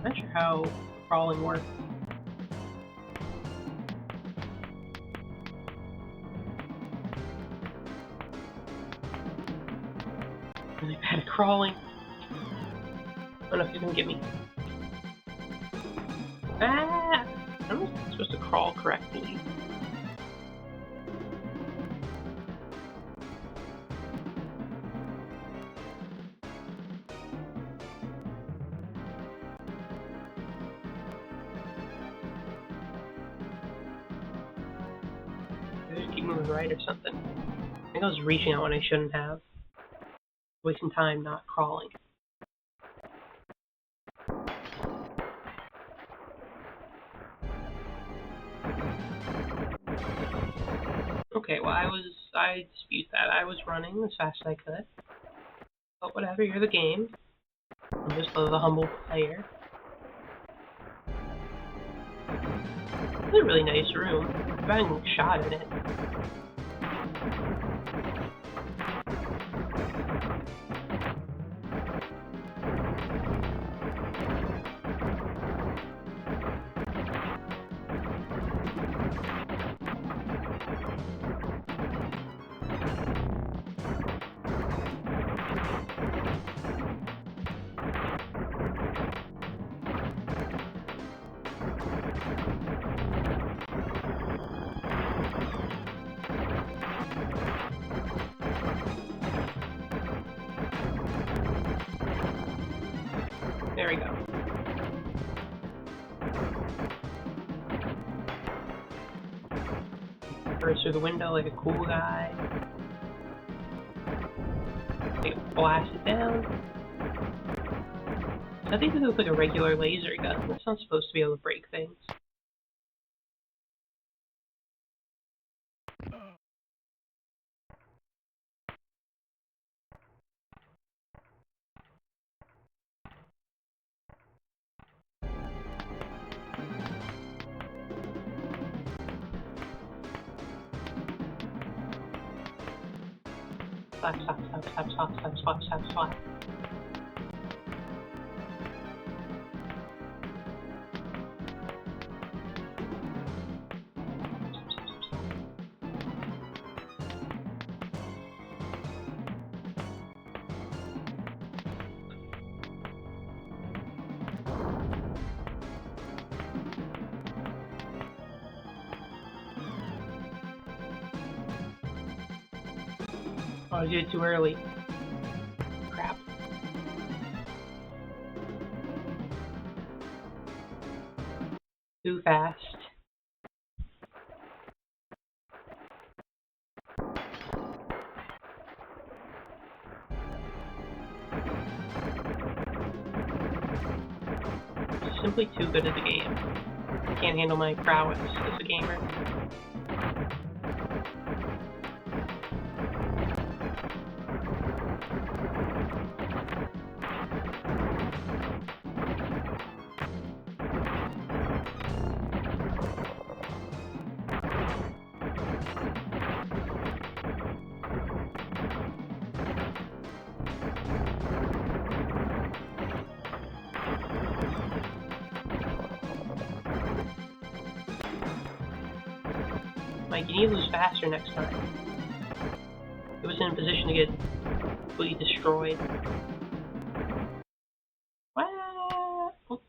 I'm not sure how crawling works. Really bad at crawling. don't know if you can get me. Ah! I don't know if I'm supposed to crawl correctly. I just keep moving right or something. I think I was reaching out when I shouldn't have. Wasting time not crawling. Okay, well I dispute that. I was running as fast as I could. But whatever, you're the game. I'm just the humble player. It's a really nice room. If I hadn't shot at it. There we go. Burst through the window like a cool guy. Blast it down. I think this looks like a regular laser gun. That's not supposed to be able to break things. Slap, slap, slap, slap, slap, slap, slap, slap, slap. Oh, I did it too early. Crap. Too fast. Simply too good at the game. Can't handle my prowess as a gamer. Mike, you need to lose faster next time. It was in a position to get completely destroyed. What? Oh.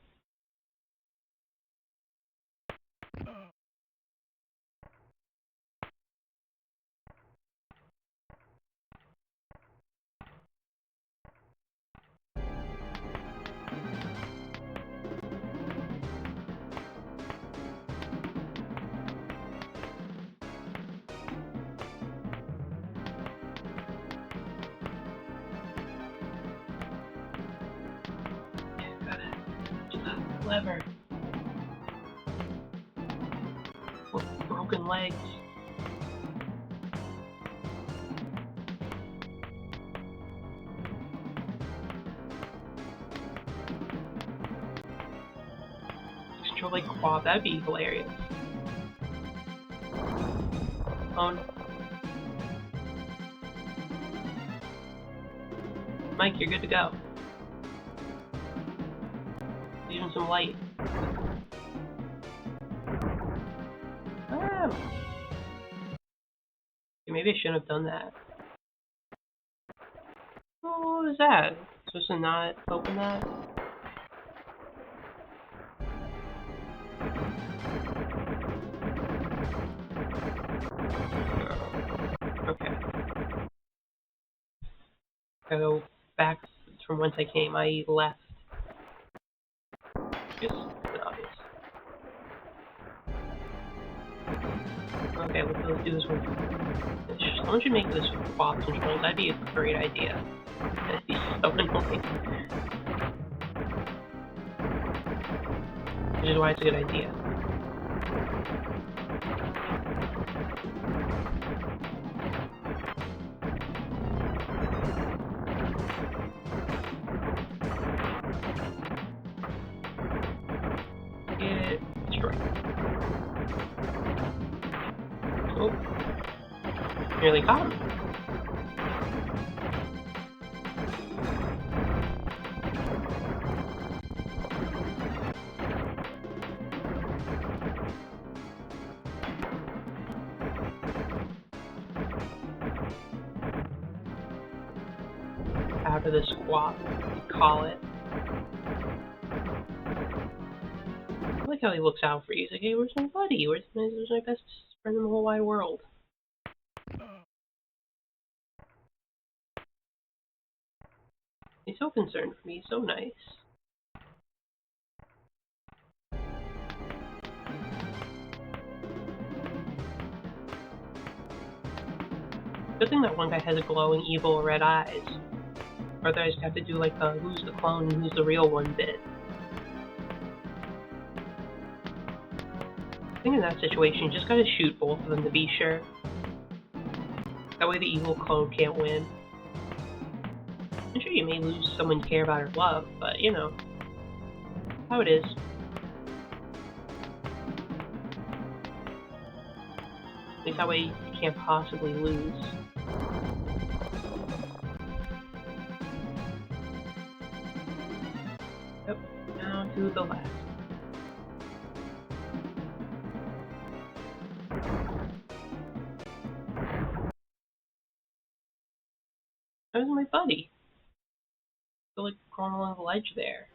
Clever. With broken legs. Control like quad, that'd be hilarious. Oh no. Mike, you're good to go. Using some light. Ah. Maybe I shouldn't have done that. Oh, what is that? Supposed to not open that? Gotta go back from whence I came. I left. Just obvious. Okay, let's do this one. Someone should make this with box controls. That'd be a great idea. That'd be so annoying. Which is why it's a good idea. Get destroyed. Oh. Nearly caught him. Out of the squat, call it. I like how he looks out for you. He's like, hey, where's my buddy? Where's my best friend in the whole wide world? He's so concerned for me. He's so nice. Good thing that one guy has glowing evil red eyes. Or otherwise you have to do like the who's the clone and who's the real one bit. I think in that situation you just gotta shoot both of them to be sure. That way the evil clone can't win. I'm sure you may lose someone you care about or love, but you know how it is. At least that way you can't possibly lose. Yep, now to the left. That was my buddy. Still like crawling along the ledge there.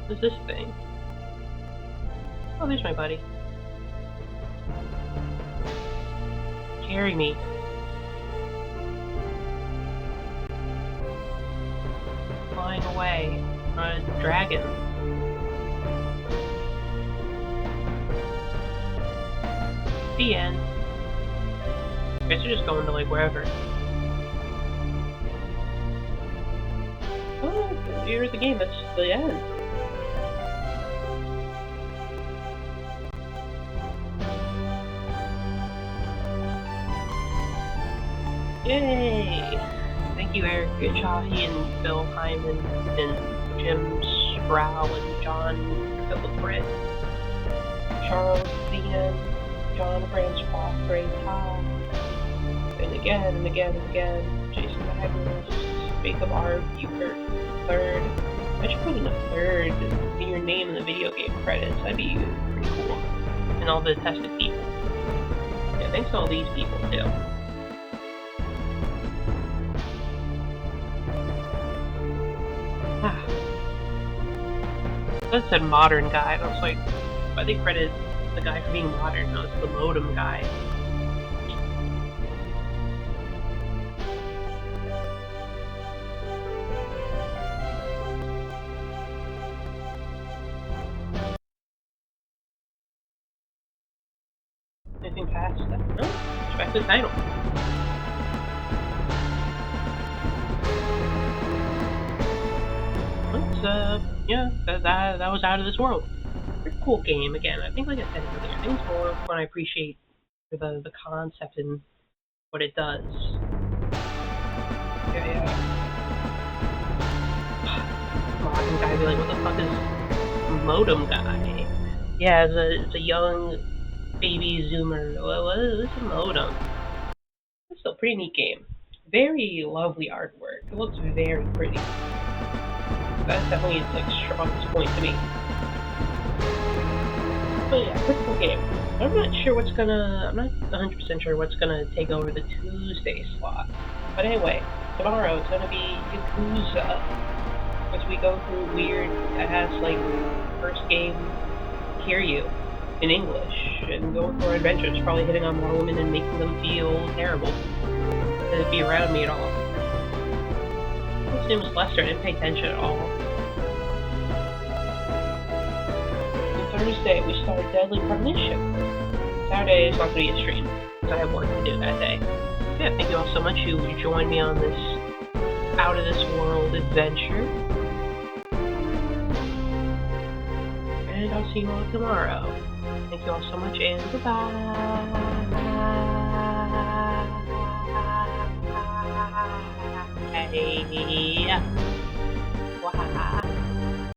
What's this thing? Oh, there's my buddy. Carry me. Flying away on a dragon. The end. I guess you're just going to like wherever. Oh, here's the game. That's the end. Yay! Thank you, Eric Chaffee and Bill Hyman and Jim Sproul and John Philip Britt, Charles Zenon, John Francois Gray Powell, and again and again and again, Jason Magnus, Jacob R. Bucher, third. I should put in a third in your name in the video game credits. That'd be pretty cool. And all the tested people. Yeah, thanks to all these people too. That said modern guy, and I was like, why they credit the guy for being modern? No, it's the modem guy. Anything past that? No, it's back to the title. Yeah, that was out of this world. Pretty cool game. Again, I think, like I said earlier, I think it's more fun. I appreciate the concept and what it does. Yeah. Modern guy be like, what the fuck is modem guy? Yeah, it's a young baby zoomer. What is a modem? It's still a pretty neat game. Very lovely artwork. It looks very pretty. That's definitely its like strongest point to me. But yeah, pretty cool game. I'm not 100% sure what's gonna take over the Tuesday slot. But anyway, tomorrow it's gonna be Yakuza, which we go through weird ass like first game Kiryu. in English and going for adventures, probably hitting on more women and making them feel terrible to be around me at all. His name was Lester. I didn't pay attention at all. On Thursday, we start Deadly Premonition. Saturday is not going to be a stream, because I have work to do that day. Yeah, thank you all so much who joined me on this out-of-this-world adventure. And I'll see you all tomorrow. Thank you all so much, and goodbye.